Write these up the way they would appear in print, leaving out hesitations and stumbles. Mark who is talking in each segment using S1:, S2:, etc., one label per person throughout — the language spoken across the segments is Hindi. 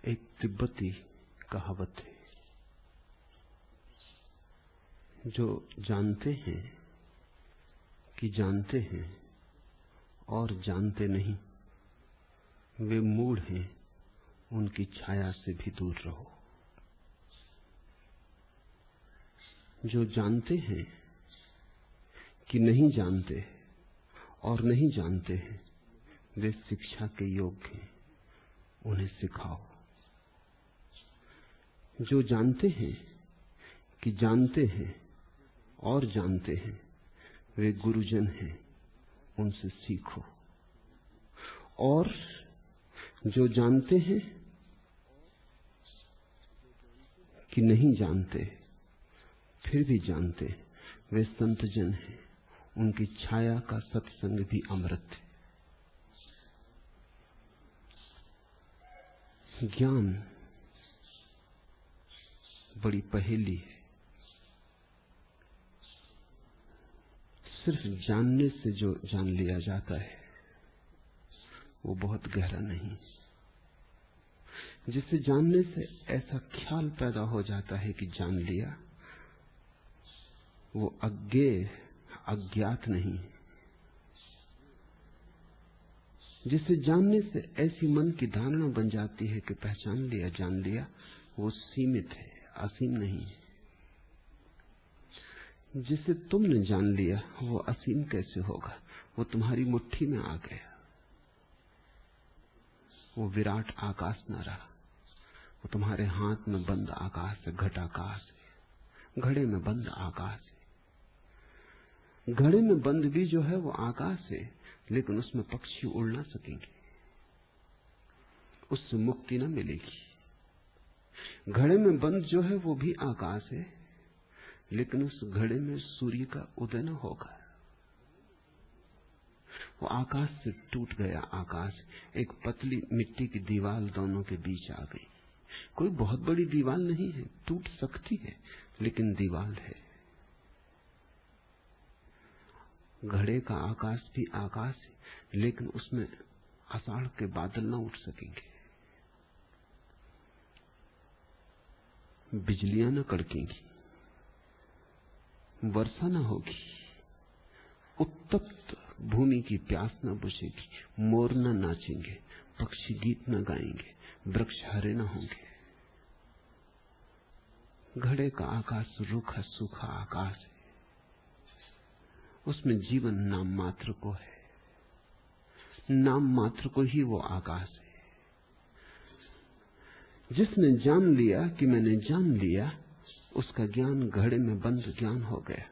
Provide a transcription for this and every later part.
S1: एक तिब्बती कहावत है, जो जानते हैं कि जानते हैं और जानते नहीं, वे मूढ़ हैं, उनकी छाया से भी दूर रहो। जो जानते हैं कि नहीं जानते और नहीं जानते हैं, वे शिक्षा के योग्य हैं, उन्हें सिखाओ। जो जानते हैं कि जानते हैं और जानते हैं, वे गुरुजन हैं, उनसे सीखो। और जो जानते हैं कि नहीं जानते फिर भी जानते, वे संतजन हैं, उनकी छाया का सत्संग भी अमृत है। ज्ञान बड़ी पहेली है। सिर्फ जानने से जो जान लिया जाता है वो बहुत गहरा नहीं। जिसे जानने से ऐसा ख्याल पैदा हो जाता है कि जान लिया, वो अज्ञेय अज्ञात नहीं। जिसे जानने से ऐसी मन की धारणा बन जाती है कि पहचान लिया, जान लिया, वो सीमित है, असीम नहीं है। जिसे तुमने जान लिया वो असीम कैसे होगा? वो तुम्हारी मुट्ठी में आ गया, वो विराट आकाश न रहा, वो तुम्हारे हाथ में बंद आकाश है, घटाकाश है, घड़े में बंद आकाश है। घड़े में बंद भी जो है वो आकाश है, लेकिन उसमें पक्षी उड़ ना सकेंगे, उससे मुक्ति न मिलेगी। घड़े में बंद जो है वो भी आकाश है, लेकिन उस घड़े में सूर्य का उदय न होगा। वो आकाश से टूट गया आकाश, एक पतली मिट्टी की दीवार दोनों के बीच आ गई। कोई बहुत बड़ी दीवार नहीं है, टूट सकती है, लेकिन दीवार है। घड़े का आकाश भी आकाश है, लेकिन उसमें आषाढ़ के बादल न उठ सकेंगे, बिजलियां न कड़केंगी, वर्षा न होगी, उत्तप्त भूमि की प्यास न बुझेगी, मोर न नाचेंगे, पक्षी गीत न गाएंगे, वृक्ष हरे न होंगे। घड़े का आकाश रूखा सूखा आकाश है, उसमें जीवन नाम मात्र को है, नाम मात्र को ही वो आकाश है। जिसने जान लिया कि मैंने जान लिया, उसका ज्ञान घड़े में बंद ज्ञान हो गया।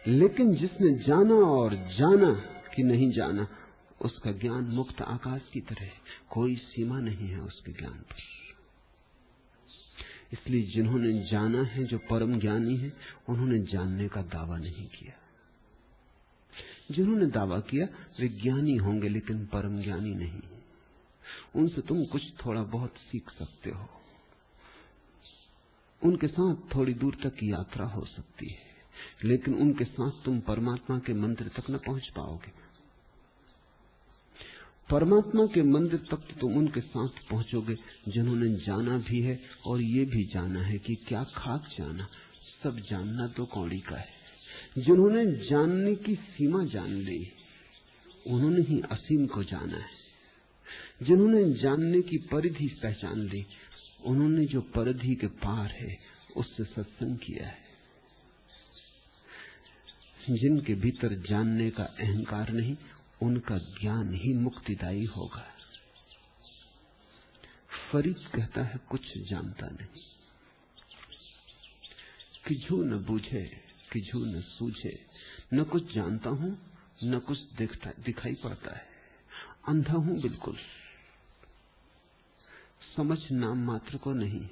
S1: लेकिन जिसने जाना और जाना कि नहीं जाना, उसका ज्ञान मुक्त आकाश की तरह है, कोई सीमा नहीं है उसके ज्ञान पर। इसलिए जिन्होंने जाना है, जो परम ज्ञानी है, उन्होंने जानने का दावा नहीं किया। जिन्होंने दावा किया वे ज्ञानी होंगे, लेकिन परम ज्ञानी नहीं। उनसे तुम कुछ थोड़ा बहुत सीख सकते हो, उनके साथ थोड़ी दूर तक की यात्रा हो सकती है, लेकिन उनके साथ तुम परमात्मा के मंदिर तक न पहुंच पाओगे। परमात्मा के मंदिर तक तो तुम उनके साथ पहुंचोगे जिन्होंने जाना भी है और ये भी जाना है कि क्या खाक जाना, सब जानना तो कौड़ी का है। जिन्होंने जानने की सीमा जान ली, उन्होंने ही असीम को जाना है। जिन्होंने जानने की परिधि पहचान ली, उन्होंने जो परिधि के पार है उससे सत्संग किया है। जिनके भीतर जानने का अहंकार नहीं, उनका ज्ञान ही मुक्तिदायी होगा। फरीद कहता है कुछ जानता नहीं, किझू न बूझे किझू न सूझे, न कुछ जानता हूं न कुछ दिखाई पड़ता है, अंधा हूं बिल्कुल। समझ नाम मात्र को नहीं,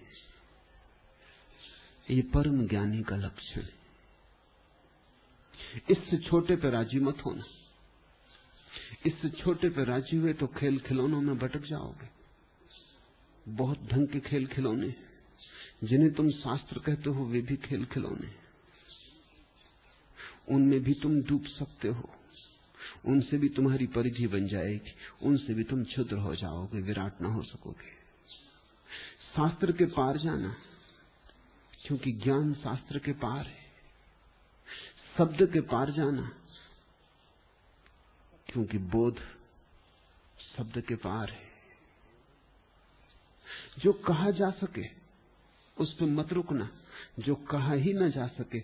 S1: ये परम ज्ञानी का लक्षण है। इससे छोटे पे राजी मत होना। इससे छोटे पे राजी हुए तो खेल खिलौनों में भटक जाओगे। बहुत ढंग के खेल खिलौने जिन्हें तुम शास्त्र कहते हो, वे भी खेल खिलौने, उनमें भी तुम डूब सकते हो, उनसे भी तुम्हारी परिधि बन जाएगी, उनसे भी तुम क्षुद्र हो जाओगे, विराट ना हो सकोगे। शास्त्र के पार जाना, क्योंकि ज्ञान शास्त्र के पार है। शब्द के पार जाना, क्योंकि बोध शब्द के पार है। जो कहा जा सके उस पर मत रुकना, जो कहा ही न जा सके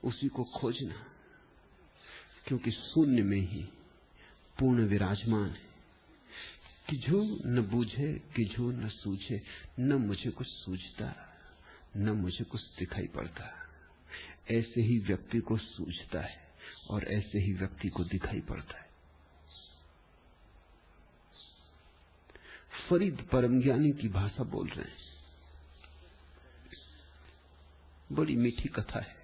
S1: उसी को खोजना, क्योंकि शून्य में ही पूर्ण विराजमान है। किझू न बूझे किझू न सूझे, न मुझे कुछ सूझता न मुझे कुछ दिखाई पड़ता। ऐसे ही व्यक्ति को सूझता है और ऐसे ही व्यक्ति को दिखाई पड़ता है। फरीद परम ज्ञानी की भाषा बोल रहे हैं। बड़ी मीठी कथा है।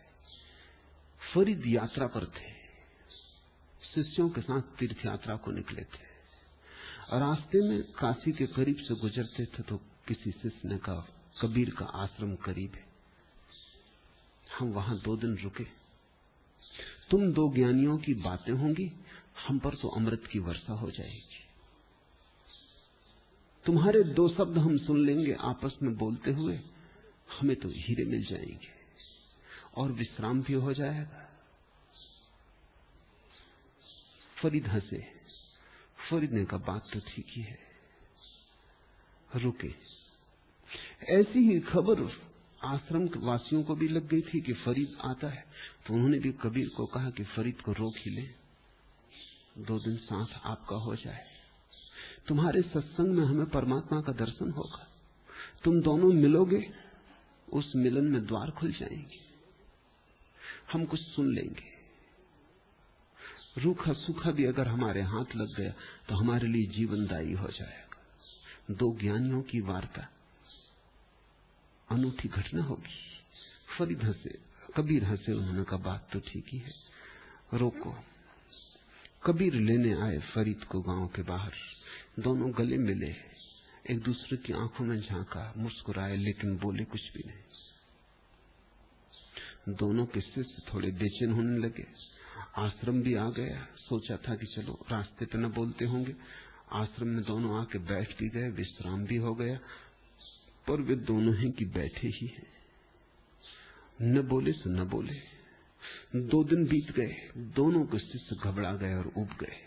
S1: फरीद यात्रा पर थे, शिष्यों के साथ तीर्थ यात्रा को निकले थे। रास्ते में काशी के करीब से गुजरते थे तो किसी शिष्य ने कहा, कबीर का आश्रम करीब है, हम वहां 2 दिन रुके। तुम 2 ज्ञानियों की बातें होंगी, हम पर तो अमृत की वर्षा हो जाएगी। तुम्हारे 2 शब्द हम सुन लेंगे आपस में बोलते हुए, हमें तो हीरे मिल जाएंगे और विश्राम भी हो जाएगा। फरीद हंसे। फरीद ने कहा, बात तो ठीक ही है, रुके। ऐसी ही खबर आश्रम वासियों को भी लग गई थी कि फरीद आता है, तो उन्होंने भी कबीर को कहा कि फरीद को रोक ही ले, 2 दिन साथ आपका हो जाए। तुम्हारे सत्संग में हमें परमात्मा का दर्शन होगा, तुम दोनों मिलोगे, उस मिलन में द्वार खुल जाएंगे, हम कुछ सुन लेंगे। रूखा सूखा भी अगर हमारे हाथ लग गया तो हमारे लिए जीवनदायी हो जाएगा। 2 ज्ञानियों की वार्ता, अनूठी घटना होगी। फरीद हंसे, कबीर हंसे। उन्होंने कहा, बात तो ठीक ही है, रोको। कबीर लेने आए फरीद को गांव के बाहर। दोनों गले मिले, एक दूसरे की आंखों में झांका, मुस्कुराए, लेकिन बोले कुछ भी नहीं। दोनों के शिष्य थोड़े बेचैन होने लगे। आश्रम भी आ गया। सोचा था कि चलो रास्ते पे न बोलते होंगे। आश्रम में दोनों आके बैठ भी गए, विश्राम भी हो गया, पर वे दोनों हैं कि बैठे ही हैं, न बोले सो न बोले। 2 दिन बीत गए, दोनों के शिष्य घबरा गए और उब गए,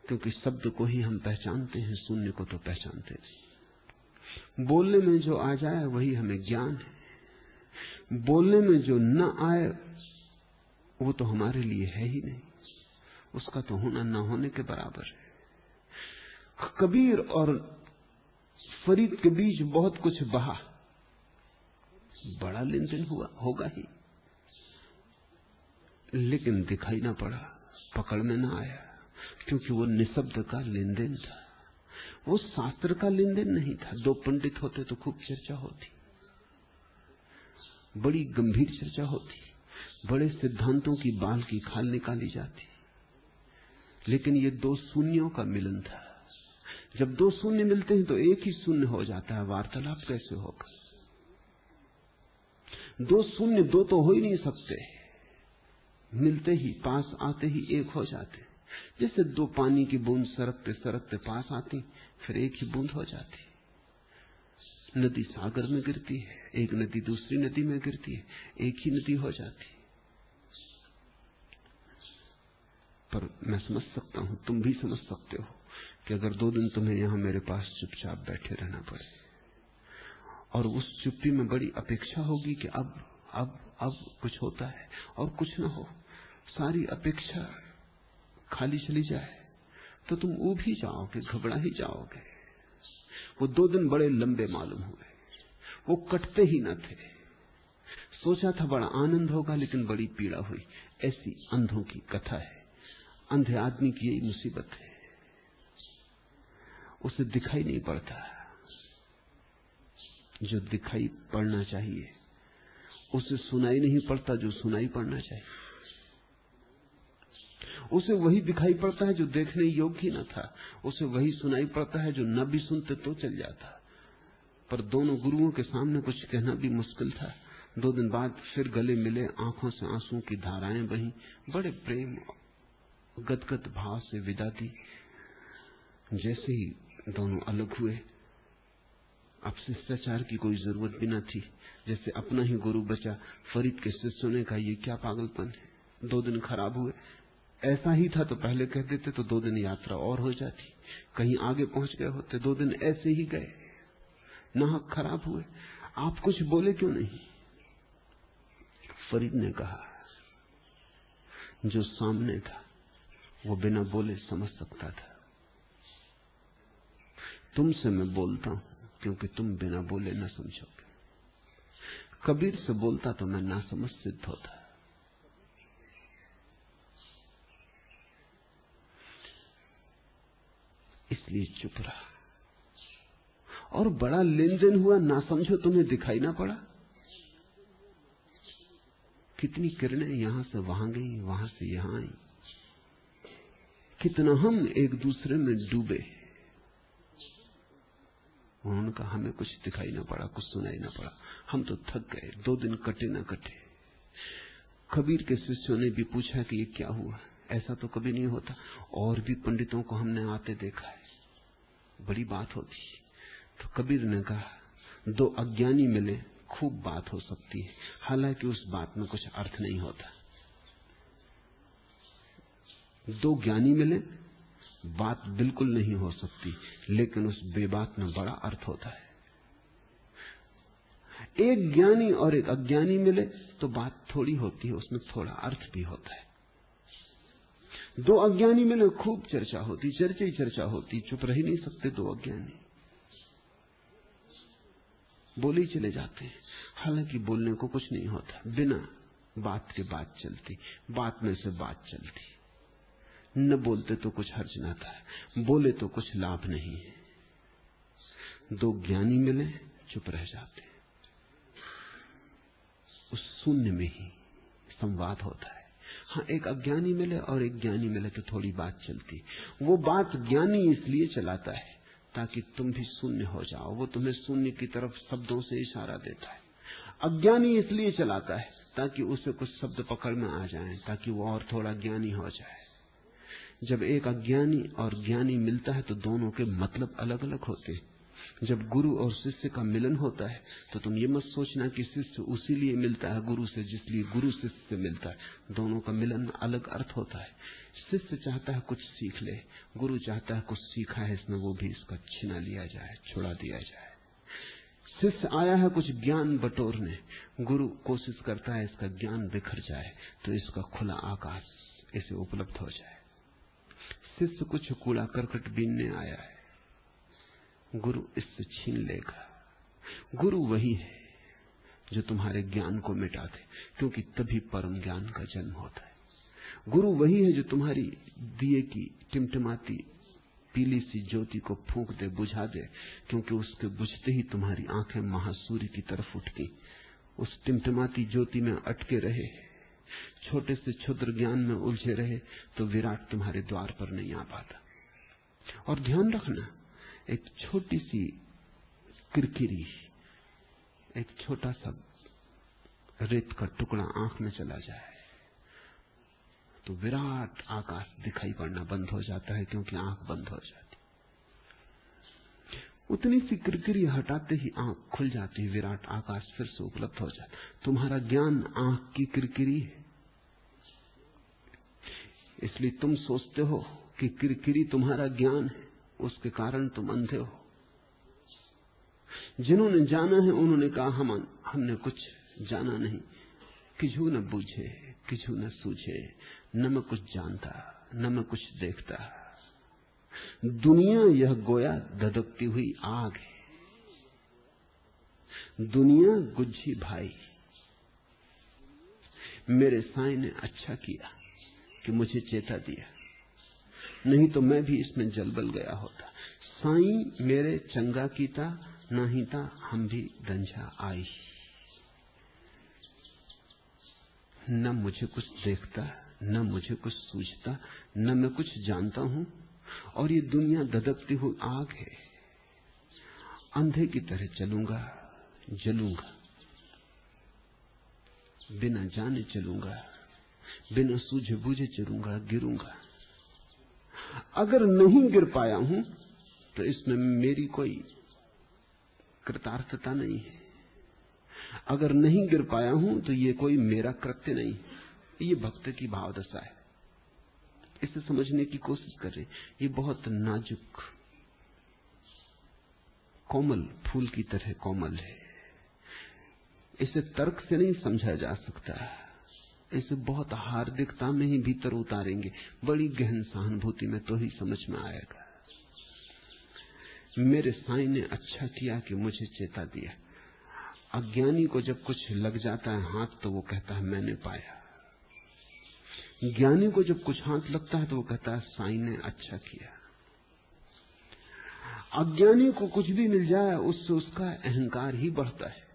S1: क्योंकि शब्द को ही हम पहचानते हैं, शून्य को तो पहचानते नहीं। बोलने में जो आ जाए वही हमें ज्ञान है, बोलने में जो न आए वो तो हमारे लिए है ही नहीं, उसका तो होना न होने के बराबर है। कबीर और फरीद के बीच बहुत कुछ बहा, बड़ा लेन देन हुआ होगा ही, लेकिन दिखाई ना पड़ा, पकड़ में ना आया, क्योंकि वो निशब्द का लेन देन था, वो शास्त्र का लेन देन नहीं था। 2 पंडित होते तो खूब चर्चा होती, बड़ी गंभीर चर्चा होती, बड़े सिद्धांतों की बाल की खाल निकाली जाती, लेकिन ये 2 शून्यों का मिलन था। जब 2 शून्य मिलते हैं तो एक ही शून्य हो जाता है, वार्तालाप कैसे होगा? 2 शून्य 2 तो हो ही नहीं सकते, मिलते ही, पास आते ही एक हो जाते। जैसे 2 पानी की बूंद सरकते सरकते पास आती, फिर एक ही बूंद हो जाती। नदी सागर में गिरती है, एक नदी दूसरी नदी में गिरती है, एक ही नदी हो जाती। पर मैं समझ सकता हूं, तुम भी समझ सकते हो कि अगर 2 दिन तुम्हें यहां मेरे पास चुपचाप बैठे रहना पड़े और उस चुप्पी में बड़ी अपेक्षा होगी कि अब कुछ होता है और कुछ ना हो, सारी अपेक्षा खाली चली जाए, तो तुम ऊब ही जाओगे, घबरा ही जाओगे। वो 2 दिन बड़े लंबे मालूम हुए, वो कटते ही न थे। सोचा था बड़ा आनंद होगा, लेकिन बड़ी पीड़ा हुई। ऐसी अंधों की कथा है, अंधे आदमी की यही मुसीबत है, उसे दिखाई नहीं पड़ता जो दिखाई पड़ना चाहिए, उसे सुनाई नहीं पड़ता जो सुनाई पड़ना चाहिए, उसे वही दिखाई पड़ता है जो देखने योग्य ही न था, उसे वही सुनाई पड़ता है जो न भी सुनते तो चल जाता। पर दोनों गुरुओं के सामने कुछ कहना भी मुश्किल था। 2 दिन बाद फिर गले मिले, आंखों से आंसू की धाराएं बहीं, बड़े प्रेम गदगद भाव से विदा दी। जैसे ही दोनों अलग हुए, अब शिष्टाचार की कोई जरूरत भी न थी। जैसे अपना ही गुरु बचा। फरीद के शिष्यों ने कहा, ये क्या पागलपन है, 2 दिन खराब हुए। ऐसा ही था तो पहले कह देते तो 2 दिन यात्रा और हो जाती, कहीं आगे पहुंच गए होते। 2 दिन ऐसे ही गए, नाहक खराब हुए। आप कुछ बोले क्यों नहीं? फरीद ने कहा, जो सामने था वो बिना बोले समझ सकता था। तुमसे मैं बोलता हूं क्योंकि तुम बिना बोले न समझोगे। कबीर से बोलता तो मैं नासमझ सिद्ध होता। इसलिए चुप रहा। और बड़ा लेन देन हुआ, ना समझो तुम्हें दिखाई ना पड़ा। कितनी किरणें यहां से वहां गई, वहां से यहां आई। कितना हम एक दूसरे में डूबे। उन्होंने कहा, हमें कुछ दिखाई ना पड़ा, कुछ सुनाई ना पड़ा, हम तो थक गए। 2 दिन कटे ना कटे। कबीर के शिष्यों ने भी पूछा कि ये क्या हुआ, ऐसा तो कभी नहीं होता। और भी पंडितों को हमने आते देखा है, बड़ी बात होती। तो कबीर ने कहा, 2 अज्ञानी मिले, खूब बात हो सकती है, हालांकि उस बात में कुछ अर्थ नहीं होता। 2 ज्ञानी मिले, बात बिल्कुल नहीं हो सकती, लेकिन उस बेबात में बड़ा अर्थ होता है। 1 ज्ञानी और 1 अज्ञानी मिले तो बात थोड़ी होती है, उसमें थोड़ा अर्थ भी होता है। 2 अज्ञानी मिले, खूब चर्चा होती, चर्चा ही चर्चा होती, चुप रह ही नहीं सकते 2 अज्ञानी, बोले ही चले जाते हैं। हालांकि बोलने को कुछ नहीं होता, बिना बात के बात चलती, बात में से बात चलती। न बोलते तो कुछ हर्ज ना था, बोले तो कुछ लाभ नहीं है। 2 ज्ञानी मिले, चुप रह जाते। उस शून्य में ही संवाद होता है। हाँ, 1 अज्ञानी मिले और 1 ज्ञानी मिले तो थोड़ी बात चलती। वो बात ज्ञानी इसलिए चलाता है ताकि तुम भी शून्य हो जाओ। वो तुम्हें शून्य की तरफ शब्दों से इशारा देता है। अज्ञानी इसलिए चलाता है ताकि उसे कुछ शब्द पकड़ में आ जाएं, ताकि वो और थोड़ा ज्ञानी हो जाए। जब 1 अज्ञानी और ज्ञानी मिलता है तो दोनों के मतलब अलग अलग होते हैं। जब गुरु और शिष्य का मिलन होता है तो तुम ये मत सोचना कि शिष्य उसी लिए मिलता है गुरु से जिसलिए गुरु शिष्य से मिलता है। दोनों का मिलन में अलग अर्थ होता है। शिष्य चाहता है कुछ सीख ले, गुरु चाहता है कुछ सीखा है इसमें वो भी इसका छीना लिया जाए, छुड़ा दिया जाए। शिष्य आया है कुछ ज्ञान बटोरने, गुरु कोशिश करता है इसका ज्ञान बिखर जाए तो इसका खुला आकाश इसे उपलब्ध हो जाए। शिष्य कुछ कूड़ा करकट बीनने आया है, गुरु इससे छीन लेगा। गुरु वही है जो तुम्हारे ज्ञान को मिटा दे, क्योंकि तभी परम ज्ञान का जन्म होता है। गुरु वही है जो तुम्हारी दिए की टिमटिमाती पीली सी ज्योति को फूंक दे, बुझा दे, क्योंकि उसके बुझते ही तुम्हारी आंखें महासूर्य की तरफ उठती। उस टिमटिमाती ज्योति में अटके रहे, छोटे से क्षुद्र ज्ञान में उलझे रहे तो विराट तुम्हारे द्वार पर नहीं आ पाता। और ध्यान रखना, एक छोटी सी किरकिरी, एक छोटा सा रेत का टुकड़ा आंख में चला जाए तो विराट आकाश दिखाई पड़ना बंद हो जाता है, क्योंकि आंख बंद हो जाती। उतनी सी किरकिरी हटाते ही आंख खुल जाती है, विराट आकाश फिर से उपलब्ध हो जाता। तुम्हारा ज्ञान आंख की किरकिरी है, इसलिए तुम सोचते हो कि किरकिरी तुम्हारा ज्ञान है, उसके कारण तुम अंधे हो। जिन्होंने जाना है उन्होंने कहा हमने कुछ जाना नहीं, किछु न बूझे किछु न सूझे, न मैं कुछ जानता न मैं कुछ देखता। दुनिया यह गोया धधकती हुई आग है, दुनिया गुज्जी भाई। मेरे साईं ने अच्छा किया कि मुझे चेता दिया, नहीं तो मैं भी इसमें जलबल गया होता। साईं मेरे चंगा कीता, नहीं था हम भी दंझा आई। न मुझे कुछ देखता, न मुझे कुछ सूझता, न मैं कुछ जानता हूं, और ये दुनिया धधकती हुई आग है। अंधे की तरह चलूंगा, जलूंगा, बिना जाने चलूंगा, बिना सूझे बूझे चलूंगा, गिरूंगा। अगर नहीं गिर पाया हूं तो इसमें मेरी कोई कृतार्थता नहीं है। अगर नहीं गिर पाया हूं तो ये कोई मेरा कृत्य नहीं, ये भक्त की भाव दशा है। इसे समझने की कोशिश करें। ये बहुत नाजुक कोमल फूल की तरह कोमल है। इसे तर्क से नहीं समझा जा सकता। इसे बहुत हार्दिकता में ही भीतर उतारेंगे, बड़ी गहन सहानुभूति में, तो ही समझ में आएगा। मेरे साईं ने अच्छा किया कि मुझे चेता दिया। अज्ञानी को जब कुछ लग जाता है हाथ तो वो कहता है मैंने पाया। ज्ञानी को जब कुछ हाथ लगता है तो वो कहता है साईं ने अच्छा किया। अज्ञानी को कुछ भी मिल जाए उससे उसका अहंकार ही बढ़ता है।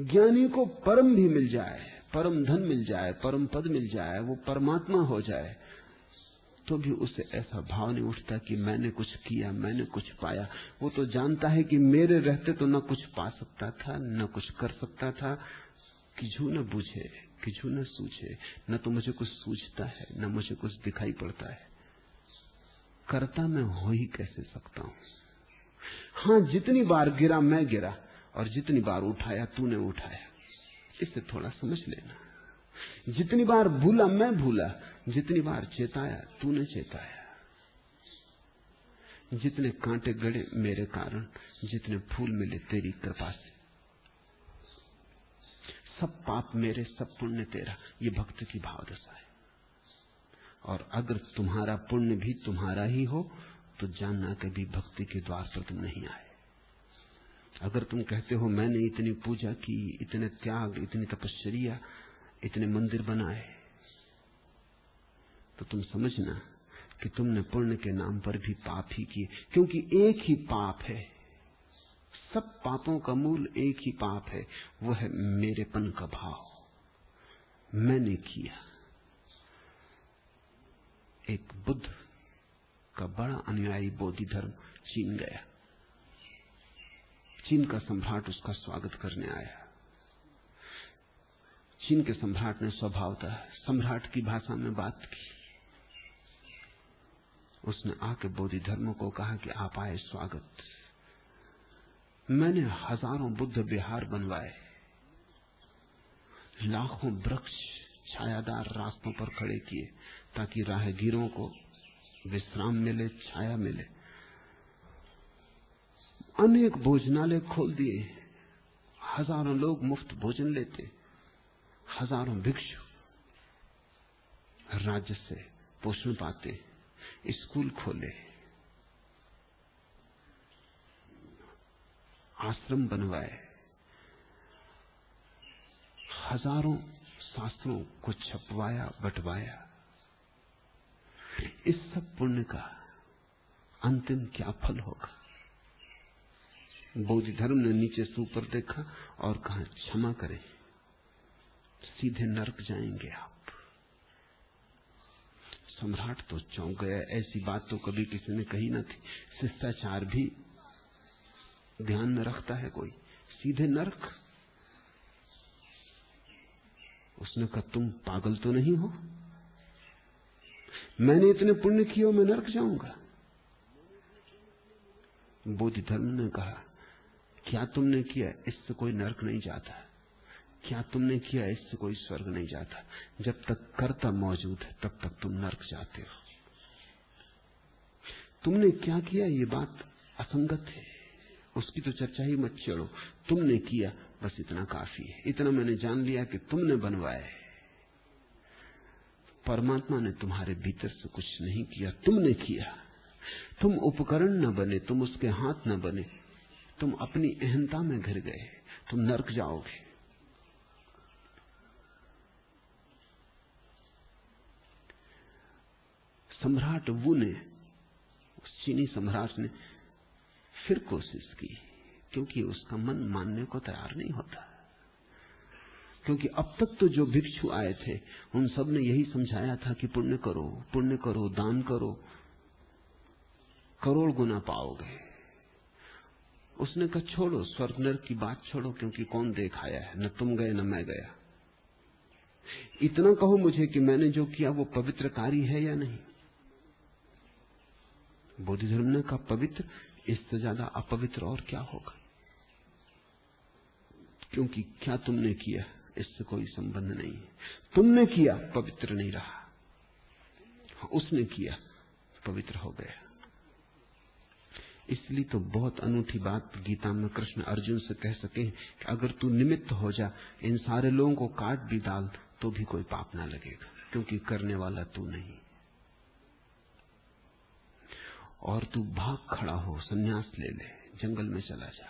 S1: ज्ञानी को परम भी मिल जाए, परम धन मिल जाए, परम पद मिल जाए, वो परमात्मा हो जाए, तो भी उसे ऐसा भाव नहीं उठता कि मैंने कुछ किया, मैंने कुछ पाया। वो तो जानता है कि मेरे रहते तो न कुछ पा सकता था, न कुछ कर सकता था। किझू न बूझे, किझू न सूझे, न तो मुझे कुछ सूझता है, न मुझे कुछ दिखाई पड़ता है। करता मैं हो ही कैसे सकता हूं? हां, जितनी बार गिरा मैं गिरा और जितनी बार उठाया तूने उठाया। इसे थोड़ा समझ लेना। जितनी बार भूला मैं भूला, जितनी बार चेताया तूने चेताया। जितने कांटे गड़े मेरे कारण, जितने फूल मिले तेरी कृपा से। सब पाप मेरे, सब पुण्य तेरा। ये भक्त की भाव दशा है। और अगर तुम्हारा पुण्य भी तुम्हारा ही हो तो जानना कभी भक्ति के द्वार पर तुम नहीं आए। अगर तुम कहते हो मैंने इतनी पूजा की, इतने त्याग, इतनी तपस्या, इतने मंदिर बनाए, तो तुम समझना कि तुमने पुण्य के नाम पर भी पाप ही किए। क्योंकि एक ही पाप है, सब पापों का मूल एक ही पाप है, वो है मेरेपन का भाव। मैंने किया। एक बुद्ध का बड़ा अनुयायी बोधि धर्म चीन गया। चीन का सम्राट उसका स्वागत करने आया। चीन के सम्राट ने स्वभावतः सम्राट की भाषा में बात की। उसने आके बोधि धर्म को कहा कि आप आए, स्वागत। मैंने हजारों बुद्ध विहार बनवाए, लाखों वृक्ष छायादार रास्तों पर खड़े किए ताकि राहगीरों को विश्राम मिले, छाया मिले। अनेक भोजनालय खोल दिए, हजारों लोग मुफ्त भोजन लेते, हजारों भिक्षु राज्य से पोषण पाते, स्कूल खोले, आश्रम बनवाए, हजारों शास्त्रों को छपवाया, बंटवाया। इस सब पुण्य का अंतिम क्या फल होगा? बोधि धर्म ने नीचे से ऊपर देखा और कहा क्षमा करें, सीधे नरक जाएंगे आप। सम्राट तो चौंक गया, ऐसी बात तो कभी किसी ने कही न थी। शिष्टाचार भी ध्यान में रखता है कोई? सीधे नरक? उसने कहा तुम पागल तो नहीं हो? मैंने इतने पुण्य किए और मैं नरक जाऊंगा? बोधि धर्म ने कहा क्या तुमने किया इससे कोई नरक नहीं जाता, क्या तुमने किया इससे कोई स्वर्ग नहीं जाता। जब तक कर्ता मौजूद है तब तक तुम नरक जाते हो। तुमने क्या किया ये बात असंगत है, उसकी तो चर्चा ही मत छेड़ो। तुमने किया बस इतना काफी है। इतना मैंने जान लिया कि तुमने बनवाए, परमात्मा ने तुम्हारे भीतर से कुछ नहीं किया, तुमने किया। तुम उपकरण न बने, तुम उसके हाथ न बने, तुम अपनी अहंता में घिर गए, तुम नरक जाओगे। सम्राट वू ने, उस चीनी सम्राट ने फिर कोशिश की, क्योंकि उसका मन मानने को तैयार नहीं होता। क्योंकि अब तक तो जो भिक्षु आए थे उन सब ने यही समझाया था कि पुण्य करो, पुण्य करो, दान करो, करोड़ गुना पाओगे। उसने कहा छोड़ो, स्वर्ग नरक की बात छोड़ो, क्योंकि कौन देख आया है, न तुम गए न मैं गया। इतना कहो मुझे कि मैंने जो किया वो पवित्र कार्य है या नहीं। बौद्ध धर्म ने कहा पवित्र, इससे ज्यादा अपवित्र और क्या होगा, क्योंकि क्या तुमने किया इससे कोई संबंध नहीं है। तुमने किया पवित्र नहीं रहा, उसने किया पवित्र हो गया। इसलिए तो बहुत अनूठी बात गीता में कृष्ण अर्जुन से कह सके कि अगर तू निमित्त हो जा, इन सारे लोगों को काट भी डाल तो भी कोई पाप ना लगेगा, क्योंकि करने वाला तू नहीं। और तू भाग खड़ा हो, संन्यास ले ले, जंगल में चला जा,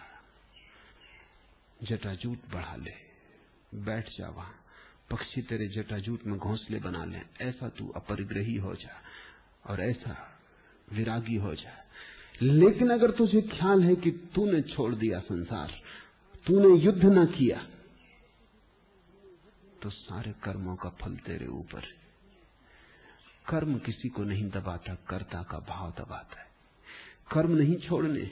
S1: जटाजूट बढ़ा ले, बैठ जा वहां, पक्षी तेरे जटाजूट में घोंसले बना ले। ऐसा तू अपरिग्रही हो जा और ऐसा विरागी हो जा। लेकिन अगर तुझे ख्याल है कि तूने छोड़ दिया संसार, तूने युद्ध न किया, तो सारे कर्मों का फल तेरे ऊपर है। कर्म किसी को नहीं दबाता, कर्ता का भाव दबाता है। कर्म नहीं छोड़ने,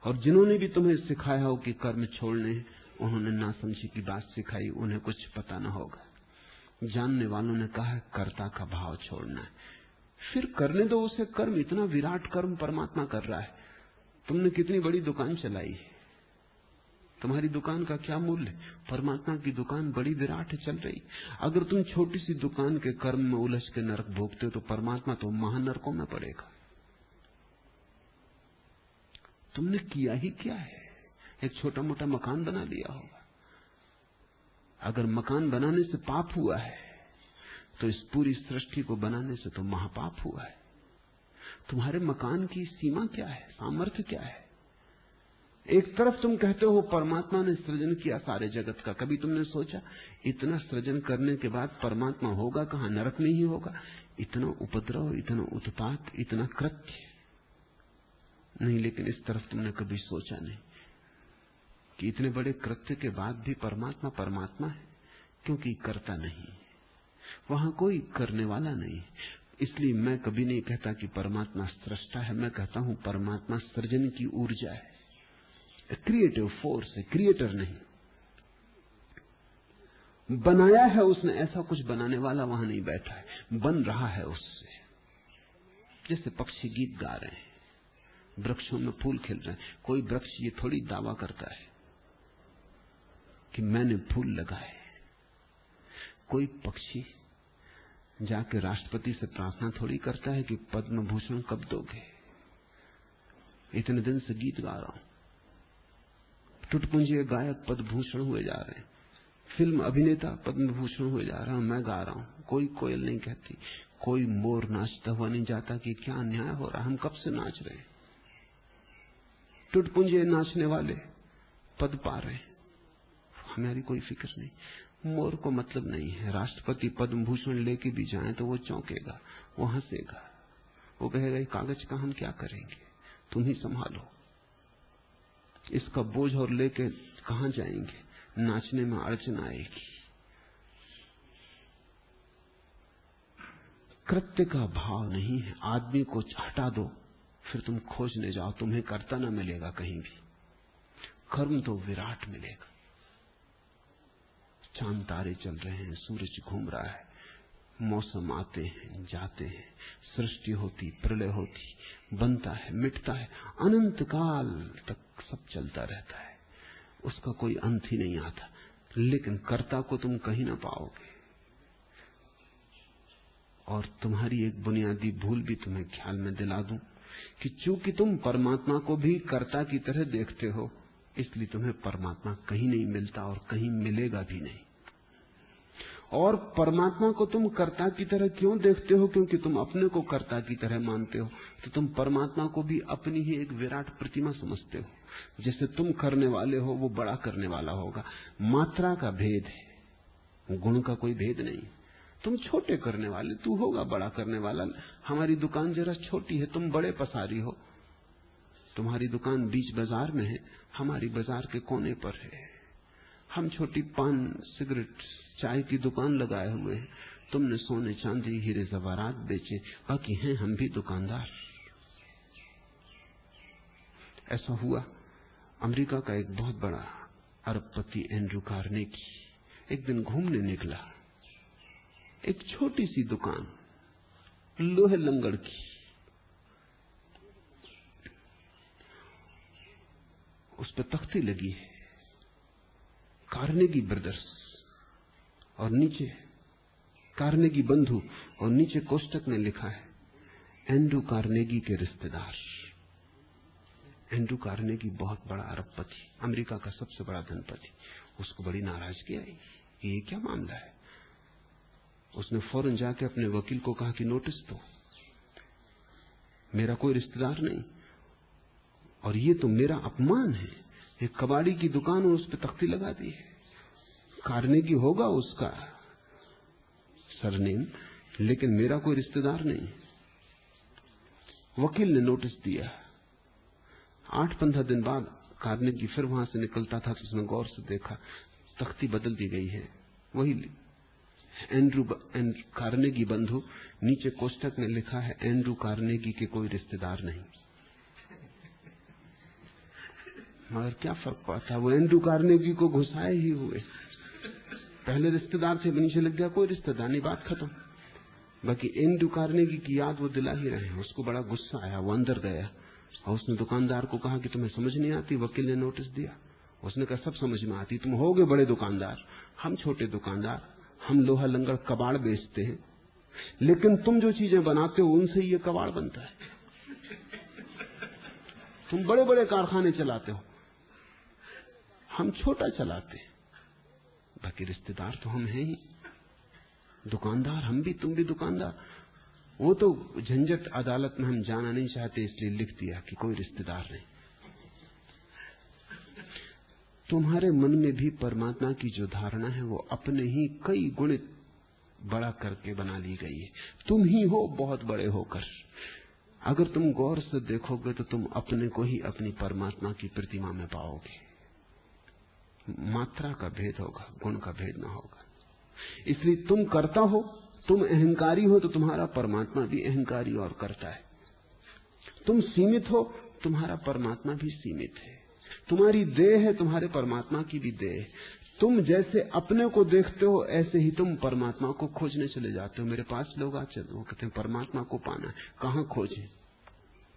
S1: और जिन्होंने भी तुम्हें सिखाया हो कि कर्म छोड़ने, उन्होंने ना समझी की बात सिखाई, उन्हें कुछ पता न होगा। जानने वालों ने कहा है कर्ता का भाव छोड़ना है, फिर करने दो उसे कर्म। इतना विराट कर्म परमात्मा कर रहा है। तुमने कितनी बड़ी दुकान चलाई है, तुम्हारी दुकान का क्या मूल्य? परमात्मा की दुकान बड़ी विराट चल रही। अगर तुम छोटी सी दुकान के कर्म में उलझ के नरक भोगते हो तो परमात्मा तो महानरकों में पड़ेगा। तुमने किया ही क्या है? एक छोटा मोटा मकान बना लिया होगा। अगर मकान बनाने से पाप हुआ है तो इस पूरी सृष्टि को बनाने से तो महापाप हुआ है। तुम्हारे मकान की सीमा क्या है, सामर्थ्य क्या है? एक तरफ तुम कहते हो परमात्मा ने सृजन किया सारे जगत का, कभी तुमने सोचा इतना सृजन करने के बाद परमात्मा होगा कहां? नरक में ही होगा। इतना उपद्रव, इतना उत्पात, इतना कृत्य नहीं। लेकिन इस तरफ तुमने कभी सोचा नहीं कि इतने बड़े कृत्य के बाद भी परमात्मा परमात्मा है, क्योंकि करता नहीं, वहां कोई करने वाला नहीं। इसलिए मैं कभी नहीं कहता कि परमात्मा सृष्टा है, मैं कहता हूं परमात्मा सृजन की ऊर्जा है, क्रिएटिव फोर्स है, क्रिएटर नहीं। बनाया है उसने, ऐसा कुछ बनाने वाला वहां नहीं बैठा है, बन रहा है उससे। जैसे पक्षी गीत गा रहे हैं, वृक्षों में फूल खिल रहे हैं, कोई वृक्ष ये थोड़ी दावा करता है कि मैंने फूल लगाए। कोई पक्षी जाके राष्ट्रपति से प्रार्थना थोड़ी करता है कि पद्म भूषण कब दोगे, इतने दिन से गीत गा रहा हूं। टुटपुंजिए गायक पद्म भूषण हुए जा रहे हैं, फिल्म अभिनेता पद्म भूषण हुए जा रहा हूं, मैं गा रहा हूं। कोई कोयल नहीं कहती, कोई मोर नाचता हुआ नहीं जाता कि क्या अन्याय हो रहा, हम कब से नाच रहे हैं। टुटपुंजिए नाचने वाले पद पा रहे हैं, हमारी कोई फिक्र नहीं। मोर को मतलब नहीं है, राष्ट्रपति पद्म भूषण लेके भी जाए तो वो चौंकेगा, वो हंसेगा, वो कहेगा ये कागज का हम क्या करेंगे, तुम ही संभालो, इसका बोझ और लेके कहां जाएंगे, नाचने में अड़चन आएगी। कृत्य का भाव नहीं है। आदमी को हटा दो, फिर तुम खोजने जाओ, तुम्हें करता ना मिलेगा कहीं भी। कर्म तो विराट मिलेगा। चांद तारे चल रहे हैं, सूरज घूम रहा है, मौसम आते हैं जाते हैं, सृष्टि होती, प्रलय होती, बनता है, मिटता है, अनंत काल तक सब चलता रहता है, उसका कोई अंत ही नहीं आता। लेकिन कर्ता को तुम कहीं ना पाओगे। और तुम्हारी एक बुनियादी भूल भी तुम्हें ख्याल में दिला दूं कि चूंकि तुम परमात्मा को भी कर्ता की तरह देखते हो, इसलिए तुम्हें परमात्मा कहीं नहीं मिलता और कहीं मिलेगा भी नहीं। और परमात्मा को तुम कर्ता की तरह क्यों देखते हो? क्योंकि तुम अपने को कर्ता की तरह मानते हो, तो तुम परमात्मा को भी अपनी ही एक विराट प्रतिमा समझते हो। जैसे तुम करने वाले हो वो बड़ा करने वाला होगा। मात्रा का भेद है, गुण का कोई भेद नहीं। तुम छोटे करने वाले, तू होगा बड़ा करने वाला। हमारी दुकान जरा छोटी है, तुम बड़े पसारी हो। तुम्हारी दुकान बीच बाजार में है, हमारी बाजार के कोने पर है। हम छोटी पान सिगरेट चाय की दुकान लगाए हुए हैं, तुमने सोने चांदी हीरे जवाहरात बेचे, बाकी हैं हम भी दुकानदार। ऐसा हुआ, अमेरिका का एक बहुत बड़ा अरबपति एंड्रू कार्नेगी एक दिन घूमने निकला एक छोटी सी दुकान लोहे लंगड़ की, उस पर तख्ती लगी है कार्नेगी ब्रदर्स और नीचे कार्नेगी बंधु और नीचे कोष्टक में लिखा है एंड्रू कार्नेगी के रिश्तेदार। एंड्रू कार्नेगी बहुत बड़ा अरबपति, अमेरिका का सबसे बड़ा धनपति। उसको बड़ी नाराजगी आई, ये क्या मामला है। उसने फौरन जाके अपने वकील को कहा कि नोटिस दो, मेरा कोई रिश्तेदार नहीं और ये तो मेरा अपमान है। एक कबाड़ी की दुकान और उस पर तख्ती लगा दी है, कार्नेगी होगा उसका सरनेम, लेकिन मेरा कोई रिश्तेदार नहीं। वकील ने नोटिस दिया। 8-15 दिन बाद कार्नेगी फिर वहां से निकलता था तो उसने गौर से देखा तख्ती बदल दी गई है, वही एंड्रू कार्नेगी बंधु, नीचे कोष्टक में लिखा है एंड्रू कार्नेगी के कोई रिश्तेदार नहीं। मगर क्या फर्क पड़ता, वो एंड्रू कार्नेगी को घुसाए ही हुए। पहले रिश्तेदार थे, नीचे लग गया कोई रिश्तेदार नहीं, बात खत्म। बाकी एंड्रू कार्नेगी की याद वो दिला ही रहे हैं। उसको बड़ा गुस्सा आया, वो अंदर गया और उसने दुकानदार को कहा कि तुम्हें समझ नहीं आती। वकील ने नोटिस दिया। उसने कहा सब समझ में आती, तुम होगे बड़े दुकानदार, हम छोटे दुकानदार, हम लोहा लंगड़ कबाड़ बेचते हैं, लेकिन तुम जो चीजें बनाते हो उनसे ये कबाड़ बनता है। तुम बड़े बड़े कारखाने चलाते हो, हम छोटा चलाते हैं। बाकी रिश्तेदार तो हम हैं ही, दुकानदार हम भी, तुम भी दुकानदार। वो तो झंझट अदालत में हम जाना नहीं चाहते, इसलिए लिख दिया कि कोई रिश्तेदार नहीं। तुम्हारे मन में भी परमात्मा की जो धारणा है वो अपने ही कई गुणित बड़ा करके बना ली गई है। तुम ही हो बहुत बड़े होकर। अगर तुम गौर से देखोगे तो तुम अपने को ही अपनी परमात्मा की प्रतिमा में पाओगे। मात्रा का भेद होगा, गुण का भेद ना होगा। इसलिए तुम करता हो, तुम अहंकारी हो तो तुम्हारा परमात्मा भी अहंकारी और करता है। तुम सीमित हो, तुम्हारा परमात्मा भी सीमित है। तुम्हारी देह है, तुम्हारे परमात्मा की भी देह है। तुम जैसे अपने को देखते हो ऐसे ही तुम परमात्मा को खोजने चले जाते हो। मेरे पास लोग आते वो कहते हैं परमात्मा को पाना है, कहां खोजें?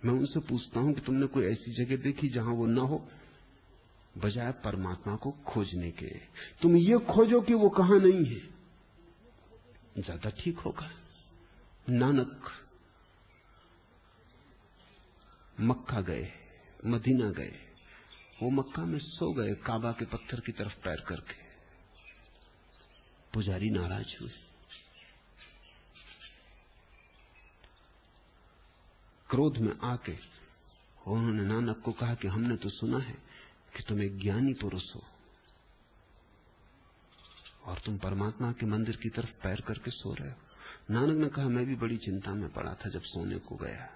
S1: मैं उनसे पूछता हूं कि तुमने कोई ऐसी जगह देखी जहां वो न हो? बजाय परमात्मा को खोजने के तुम ये खोजो कि वो कहां नहीं है, ज्यादा ठीक होगा। नानक मक्का गए, मदीना गए, वो मक्का में सो गए काबा के पत्थर की तरफ पैर करके। पुजारी नाराज हुए, क्रोध में आके उन्होंने नानक को कहा कि हमने तो सुना है कि तुम एक ज्ञानी पुरुष हो और तुम परमात्मा के मंदिर की तरफ पैर करके सो रहे हो। नानक ने कहा मैं भी बड़ी चिंता में पड़ा था जब सोने को गया।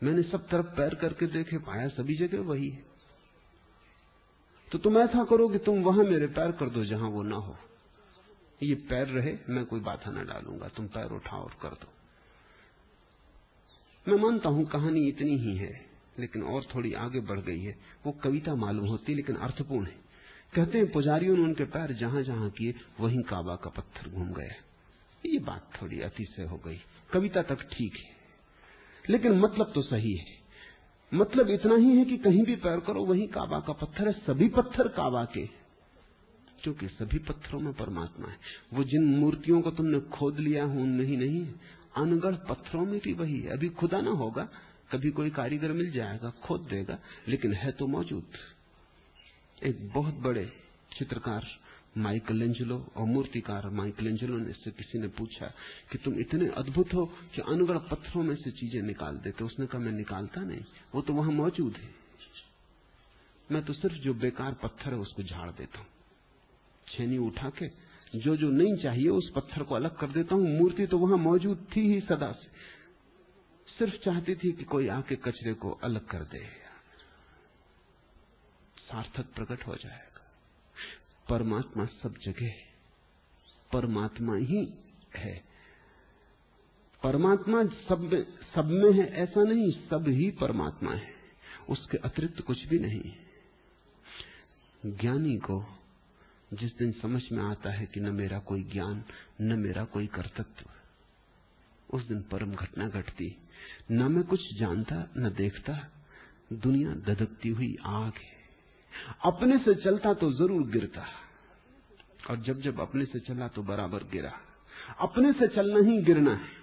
S1: मैंने सब तरफ पैर करके देखे, पाया सभी जगह वही है। तो तुम ऐसा करो कि तुम वहां मेरे पैर कर दो जहां वो ना हो। ये पैर रहे, मैं कोई बाधा ना डालूंगा, तुम पैर उठाओ और कर दो। मैं मानता हूं कहानी इतनी ही है, लेकिन और थोड़ी आगे बढ़ गई है। वो कविता मालूम होती लेकिन अर्थपूर्ण है। कहते हैं पुजारियों ने उनके पैर जहां जहां किए वहीं काबा का पत्थर घूम गया। ये बात थोड़ी अतिशय हो गई। कविता तक ठीक है, लेकिन मतलब तो सही है। मतलब इतना ही है कि कहीं भी पैर करो वहीं काबा का पत्थर है। सभी पत्थर काबा के, क्योंकि सभी पत्थरों में परमात्मा है। वो जिन मूर्तियों को तुमने खोद लिया है उनमें ही नहीं है, अनगढ़ पत्थरों में भी वही है। अभी खुदा ना होगा, कभी कोई कारीगर मिल जाएगा, खोद देगा, लेकिन है तो मौजूद। एक बहुत बड़े चित्रकार माइकलएंजेलो और मूर्तिकार माइकलएंजेलो ने से किसी ने पूछा कि तुम इतने अद्भुत हो कि अनगढ़ पत्थरों में से चीजें निकाल देते। उसने कहा मैं निकालता नहीं, वो तो वहां मौजूद है। मैं तो सिर्फ जो बेकार पत्थर है उसको झाड़ देता हूं, छेनी उठा के जो जो नहीं चाहिए उस पत्थर को अलग कर देता हूं। मूर्ति तो वहां मौजूद थी ही सदा से, सिर्फ चाहती थी कि कोई आके कचरे को अलग कर दे, सार्थक प्रकट हो जाएगा। परमात्मा सब जगह है, परमात्मा ही है। परमात्मा सब में है ऐसा नहीं, सब ही परमात्मा है, उसके अतिरिक्त कुछ भी नहीं। ज्ञानी को जिस दिन समझ में आता है कि न मेरा कोई ज्ञान, न मेरा कोई कर्तव्य, उस दिन परम घटना घटती। न मैं कुछ जानता न देखता, दुनिया धधकती हुई आग है। अपने से चलता तो जरूर गिरता, और जब जब अपने से चला तो बराबर गिरा। अपने से चलना ही गिरना है।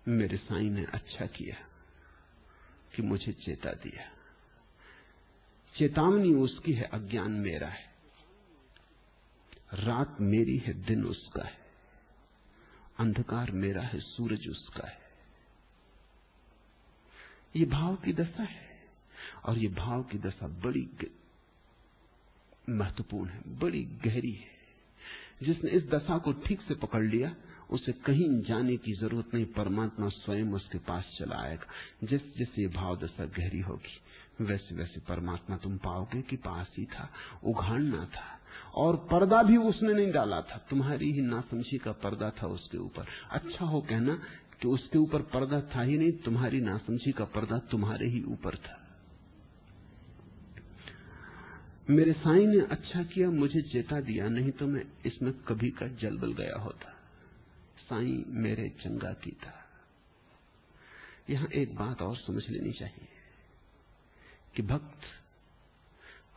S1: मेरे साईं ने अच्छा किया कि मुझे चेता दिया। चेतावनी उसकी है, अज्ञान मेरा है। रात मेरी है, दिन उसका है। अंधकार मेरा है, सूरज उसका है। ये भाव की दशा है, और ये भाव की दशा बड़ी महत्वपूर्ण है, बड़ी गहरी है। जिसने इस दशा को ठीक से पकड़ लिया, उसे कहीं जाने की जरूरत नहीं, परमात्मा स्वयं उसके पास चला आएगा। जिस जिस ये भाव दशा गहरी होगी, वैसे वैसे परमात्मा तुम पाओगे कि पास ही था, उघाड़ना था। और पर्दा भी उसने नहीं डाला था, तुम्हारी ही नासमझी का पर्दा था उसके ऊपर। अच्छा हो कहना कि उसके ऊपर पर्दा था ही नहीं, तुम्हारी नासमझी का पर्दा तुम्हारे ही ऊपर था। मेरे साईं ने अच्छा किया, मुझे चेता दिया, नहीं तो मैं इसमें कभी का जलबल गया होता। साईं मेरे चंगा की था। यहां एक बात और समझ लेनी चाहिए कि भक्त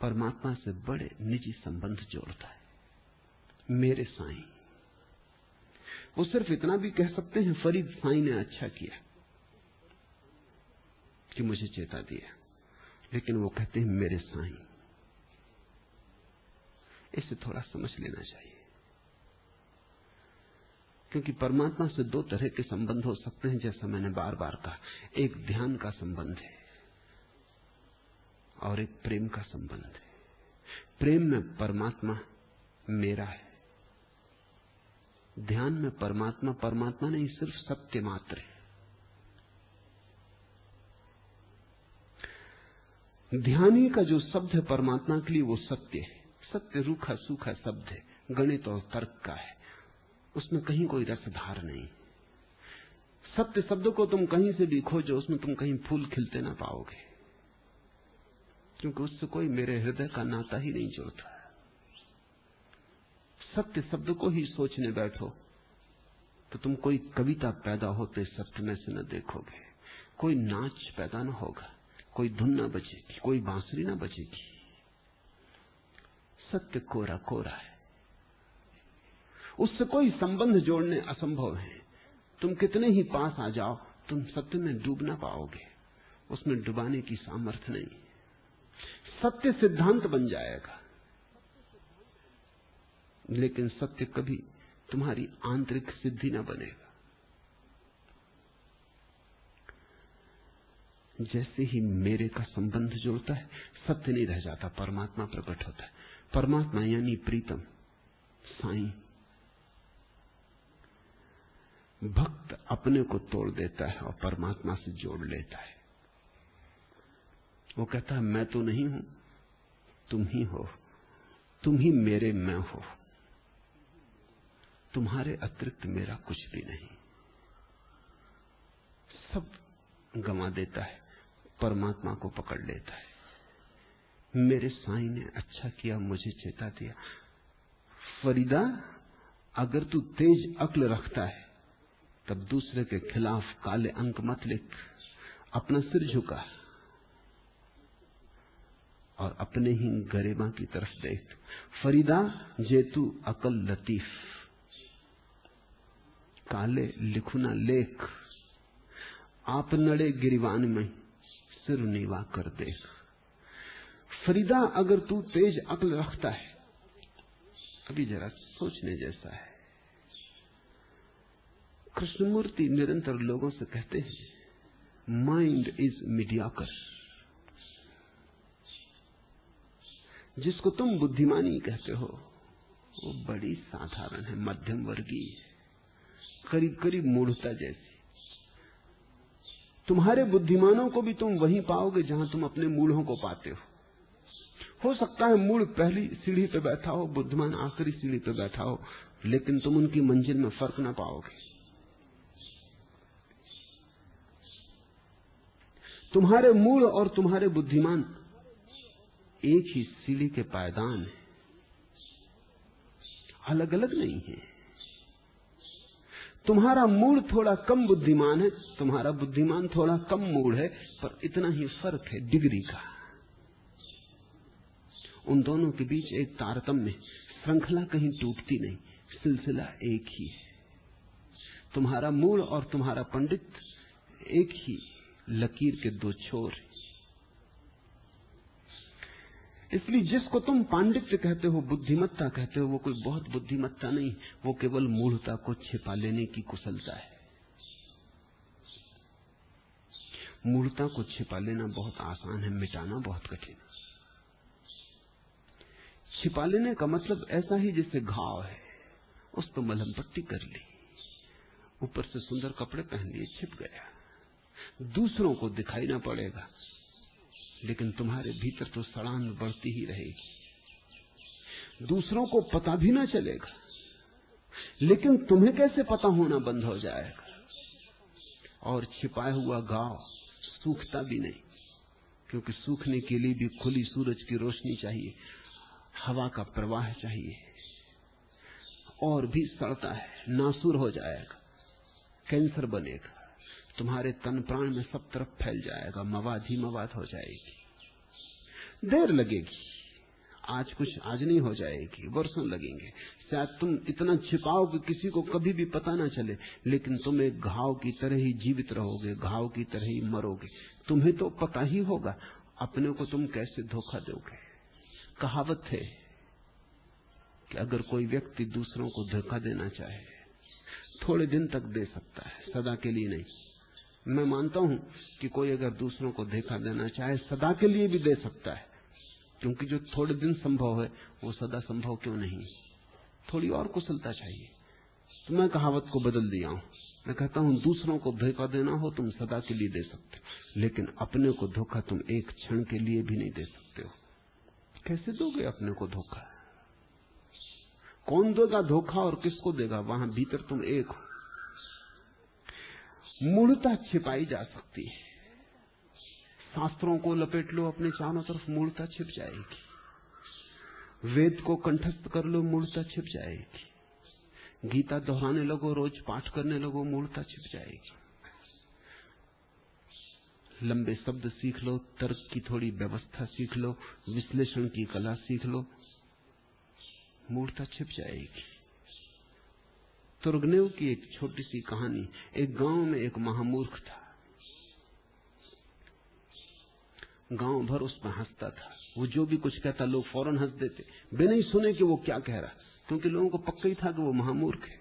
S1: परमात्मा से बड़े निजी संबंध जोड़ता है। मेरे साईं, वो सिर्फ इतना भी कह सकते हैं, फरीद साईं ने अच्छा किया कि मुझे चेता दिया, लेकिन वो कहते हैं मेरे साईं। इसे थोड़ा समझ लेना चाहिए, क्योंकि परमात्मा से दो तरह के संबंध हो सकते हैं, जैसा मैंने बार बार कहा। एक ध्यान का संबंध है और एक प्रेम का संबंध है। प्रेम में परमात्मा मेरा है, ध्यान में परमात्मा नहीं, सिर्फ सत्य मात्र है। ध्यानी का जो शब्द है परमात्मा के लिए, वो सत्य है। सत्य रूखा सूखा शब्द है, गणित और तर्क का है, उसमें कहीं कोई रसधार नहीं। सत्य शब्द को तुम कहीं से भी खोजो, उसमें तुम कहीं फूल खिलते ना पाओगे, क्योंकि उससे कोई मेरे हृदय का नाता ही नहीं जुड़ता। सत्य शब्द को ही सोचने बैठो तो तुम कोई कविता पैदा होते सत्य में से न देखोगे, कोई नाच पैदा न होगा, कोई धुन न बजेगी, कोई बांसुरी न बजेगी। सत्य कोरा कोरा है, उससे कोई संबंध जोड़ने असंभव है। तुम कितने ही पास आ जाओ, तुम सत्य में डूब ना पाओगे, उसमें डुबाने की सामर्थ्य नहीं। सत्य सिद्धांत बन जाएगा, लेकिन सत्य कभी तुम्हारी आंतरिक सिद्धि न बनेगा। जैसे ही मेरे का संबंध जुड़ता है, सत्य नहीं रह जाता, परमात्मा प्रकट होता है। परमात्मा यानी प्रीतम साईं। भक्त अपने को तोड़ देता है और परमात्मा से जोड़ लेता है। वो कहता है मैं तो नहीं हूं, तुम ही हो, तुम ही मेरे मैं हो, तुम्हारे अतिरिक्त मेरा कुछ भी नहीं। सब गंवा देता है, परमात्मा को पकड़ लेता है। मेरे साईं ने अच्छा किया, मुझे चेता दिया। फरीदा, अगर तू तेज अक्ल रखता है तब दूसरे के खिलाफ काले अंक मत लिख, अपना सिर झुका और अपने ही गरिमा की तरफ देख। फरीदा, जेतू अकल लतीफ, काले लिखुना लेख, आप नड़े गिरिवान में सिर नीवा कर देख। फरीदा, अगर तू तेज अक्ल रखता है, अभी जरा सोचने जैसा है। कृष्णमूर्ति निरंतर लोगों से कहते हैं माइंड इज मीडियोकर। जिसको तुम बुद्धिमानी कहते हो वो बड़ी साधारण है, मध्यम वर्गीय, करीब करीब मूढ़ता जैसी। तुम्हारे बुद्धिमानों को भी तुम वहीं पाओगे जहां तुम अपने मूढ़ों को पाते हो सकता है मूढ़ पहली सीढ़ी पे बैठा हो, बुद्धिमान आखिरी सीढ़ी पे बैठा हो, लेकिन तुम उनकी मंजिल में फर्क ना पाओगे। तुम्हारे मूढ़ और तुम्हारे बुद्धिमान एक ही सीढ़ी के पायदान है, अलग अलग नहीं है। तुम्हारा मूड थोड़ा कम बुद्धिमान है, तुम्हारा बुद्धिमान थोड़ा कम मूड है, पर इतना ही फर्क है डिग्री का। उन दोनों के बीच एक तारतम्य, श्रृंखला कहीं टूटती नहीं, सिलसिला एक ही है। तुम्हारा मूड और तुम्हारा पंडित एक ही लकीर के दो छोर हैं। इसलिए जिसको तुम पांडित्य कहते हो, बुद्धिमत्ता कहते हो, वो कोई बहुत बुद्धिमत्ता नहीं, वो केवल मूढ़ता को छिपा लेने की कुशलता है। मूढ़ता को छिपा लेना बहुत आसान है, मिटाना बहुत कठिन है। छिपा लेने का मतलब ऐसा ही जैसे घाव है, उस पर मलहम पट्टी कर ली, ऊपर से सुंदर कपड़े पहन लिए, छिप गया, दूसरों को दिखाई ना पड़ेगा, लेकिन तुम्हारे भीतर तो सड़ान बढ़ती ही रहेगी। दूसरों को पता भी ना चलेगा, लेकिन तुम्हें कैसे पता होना बंद हो जाएगा। और छिपाया हुआ घाव सूखता भी नहीं, क्योंकि सूखने के लिए भी खुली सूरज की रोशनी चाहिए, हवा का प्रवाह चाहिए, और भी सड़ता है, नासूर हो जाएगा, कैंसर बनेगा, तुम्हारे तन प्राण में सब तरफ फैल जाएगा, मवाद ही मवाद हो जाएगी। देर लगेगी, आज नहीं हो जाएगी, वर्षों लगेंगे। शायद तुम इतना छिपाओ कि किसी को कभी भी पता ना चले, लेकिन तुम एक घाव की तरह ही जीवित रहोगे, घाव की तरह ही मरोगे। तुम्हें तो पता ही होगा अपने को तुम कैसे धोखा दोगे। कहावत है कि अगर कोई व्यक्ति दूसरों को धोखा देना चाहे, थोड़े दिन तक दे सकता है, सदा के लिए नहीं। मैं मानता हूं कि कोई अगर दूसरों को धोखा देना चाहे, सदा के लिए भी दे सकता है, क्योंकि जो थोड़े दिन संभव है वो सदा संभव क्यों नहीं। थोड़ी और कुशलता चाहिए। तो मैं कहावत को बदल दिया हूं, मैं कहता हूं दूसरों को धोखा देना हो तुम सदा के लिए दे सकते हो, लेकिन अपने को धोखा तुम एक क्षण के लिए भी नहीं दे सकते हो। कैसे दोगे अपने को धोखा? कौन देगा धोखा और किसको देगा? वहां भीतर तुम एक हो। मूढ़ता छिपाई जा सकती है। शास्त्रों को लपेट लो अपने चारों तरफ, मूढ़ता छिप जाएगी। वेद को कंठस्थ कर लो, मूढ़ता छिप जाएगी। गीता दोहराने लगो, रोज पाठ करने लगो, मूढ़ता छिप जाएगी। लंबे शब्द सीख लो, तर्क की थोड़ी व्यवस्था सीख लो, विश्लेषण की कला सीख लो, मूढ़ता छिप जाएगी। तुर्गनेव की एक छोटी सी कहानी। एक गांव में एक महामूर्ख था, गांव भर उस पर हंसता था। वो जो भी कुछ कहता लोग फौरन हंस देते, बिना ही सुने कि वो क्या कह रहा, क्योंकि लोगों को पक्का ही था कि वो महामूर्ख है।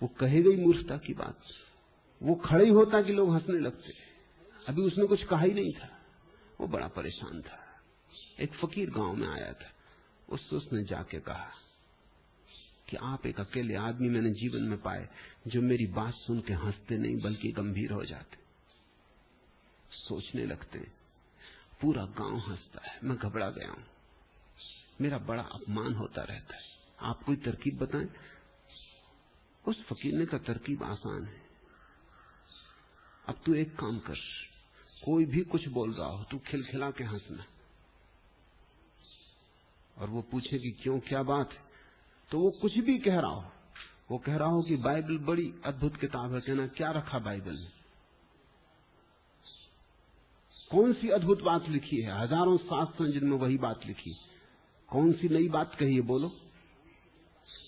S1: वो कहेगा ही मूर्खता की बात, वो खड़े ही होता कि लोग हंसने लगते। अभी उसने कुछ कहा ही नहीं था। वो बड़ा परेशान था। एक फकीर गांव में आया था, उससे उसने जाके कहा कि आप एक अकेले आदमी मैंने जीवन में पाए जो मेरी बात सुन के हंसते नहीं बल्कि गंभीर हो जाते, सोचने लगते हैं। पूरा गांव हंसता है, मैं घबरा गया हूं, मेरा बड़ा अपमान होता रहता है। आप कोई तरकीब बताएं। उस फकीर ने कहा तरकीब आसान है, अब तू एक काम कर, कोई भी कुछ बोल रहा हो तू खिलखिला के हंसना, और वो पूछे कि क्यों, क्या बात है, तो वो कुछ भी कह रहा हो, वो कह रहा हो कि बाइबल बड़ी अद्भुत किताब है, कहना क्या रखा बाइबल में, कौन सी अद्भुत बात लिखी है, हजारों शास्त्र जिनमें वही बात लिखी, कौन सी नई बात कही है, बोलो।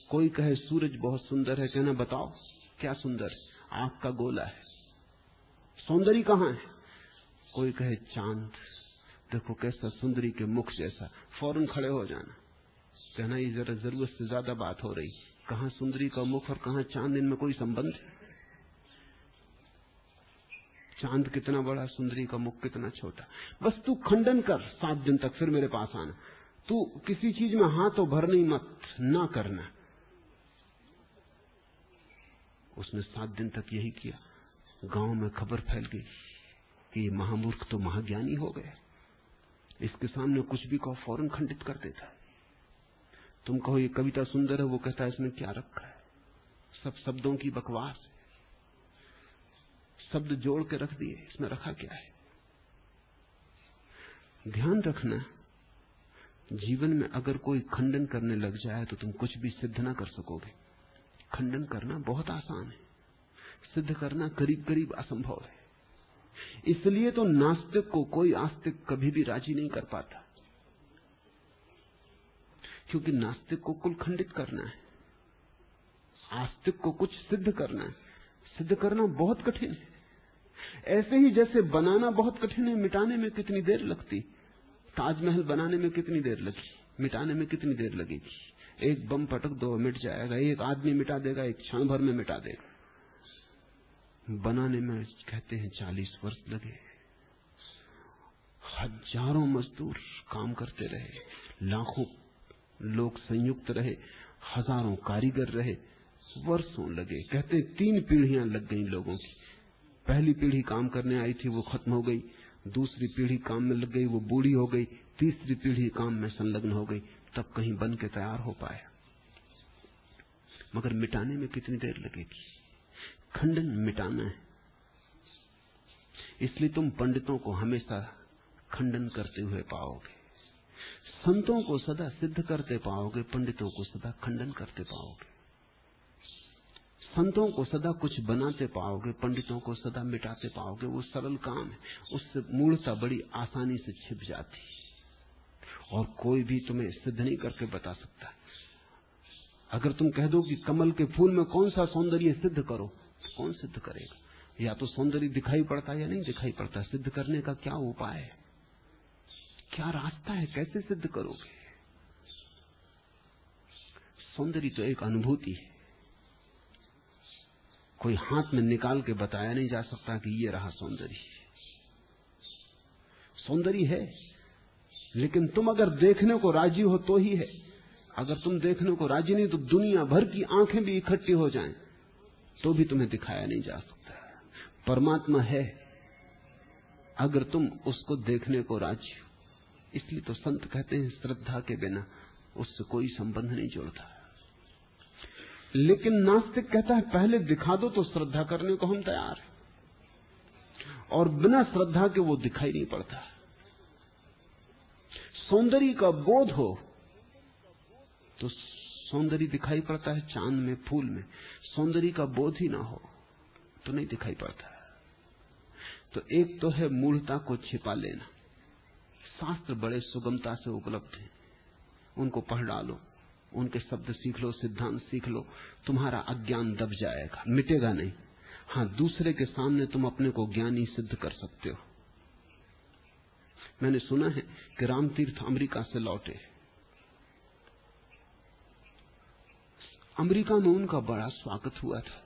S1: कोई कहे सूरज बहुत सुंदर है, कहना बताओ क्या सुंदर है, आंख का गोला है, सौंदर्य कहां है। कोई कहे चांद, देखो कैसा सुंदरी के मुख जैसा, फौरन खड़े हो जाना, कहना ये जरा जरूरत से ज्यादा बात हो रही, कहां सुंदरी का मुख और कहां चांद, इनमें कोई संबंध है। चांद कितना बड़ा, सुंदरी का मुख कितना छोटा। बस तू खंडन कर 7 दिन तक, फिर मेरे पास आना। तू किसी चीज में हाथ तो भरना ही मत, ना करना। उसने 7 दिन तक यही किया। गांव में खबर फैल गई कि ये महामूर्ख तो महाज्ञानी हो गए, इसके सामने कुछ भी कहो फौरन खंडित कर देता है। तुम कहो ये कविता सुंदर है, वो कहता है इसमें क्या रखा है, सब शब्दों की बकवास है, शब्द जोड़ के रख दिए, इसमें रखा क्या है। ध्यान रखना, जीवन में अगर कोई खंडन करने लग जाए तो तुम कुछ भी सिद्ध ना कर सकोगे। खंडन करना बहुत आसान है, सिद्ध करना करीब करीब असंभव है। इसलिए तो नास्तिक को कोई आस्तिक कभी भी राजी नहीं कर पाता, क्योंकि नास्तिक को कुल खंडित करना है, आस्तिक को कुछ सिद्ध करना है। सिद्ध करना बहुत कठिन है। ऐसे ही जैसे बनाना बहुत कठिन है, मिटाने में कितनी देर लगती। ताजमहल बनाने में कितनी देर लगी, मिटाने में कितनी देर लगेगी। एक बम पटक दो, मिट जाएगा। एक आदमी मिटा देगा, एक क्षण भर में मिटा देगा। बनाने में कहते हैं 40 वर्ष लगे, हजारों मजदूर काम करते रहे, लाखों लोग संयुक्त रहे, हजारों कारीगर रहे, वर्षों लगे। कहते हैं 3 पीढ़ियां लग गई लोगों की। पहली पीढ़ी काम करने आई थी, वो खत्म हो गई। दूसरी पीढ़ी काम में लग गई, वो बूढ़ी हो गई। तीसरी पीढ़ी काम में संलग्न हो गई, तब कहीं बन के तैयार हो पाया। मगर मिटाने में कितनी देर लगेगी। खंडन मिटाना है। इसलिए तुम पंडितों को हमेशा खंडन करते हुए पाओगे, संतों को सदा सिद्ध करते पाओगे, पंडितों को सदा खंडन करते पाओगे। संतों को सदा कुछ बनाते पाओगे, पंडितों को सदा मिटाते पाओगे। वो सरल काम है, उससे मूढ़ता बड़ी आसानी से छिप जाती और कोई भी तुम्हें सिद्ध नहीं करके बता सकता। अगर तुम कह दो कि कमल के फूल में कौन सा सौंदर्य सिद्ध करो, तो कौन सिद्ध करेगा? या तो सौंदर्य दिखाई पड़ता है या नहीं दिखाई पड़ता। सिद्ध करने का क्या उपाय है, क्या रास्ता है, कैसे सिद्ध करोगे? सौंदर्य तो एक अनुभूति है, कोई हाथ में निकाल के बताया नहीं जा सकता कि ये रहा सौंदर्य। सौंदर्य है, लेकिन तुम अगर देखने को राजी हो तो ही है। अगर तुम देखने को राजी नहीं तो दुनिया भर की आंखें भी इकट्ठी हो जाएं तो भी तुम्हें दिखाया नहीं जा सकता। परमात्मा है अगर तुम उसको देखने को राजी हो। इसलिए तो संत कहते हैं श्रद्धा के बिना उससे कोई संबंध नहीं जुड़ता। लेकिन नास्तिक कहता है पहले दिखा दो तो श्रद्धा करने को हम तैयार हैं, और बिना श्रद्धा के वो दिखाई नहीं पड़ता। सौंदर्य का बोध हो तो सौंदर्य दिखाई पड़ता है चांद में, फूल में। सौंदर्य का बोध ही ना हो तो नहीं दिखाई पड़ता। तो एक तो है मूढ़ता को छिपा लेना। शास्त्र बड़े सुगमता से उपलब्ध हैं, उनको पढ़ डालो, उनके शब्द सीख लो, सिद्धांत सीख लो, तुम्हारा अज्ञान दब जाएगा, मिटेगा नहीं। हाँ, दूसरे के सामने तुम अपने को ज्ञानी सिद्ध कर सकते हो। मैंने सुना है कि रामतीर्थ अमेरिका से लौटे। अमेरिका में उनका बड़ा स्वागत हुआ था,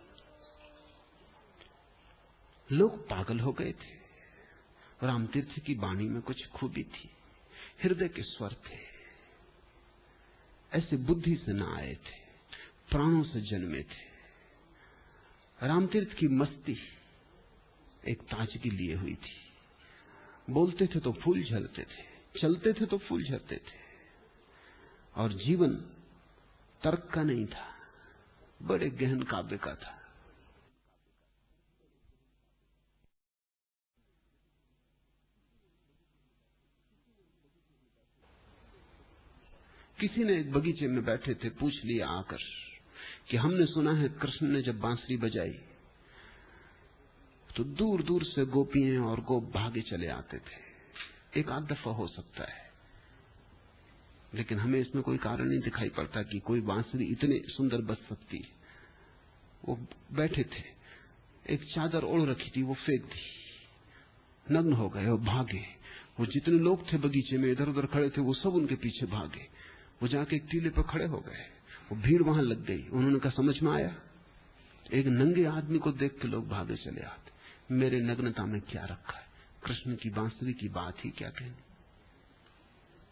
S1: लोग पागल हो गए थे। रामतीर्थ की वाणी में कुछ खूबी थी, हृदय के स्वर थे, ऐसे बुद्धि से न आए थे, प्राणों से जन्मे थे। रामतीर्थ की मस्ती एक ताजगी लिए हुई थी। बोलते थे तो फूल झड़ते थे, चलते थे तो फूल झड़ते थे, और जीवन तर्क का नहीं था, बड़े गहन काव्य का था। किसी ने एक बगीचे में बैठे थे, पूछ लिया आकर कि हमने सुना है कृष्ण ने जब बांसुरी बजाई तो दूर दूर से गोपियां और गोप भागे चले आते थे। एक आध दफा हो सकता है, लेकिन हमें इसमें कोई कारण नहीं दिखाई पड़ता कि कोई बांसुरी इतने सुंदर बज सकती है। वो बैठे थे, एक चादर ओढ़ रखी थी, वो फेंक दी, नग्न हो गए और भागे। वो जितने लोग थे बगीचे में इधर उधर खड़े थे, वो सब उनके पीछे भागे। वो जाके एक टीले पर खड़े हो गए, वो भीड़ वहां लग गई। उन्होंने कहा समझ में आया, एक नंगे आदमी को देख के लोग भागे चले आते। मेरे नग्नता में क्या रखा है, कृष्ण की बांसुरी की बात ही क्या कहनी।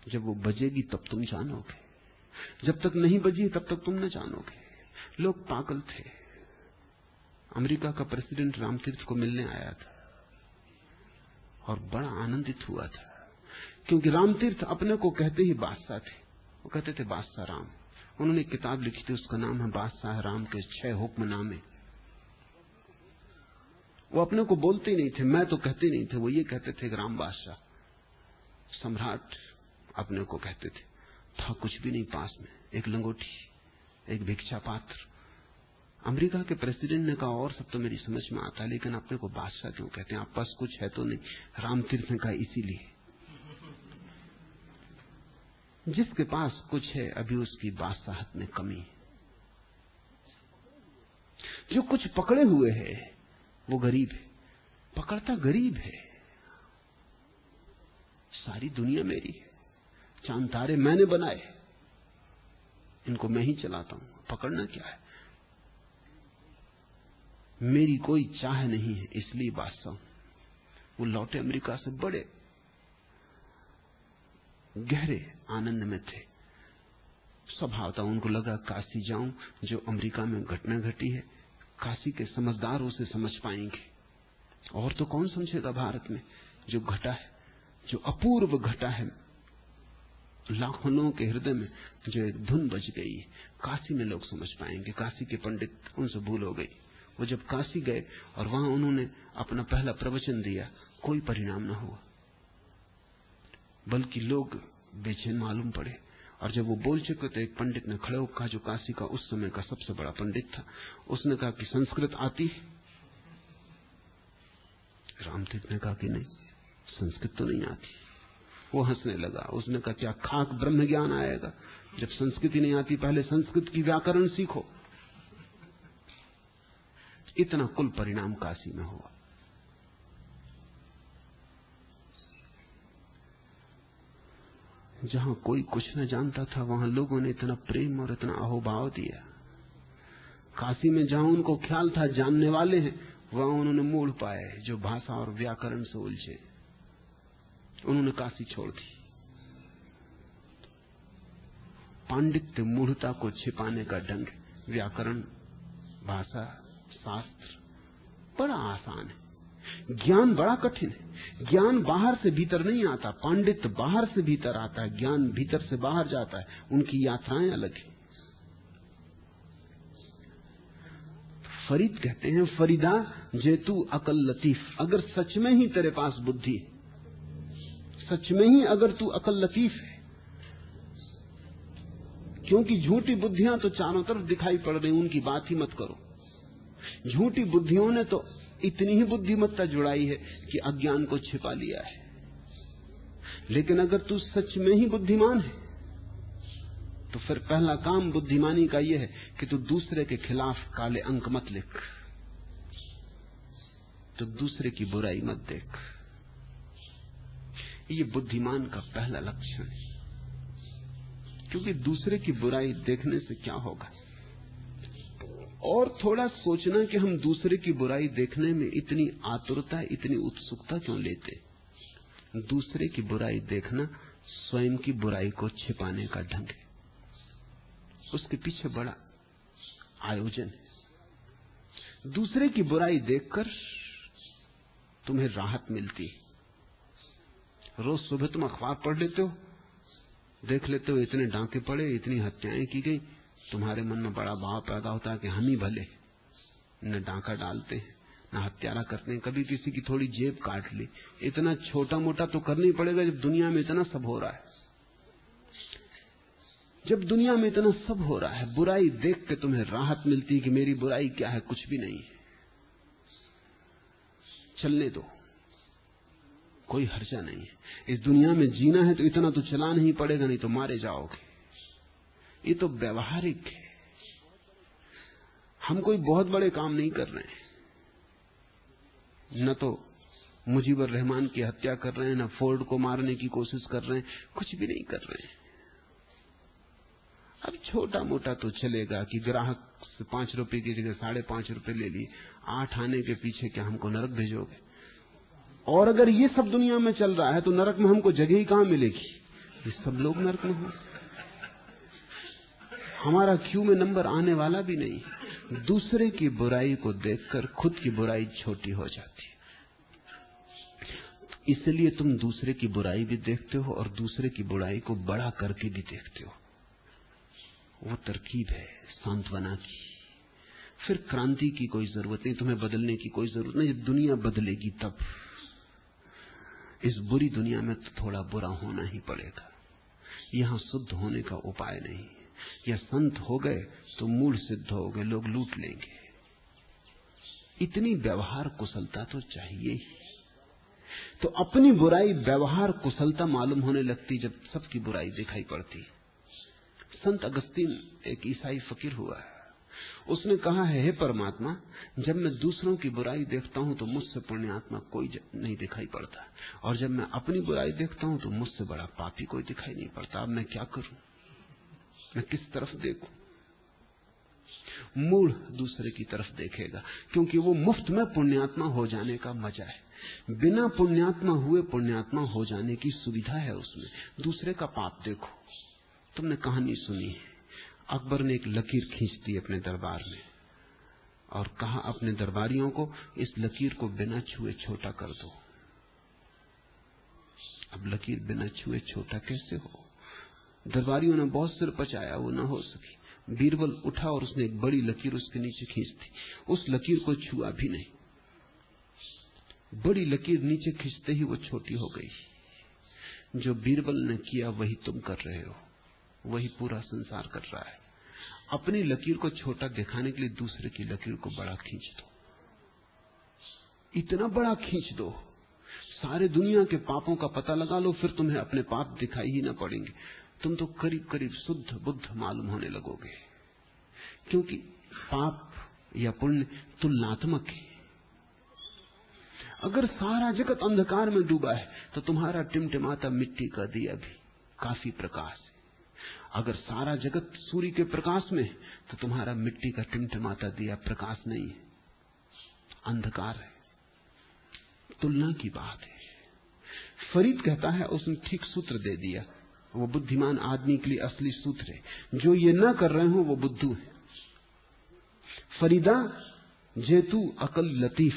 S1: जब वो बजेगी तब तुम जानोगे, जब तक नहीं बजी तब तक तुम न जानोगे। लोग पागल थे। अमेरिका का प्रेसिडेंट रामतीर्थ को मिलने आया था और बड़ा आनंदित हुआ था, क्योंकि रामतीर्थ अपने को कहते ही बादशाह थे। वो कहते थे बादशाह राम। उन्होंने एक किताब लिखी थी, उसका नाम है बादशाह राम के 6 हुक्मनामे। वो अपने को बोलते ही नहीं थे, मैं तो कहते नहीं थे, वो ये कहते थे राम बादशाह, सम्राट अपने को कहते थे। था कुछ भी नहीं पास में, एक लंगोटी, एक भिक्षा पात्र। अमेरिका के प्रेसिडेंट ने कहा और सब तो मेरी समझ में आता है, लेकिन अपने को बादशाह क्यों कहते हैं? आप पास कुछ है तो नहीं। रामतीर्थ ने कहा इसीलिए। जिसके पास कुछ है अभी उसकी बादशाहत में कमी है। जो कुछ पकड़े हुए है वो गरीब है, पकड़ता गरीब है। सारी दुनिया मेरी है, चांद तारे मैंने बनाए, इनको मैं ही चलाता हूं, पकड़ना क्या है? मेरी कोई चाह नहीं है, इसलिए बादशाह हूं। वो लौटे अमेरिका से बड़े गहरे आनंद में थे। स्वभाव था उनको लगा काशी जाऊं, जो अमेरिका में घटना घटी है काशी के समझदार उसे समझ पाएंगे, और तो कौन समझेगा भारत में जो घटा है, जो अपूर्व घटा है लाखों लोगों के हृदय में, जो एक धुन बज गई है, काशी में लोग समझ पाएंगे। काशी के पंडित उनसे भूल हो गई। वो जब काशी गए और वहां उन्होंने अपना पहला प्रवचन दिया, कोई परिणाम न हुआ, बल्कि लोग बेचैन मालूम पड़े। और जब वो बोल चुके तो एक पंडित ने खड़े होकर कहा, जो काशी का उस समय का सबसे बड़ा पंडित था, उसने कहा कि संस्कृत आती है? रामतीर्थ ने कहा कि नहीं, संस्कृत तो नहीं आती। वो हंसने लगा। उसने कहा क्या खाक ब्रह्म ज्ञान आएगा? जब संस्कृत ही नहीं आती, पहले संस्कृत की व्याकरण सीखो। इतना कुल परिणाम काशी में हुआ। जहां कोई कुछ न जानता था, वहां लोगों ने इतना प्रेम और इतना अहोभाव दिया। काशी में जहां उनको ख्याल था जानने वाले हैं, वहां उन्होंने मूढ़ पाए जो भाषा और व्याकरण से उलझे। उन्होंने काशी छोड़ दी। पांडित्य मूढ़ता को छिपाने का ढंग। व्याकरण, भाषा, शास्त्र बड़ा आसान है, ज्ञान बड़ा कठिन है। ज्ञान बाहर से भीतर नहीं आता, पांडित्य बाहर से भीतर आता है, ज्ञान भीतर से बाहर जाता है। उनकी यात्राएं अलग हैं। फरीद कहते हैं, फरीदा जेतू अकल लतीफ। अगर सच में ही तेरे पास बुद्धि है, सच में ही अगर तू अकल लतीफ है, क्योंकि झूठी बुद्धियां तो चारों तरफ दिखाई पड़ रही, उनकी बात ही मत करो। झूठी बुद्धियों ने तो इतनी ही बुद्धिमत्ता जुड़ाई है कि अज्ञान को छिपा लिया है। लेकिन अगर तू सच में ही बुद्धिमान है, तो फिर पहला काम बुद्धिमानी का यह है कि तू दूसरे के खिलाफ काले अंक मत लिख, तो दूसरे की बुराई मत देख। ये बुद्धिमान का पहला लक्षण है, क्योंकि दूसरे की बुराई देखने से क्या होगा? और थोड़ा सोचना कि हम दूसरे की बुराई देखने में इतनी आतुरता, इतनी उत्सुकता क्यों लेते? दूसरे की बुराई देखना स्वयं की बुराई को छिपाने का ढंग है। उसके पीछे बड़ा आयोजन है। दूसरे की बुराई देखकर तुम्हें राहत मिलती है। रोज सुबह तुम अखबार पढ़ लेते हो, देख लेते हो इतने डांके पड़े, इतनी हत्याएं की गई, तुम्हारे मन में बड़ा भाव पैदा होता है कि हम ही भले, न डांका डालते हैं, न हत्यारा करते हैं, कभी किसी की थोड़ी जेब काट ली। इतना छोटा मोटा तो करना ही पड़ेगा जब दुनिया में इतना सब हो रहा है। जब दुनिया में इतना सब हो रहा है, बुराई देख के तुम्हें राहत मिलती है कि मेरी बुराई क्या है, कुछ भी नहीं है, चलने दो, कोई हर्जा नहीं है। इस दुनिया में जीना है तो इतना तो चलाना ही पड़ेगा, नहीं तो मारे जाओगे। ये तो व्यवहारिक है। हम कोई बहुत बड़े काम नहीं कर रहे हैं, न तो मुजीबुर रहमान की हत्या कर रहे हैं, न फोर्ड को मारने की कोशिश कर रहे हैं, कुछ भी नहीं कर रहे हैं। अब छोटा मोटा तो चलेगा कि ग्राहक से 5 रुपए की जगह 5.5 रुपए ले लिए, 8 आने के पीछे क्या हमको नरक भेजोगे? और अगर ये सब दुनिया में चल रहा है तो नरक में हमको जगह ही कहां मिलेगी? ये सब लोग नरक में हो, हमारा क्यू में नंबर आने वाला भी नहीं। दूसरे की बुराई को देखकर खुद की बुराई छोटी हो जाती है। इसलिए तुम दूसरे की बुराई भी देखते हो और दूसरे की बुराई को बड़ा करके भी देखते हो। वो तरकीब है सांत्वना की। फिर क्रांति की कोई जरूरत नहीं, तुम्हें बदलने की कोई जरूरत नहीं। जब दुनिया बदलेगी तब इस बुरी दुनिया में तो थोड़ा बुरा होना ही पड़ेगा। यहां शुद्ध होने का उपाय नहीं। या संत हो गए तो मूल सिद्ध हो गए, लोग लूट लेंगे। इतनी व्यवहार कुशलता तो चाहिए ही। तो अपनी बुराई व्यवहार कुशलता मालूम होने लगती जब सबकी बुराई दिखाई पड़ती। संत अगस्तीन एक ईसाई फकीर हुआ है, उसने कहा है, हे परमात्मा, जब मैं दूसरों की बुराई देखता हूं तो मुझसे पुण्यात्मा कोई नहीं दिखाई पड़ता, और जब मैं अपनी बुराई देखता हूं तो मुझसे बड़ा पापी कोई दिखाई नहीं पड़ता। अब मैं क्या करूं, मैं किस तरफ देखूं? मूढ़ दूसरे की तरफ देखेगा, क्योंकि वो मुफ्त में पुण्यात्मा हो जाने का मजा है। बिना पुण्यात्मा हुए पुण्यात्मा हो जाने की सुविधा है उसमें। दूसरे का पाप देखो। तुमने कहानी सुनी है, अकबर ने एक लकीर खींच दी अपने दरबार में और कहा अपने दरबारियों को, इस लकीर को बिना छुए छोटा कर दो। अब लकीर बिना छुए छोटा कैसे हो? दरबारियों ने बहुत सिर पचाया, वो न हो सकी। बीरबल उठा और उसने एक बड़ी लकीर उसके नीचे खींच दी। उस लकीर को छुआ भी नहीं। बड़ी लकीर नीचे खींचते ही वो छोटी हो गई। जो बीरबल ने किया वही तुम कर रहे हो, वही पूरा संसार कर रहा है। अपनी लकीर को छोटा दिखाने के लिए दूसरे की लकीर को बड़ा खींच दो। इतना बड़ा खींच दो, सारे दुनिया के पापों का पता लगा लो, फिर तुम्हें अपने पाप दिखाई ही ना पड़ेंगे। तुम तो करीब करीब शुद्ध बुद्ध मालूम होने लगोगे, क्योंकि पाप या पुण्य तुलनात्मक है। अगर सारा जगत अंधकार में डूबा है तो तुम्हारा टिमटिमाता मिट्टी का दिया भी काफी प्रकाश है। अगर सारा जगत सूर्य के प्रकाश में है तो तुम्हारा मिट्टी का टिमटिमाता दिया प्रकाश नहीं है, अंधकार है। तुलना की बात है। फरीद कहता है, उसने ठीक सूत्र दे दिया। वो बुद्धिमान आदमी के लिए असली सूत्र है। जो ये ना कर रहे हो वो बुद्धू है। फरीदा जे तू अकल लतीफ,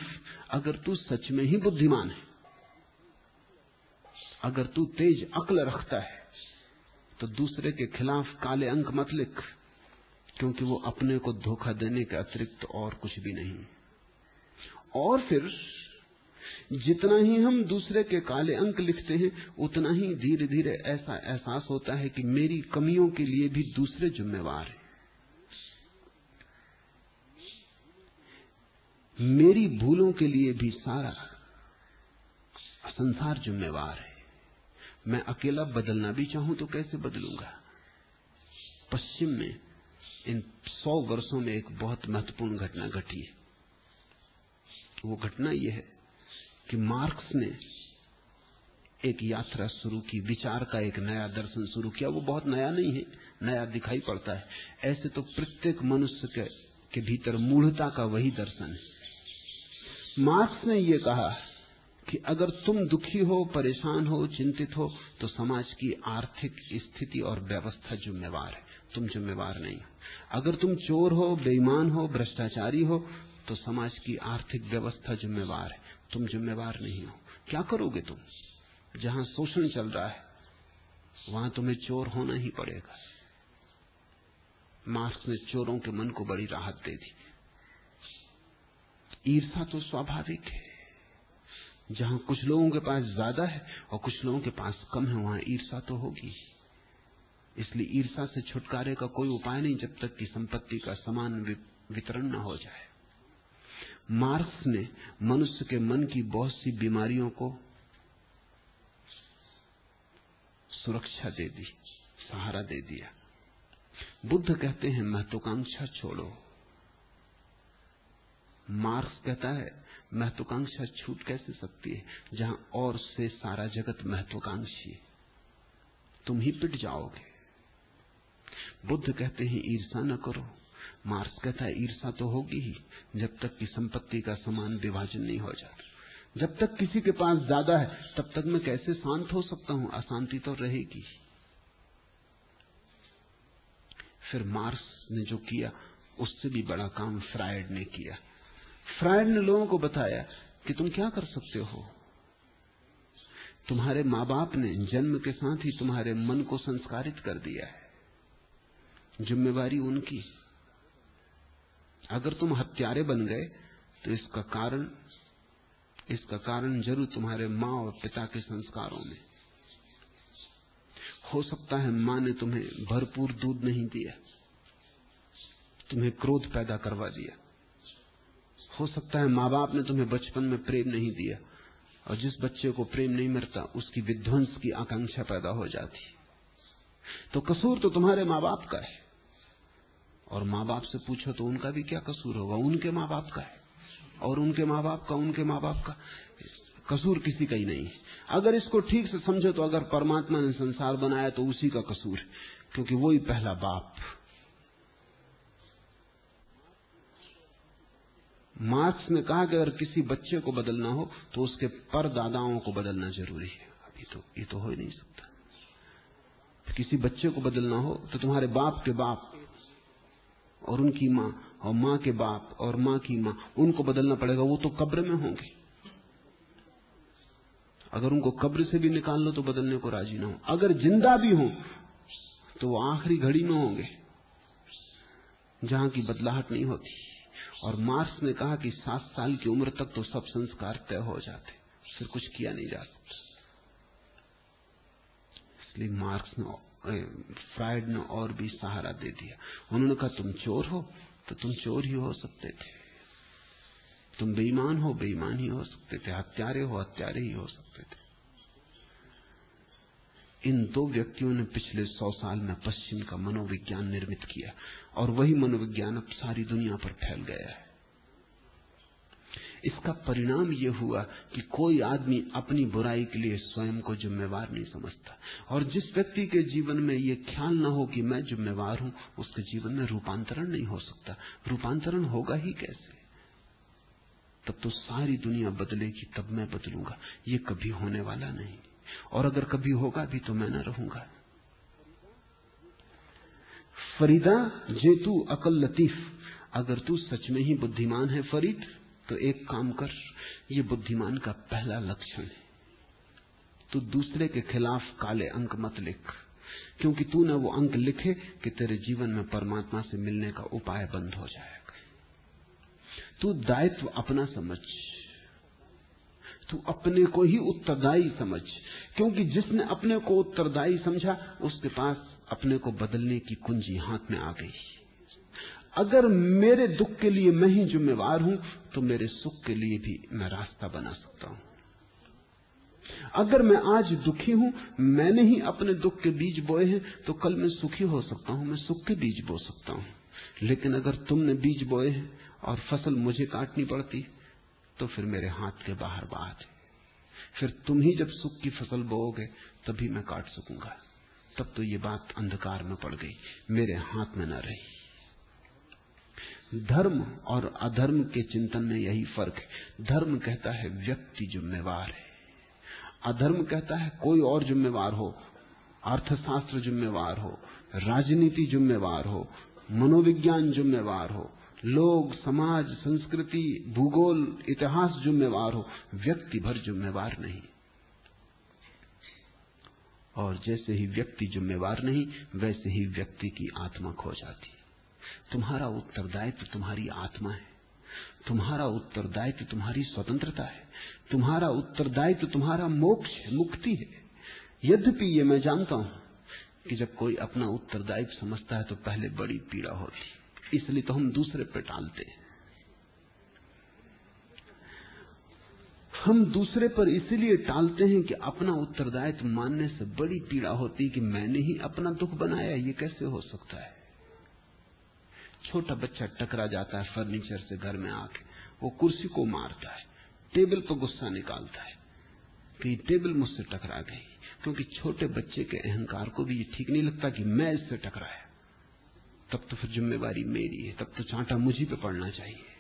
S1: अगर तू सच में ही बुद्धिमान है, अगर तू तेज अक्ल रखता है, तो दूसरे के खिलाफ काले अंक मत लिख, क्योंकि वो अपने को धोखा देने के अतिरिक्त और कुछ भी नहीं। और फिर जितना ही हम दूसरे के काले अंक लिखते हैं, उतना ही धीरे धीरे ऐसा एहसास होता है कि मेरी कमियों के लिए भी दूसरे जिम्मेवार हैं, मेरी भूलों के लिए भी सारा संसार जिम्मेवार है। मैं अकेला बदलना भी चाहूं तो कैसे बदलूंगा? पश्चिम में इन 100 वर्षों में एक बहुत महत्वपूर्ण घटना घटी है। वो घटना यह है कि मार्क्स ने एक यात्रा शुरू की, विचार का एक नया दर्शन शुरू किया। वो बहुत नया नहीं है, नया दिखाई पड़ता है। ऐसे तो प्रत्येक मनुष्य के भीतर मूढ़ता का वही दर्शन है। मार्क्स ने यह कहा कि अगर तुम दुखी हो, परेशान हो, चिंतित हो, तो समाज की आर्थिक स्थिति और व्यवस्था जिम्मेवार है, तुम जिम्मेवार नहीं हो। अगर तुम चोर हो, बेईमान हो, भ्रष्टाचारी हो, तो समाज की आर्थिक व्यवस्था जिम्मेवार है, तुम जिम्मेवार नहीं हो। क्या करोगे तुम? जहां शोषण चल रहा है वहां तुम्हें चोर होना ही पड़ेगा। मार्क्स ने चोरों के मन को बड़ी राहत दे दी। ईर्ष्या तो स्वाभाविक है। जहां कुछ लोगों के पास ज्यादा है और कुछ लोगों के पास कम है, वहां ईर्ष्या तो होगी। इसलिए ईर्ष्या से छुटकारे का कोई उपाय नहीं जब तक कि संपत्ति का समान वितरण न हो जाए। मार्क्स ने मनुष्य के मन की बहुत सी बीमारियों को सुरक्षा दे दी, सहारा दे दिया। बुद्ध कहते हैं महत्वाकांक्षा छोड़ो। मार्क्स कहता है महत्वाकांक्षा छूट कैसे सकती है जहां और से सारा जगत महत्वाकांक्षी है, तुम ही पिट जाओगे। बुद्ध कहते हैं ईर्ष्या न करो। मार्क्स कहता है ईर्ष्या तो होगी ही जब तक कि संपत्ति का समान विभाजन नहीं हो जाता। जब तक किसी के पास ज्यादा है तब तक मैं कैसे शांत हो सकता हूं? अशांति तो रहेगी। फिर मार्क्स ने जो किया उससे भी बड़ा काम फ्रायड ने किया। फ्रायड ने लोगों को बताया कि तुम क्या कर सकते हो। तुम्हारे माँ बाप ने जन्म के साथ ही तुम्हारे मन को संस्कारित कर दिया है, जिम्मेवारी उनकी। अगर तुम हत्यारे बन गए तो इसका कारण जरूर तुम्हारे माँ और पिता के संस्कारों में। हो सकता है मां ने तुम्हें भरपूर दूध नहीं दिया, तुम्हें क्रोध पैदा करवा दिया। हो सकता है माँ बाप ने तुम्हें बचपन में प्रेम नहीं दिया, और जिस बच्चे को प्रेम नहीं मिलता उसकी विध्वंस की आकांक्षा पैदा हो जाती। तो कसूर तो तुम्हारे माँ बाप का है, और माँ बाप से पूछो तो उनका भी क्या कसूर होगा, उनके माँ बाप का है, और उनके माँ बाप का, उनके माँ बाप का। कसूर किसी का ही नहीं है। अगर इसको ठीक से समझो तो अगर परमात्मा ने संसार बनाया तो उसी का कसूर है, क्योंकि वही पहला बाप। मार्क्स ने कहा कि अगर किसी बच्चे को बदलना हो तो उसके परदादाओं को बदलना जरूरी है। अभी ये तो हो ही नहीं सकता। किसी बच्चे को बदलना हो तो तुम्हारे बाप के बाप और उनकी माँ, और माँ के बाप और माँ की माँ, उनको बदलना पड़ेगा। वो तो कब्र में होंगे। अगर उनको कब्र से भी निकाल लो तो बदलने को राजी ना हो। अगर जिंदा भी हो तो वो आखिरी घड़ी में होंगे जहां की बदलाहट नहीं होती। और मार्क्स ने कहा कि 7 साल की उम्र तक तो सब संस्कार तय हो जाते, फिर कुछ किया नहीं जा सकता। इसलिए मार्क्स ने, फ्रायड ने और भी सहारा दे दिया। उन्होंने कहा तुम चोर हो तो तुम चोर ही हो सकते थे, तुम बेईमान हो बेईमान ही हो सकते थे, हत्यारे हो हत्यारे ही हो सकते थे। इन 2 व्यक्तियों ने पिछले 100 साल में पश्चिम का मनोविज्ञान निर्मित किया, और वही मनोविज्ञान अब सारी दुनिया पर फैल गया है। इसका परिणाम यह हुआ कि कोई आदमी अपनी बुराई के लिए स्वयं को जिम्मेवार नहीं समझता, और जिस व्यक्ति के जीवन में यह ख्याल न हो कि मैं जिम्मेवार हूं, उसके जीवन में रूपांतरण नहीं हो सकता। रूपांतरण होगा ही कैसे? तब तो सारी दुनिया बदलेगी, तब मैं बदलूंगा। ये कभी होने वाला नहीं, और अगर कभी होगा भी तो मैं न रहूंगा। फरीदा जे तू अकल लतीफ, अगर तू सच में ही बुद्धिमान है फरीद, तो एक काम कर, ये बुद्धिमान का पहला लक्षण है। तू दूसरे के खिलाफ काले अंक मत लिख, क्योंकि तूने वो अंक लिखे कि तेरे जीवन में परमात्मा से मिलने का उपाय बंद हो जाएगा। तू दायित्व अपना समझ, तू अपने को ही उत्तरदायी समझ, क्योंकि जिसने अपने को उत्तरदायी समझा उसके पास अपने को बदलने की कुंजी हाथ में आ गई। अगर मेरे दुख के लिए मैं ही जिम्मेवार हूं तो मेरे सुख के लिए भी मैं रास्ता बना सकता हूं। अगर मैं आज दुखी हूं, मैंने ही अपने दुख के बीज बोए हैं, तो कल मैं सुखी हो सकता हूं, मैं सुख के बीज बो सकता हूं। लेकिन अगर तुमने बीज बोए हैं और फसल मुझे काटनी पड़ती तो फिर मेरे हाथ के बाहर बात है। फिर तुम ही जब सुख की फसल बोओगे तभी मैं काट सकूंगा। तब तो ये बात अंधकार में पड़ गई, मेरे हाथ में न रही। धर्म और अधर्म के चिंतन में यही फर्क है। धर्म कहता है व्यक्ति जिम्मेवार है, अधर्म कहता है कोई और जिम्मेवार हो, अर्थशास्त्र जिम्मेवार हो, राजनीति जिम्मेवार हो, मनोविज्ञान जिम्मेवार हो, लोग, समाज, संस्कृति, भूगोल, इतिहास जिम्मेवार हो, व्यक्ति भर जिम्मेवार नहीं। और जैसे ही व्यक्ति जिम्मेवार नहीं, वैसे ही व्यक्ति की आत्मा खो जाती। तुम्हारा उत्तरदायित्व तुम्हारी आत्मा है, तुम्हारा उत्तरदायित्व तुम्हारी स्वतंत्रता है, तुम्हारा उत्तरदायित्व तुम्हारा मोक्ष है, मुक्ति है। यद्यपि ये मैं जानता हूं कि जब कोई अपना उत्तरदायित्व समझता है तो पहले बड़ी पीड़ा होती, इसलिए तो हम दूसरे पे टालते हैं। हम दूसरे पर इसलिए टालते हैं कि अपना उत्तरदायित्व मानने से बड़ी पीड़ा होती कि मैंने ही अपना दुख बनाया, ये कैसे हो सकता है। छोटा बच्चा टकरा जाता है फर्नीचर से घर में आके, वो कुर्सी को मारता है, टेबल पर गुस्सा निकालता है कि टेबल मुझसे टकरा गई, क्योंकि छोटे बच्चे के अहंकार को भी ये ठीक नहीं लगता कि मैं इससे टकराया। तब तो फिर जिम्मेवारी मेरी है, तब तो चांटा मुझी पे पड़ना चाहिए।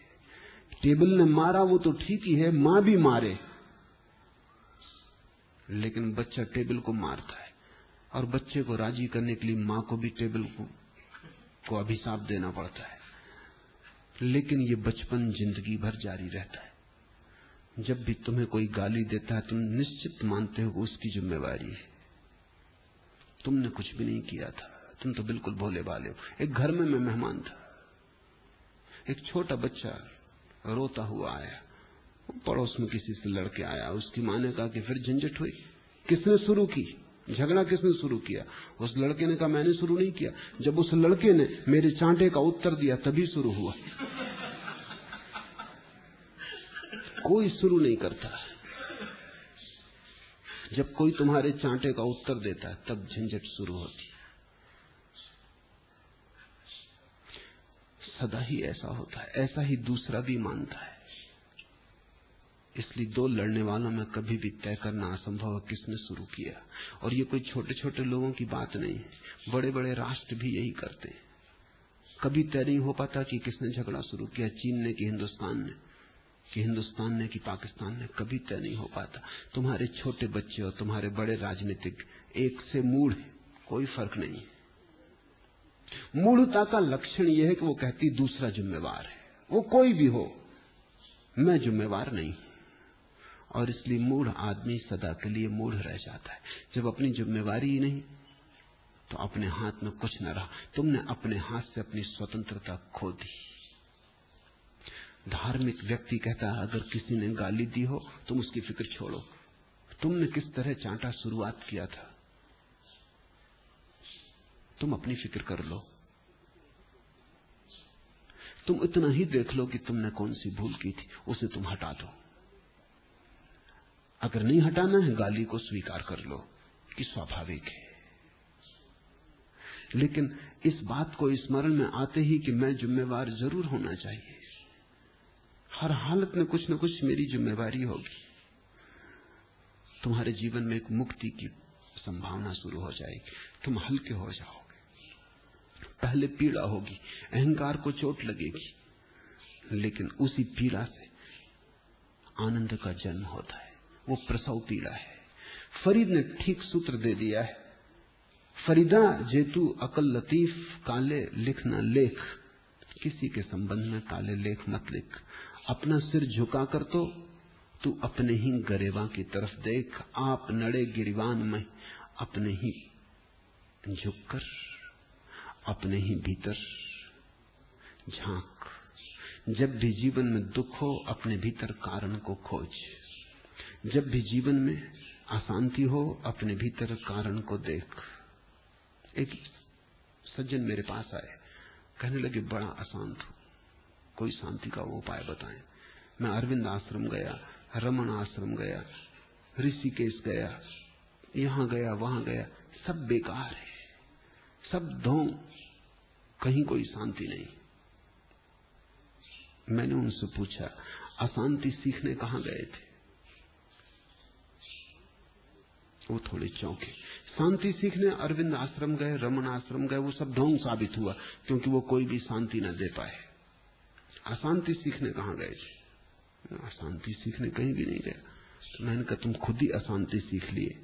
S1: टेबल ने मारा वो तो ठीक ही है, मां भी मारे, लेकिन बच्चा टेबल को मारता है, और बच्चे को राजी करने के लिए मां को भी टेबल को अभिशाप देना पड़ता है। लेकिन ये बचपन जिंदगी भर जारी रहता है। जब भी तुम्हें कोई गाली देता है, तुम निश्चित मानते हो उसकी जिम्मेवारी है, तुमने कुछ भी नहीं किया था, तुम तो बिल्कुल भोले भाले हो। एक घर में मैं मेहमान था, एक छोटा बच्चा रोता हुआ आया, पड़ोस में किसी से लड़के आया, उसकी माँ ने कहा कि फिर झंझट हुई, किसने शुरू की? झगड़ा किसने शुरू किया? उस लड़के ने कहा मैंने शुरू नहीं किया। जब उस लड़के ने मेरे चांटे का उत्तर दिया तभी शुरू हुआ। कोई शुरू नहीं करता। जब कोई तुम्हारे चांटे का उत्तर देता है तब झंझट शुरू होती। सदा ही ऐसा होता है, ऐसा ही दूसरा भी मानता है। इसलिए दो लड़ने वालों में कभी भी तय करना असंभव है किसने शुरू किया। और ये कोई छोटे छोटे लोगों की बात नहीं है, बड़े बड़े राष्ट्र भी यही करते हैं। कभी तय नहीं हो पाता कि किसने झगड़ा शुरू किया, चीन ने कि हिंदुस्तान ने, कि हिंदुस्तान ने कि पाकिस्तान ने, कभी तय नहीं हो पाता। तुम्हारे छोटे बच्चे और तुम्हारे बड़े राजनीतिक एक से मूढ़ है, कोई फर्क नहीं है। मूढ़ता का लक्षण यह है कि वो कहती दूसरा जिम्मेवार है, वो कोई भी हो, मैं जिम्मेवार नहीं। और इसलिए मूढ़ आदमी सदा के लिए मूढ़ रह जाता है। जब अपनी जिम्मेवारी ही नहीं तो अपने हाथ में कुछ न रहा। तुमने अपने हाथ से अपनी स्वतंत्रता खो दी। धार्मिक व्यक्ति कहता है अगर किसी ने गाली दी हो तुम उसकी फिक्र छोड़ो। तुमने किस तरह चांटा शुरुआत किया था तुम अपनी फिक्र कर लो। तुम इतना ही देख लो कि तुमने कौन सी भूल की थी, उसे तुम हटा दो। अगर नहीं हटाना है गाली को स्वीकार कर लो कि स्वाभाविक है, लेकिन इस बात को स्मरण में आते ही कि मैं जिम्मेवार जरूर होना चाहिए, हर हालत में कुछ न कुछ मेरी जिम्मेवारी होगी, तुम्हारे जीवन में एक मुक्ति की संभावना शुरू हो जाएगी। तुम हल्के हो जाओगे। पहले पीड़ा होगी, अहंकार को चोट लगेगी, लेकिन उसी पीड़ा से आनंद का जन्म होता है। वो प्रसव पीड़ा है। फरीद ने ठीक सूत्र दे दिया है। फरीदा जेतू अकल लतीफ काले लिख न लेख। किसी के संबंध में काले लेख मत लिख। अपना सिर झुका कर तो तू अपने ही गरेबा की तरफ देख। आप नड़े गिरवान में अपने ही झुककर अपने ही भीतर झांक। जब भी जीवन में दुख हो अपने भीतर कारण को खोज। जब भी जीवन में अशांति हो अपने भीतर कारण को देख। एक सज्जन मेरे पास आए, कहने लगे बड़ा अशांत हूं, कोई शांति का उपाय बताएं। मैं अरविंद आश्रम गया, रमन आश्रम गया, ऋषिकेश गया, यहां गया वहां गया, सब बेकार है, सब ढोंग, कहीं कोई शांति नहीं। मैंने उनसे पूछा अशांति सीखने कहां गए थे? वो थोड़े चौंके। शांति सीखने अरविंद आश्रम गए, रमन आश्रम गए, वो सब ढोंग साबित हुआ क्योंकि वो कोई भी शांति न दे पाए। अशांति सीखने कहां गए थे? अशांति सीखने कहीं भी नहीं गया। तो मैंने कहा तुम खुद ही अशांति सीख लिए।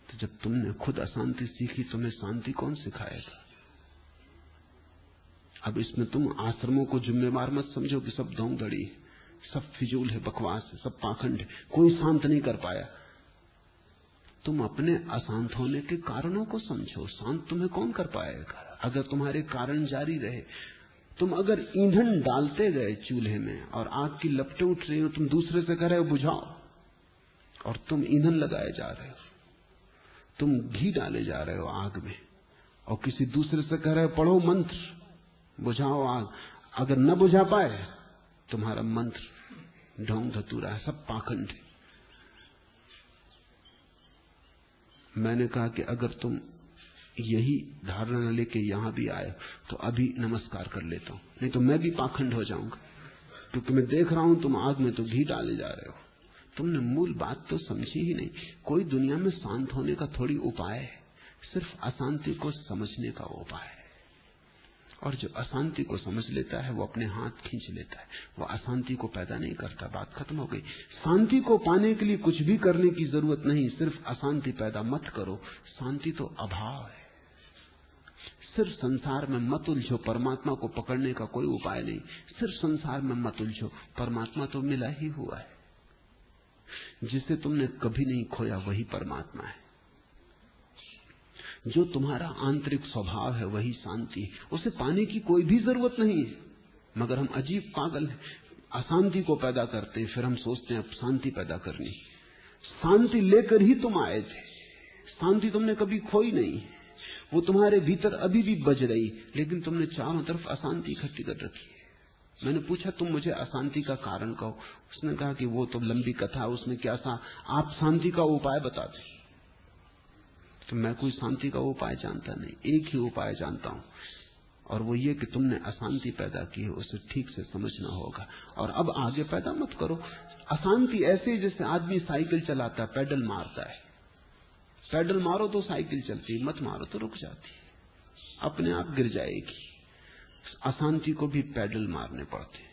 S1: तो जब तुमने खुद अशांति सीखी तुम्हें शांति कौन सिखाएगा? अब इसमें तुम आश्रमों को जिम्मेवार मत समझो कि सब ढोंगधड़ी है, सब फिजूल है, बकवास है, सब पाखंड है, कोई शांत नहीं कर पाया। तुम अपने अशांत होने के कारणों को समझो। शांत तुम्हें कौन कर पाएगा अगर तुम्हारे कारण जारी रहे? तुम अगर ईंधन डालते गए चूल्हे में और आग की लपटें उठ रही हो, तुम दूसरे से कह रहे हो बुझाओ, और तुम ईंधन लगाए जा रहे हो, तुम घी डाले जा रहे हो आग में, और किसी दूसरे से कह रहे हो पढ़ो मंत्र बुझाओ आग। अगर न बुझा पाए तुम्हारा मंत्र ढोंग धतूरा है, सब पाखंड है। मैंने कहा कि अगर तुम यही धारणा लेके यहां भी आए तो अभी नमस्कार कर लेता हूं, नहीं तो मैं भी पाखंड हो जाऊंगा, क्योंकि मैं देख रहा हूं तुम आग में तो घी डाले जा रहे हो। तुमने मूल बात तो समझी ही नहीं। कोई दुनिया में शांत होने का थोड़ी उपाय है, सिर्फ अशांति को समझने का उपाय है। और जो अशांति को समझ लेता है वो अपने हाथ खींच लेता है, वो अशांति को पैदा नहीं करता। बात खत्म हो गई। शांति को पाने के लिए कुछ भी करने की जरूरत नहीं, सिर्फ अशांति पैदा मत करो। शांति तो अभाव है। सिर्फ संसार में मत उलझो, परमात्मा को पकड़ने का कोई उपाय नहीं। सिर्फ संसार में मत उलझो, परमात्मा तो मिला ही हुआ है। जिसे तुमने कभी नहीं खोया वही परमात्मा है। जो तुम्हारा आंतरिक स्वभाव है वही शांति है। उसे पाने की कोई भी जरूरत नहीं है। मगर हम अजीब पागल हैं, अशांति को पैदा करते हैं, फिर हम सोचते हैं अब शांति पैदा करनी। शांति लेकर ही तुम आए थे। शांति तुमने कभी खोई नहीं, वो तुम्हारे भीतर अभी भी बज रही, लेकिन तुमने चारों तरफ अशांति इकट्ठी कर रखी है। मैंने पूछा तुम मुझे अशांति का कारण कहो। उसने कहा कि वो तो लंबी कथा, उसमें क्या सा, आप शांति का उपाय बता दें। तो मैं कोई शांति का उपाय जानता नहीं, एक ही उपाय जानता हूं, और वो ये कि तुमने अशांति पैदा की है, उसे ठीक से समझना होगा और अब आगे पैदा मत करो। अशांति ऐसे जैसे आदमी साइकिल चलाता है, पैडल मारता है। पैडल मारो तो साइकिल चलती है, मत मारो तो रुक जाती है, अपने आप गिर जाएगी। अशांति को भी पैडल मारने पड़ते।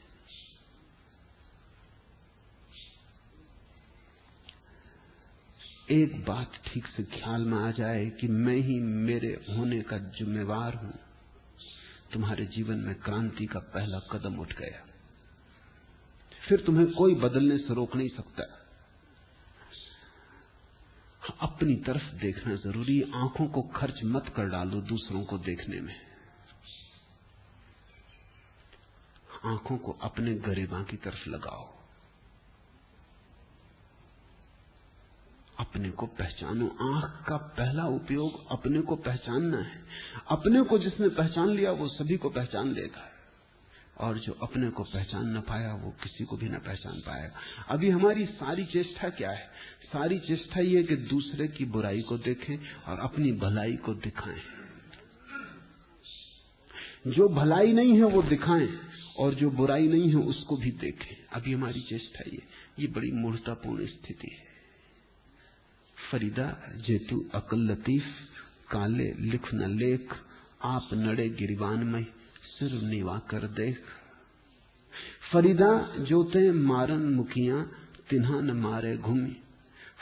S1: एक बात ठीक से ख्याल में आ जाए कि मैं ही मेरे होने का जिम्मेवार हूं, तुम्हारे जीवन में क्रांति का पहला कदम उठ गया। फिर तुम्हें कोई बदलने से रोक नहीं सकता। अपनी तरफ देखना जरूरी। आंखों को खर्च मत कर डालो दूसरों को देखने में। आंखों को अपने गरिमा की तरफ लगाओ। अपने को पहचानो। आंख का पहला उपयोग अपने को पहचानना है। अपने को जिसने पहचान लिया वो सभी को पहचान लेगा, और जो अपने को पहचान न पाया वो किसी को भी न पहचान पाएगा। अभी हमारी सारी चेष्टा क्या है? सारी चेष्टा ये कि दूसरे की बुराई को देखें और अपनी भलाई को दिखाएं। जो भलाई नहीं है वो दिखाएं और जो बुराई नहीं है उसको भी देखें। अभी हमारी चेष्टा ये बड़ी मूर्खतापूर्ण स्थिति है। फरीदा जेतु अकल लतीफ, काले लिख न लेख, आप नड़े गिरवान में सिर नीवा कर देख। फरीदा जोते मारन मुखिया, तिन्हा न मारे घूमी।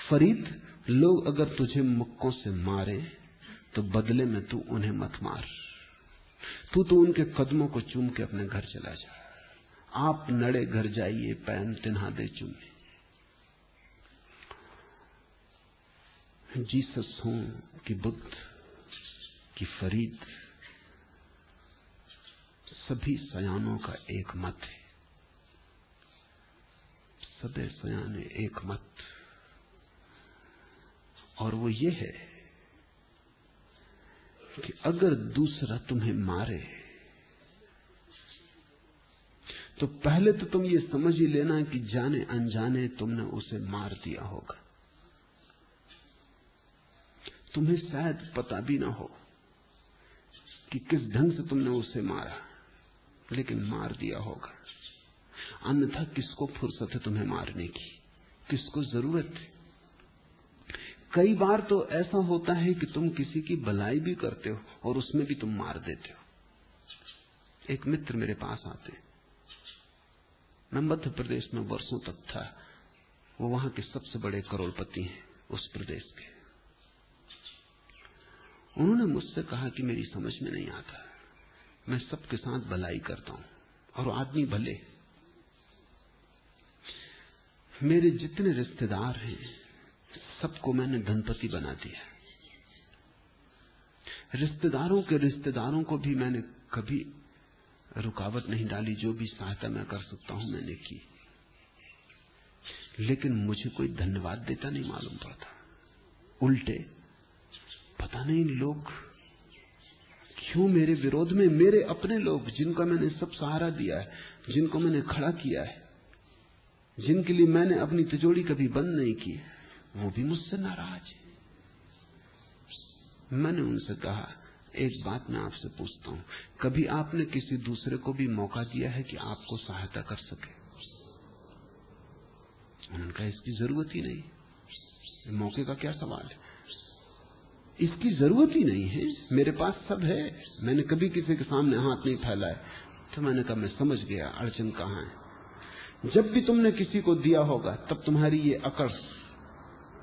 S1: फरीद, लोग अगर तुझे मुक्कों से मारे तो बदले में तू उन्हें मत मार। तू तो उनके कदमों को चूम के अपने घर चला जा। आप नड़े घर जाइए, पैन तिन्हा दे चूमे। जीसस हो कि बुद्ध कि फरीद, सभी सयानों का एक मत है। सदै सयाने एक मत, और वो ये है कि अगर दूसरा तुम्हें मारे तो पहले तो तुम ये समझ ही लेना कि जाने अनजाने तुमने उसे मार दिया होगा। तुम्हें शायद पता भी ना हो कि किस ढंग से तुमने उसे मारा, लेकिन मार दिया होगा। अन्यथा किसको फुर्सत है तुम्हें मारने की? किसको जरूरत है? कई बार तो ऐसा होता है कि तुम किसी की भलाई भी करते हो और उसमें भी तुम मार देते हो। एक मित्र मेरे पास आते हैं, मैं मध्य प्रदेश में वर्षों तक था, वो वहां के सबसे बड़े करोड़पति हैं उस प्रदेश के। उन्होंने मुझसे कहा कि मेरी समझ में नहीं आता, मैं सबके साथ भलाई करता हूं और आदमी भले। मेरे जितने रिश्तेदार हैं सबको मैंने धनपति बना दिया। रिश्तेदारों के रिश्तेदारों को भी मैंने कभी रुकावट नहीं डाली। जो भी सहायता मैं कर सकता हूं मैंने की, लेकिन मुझे कोई धन्यवाद देता नहीं मालूम पड़ता। उल्टे पता नहीं लोग क्यों मेरे विरोध में, मेरे अपने लोग जिनको मैंने सब सहारा दिया है, जिनको मैंने खड़ा किया है, जिनके लिए मैंने अपनी तिजोरी कभी बंद नहीं की, वो भी मुझसे नाराज है। मैंने उनसे कहा, एक बात मैं आपसे पूछता हूं, कभी आपने किसी दूसरे को भी मौका दिया है कि आपको सहायता कर सके? उन्होंने कहा इसकी जरूरत ही नहीं। मौके का क्या सवाल है? इसकी जरूरत ही नहीं है, मेरे पास सब है। मैंने कभी किसी के सामने हाथ नहीं फैलाया। तो मैंने कहा मैं समझ गया अड़चन कहां है। जब भी तुमने किसी को दिया होगा तब तुम्हारी ये अकड़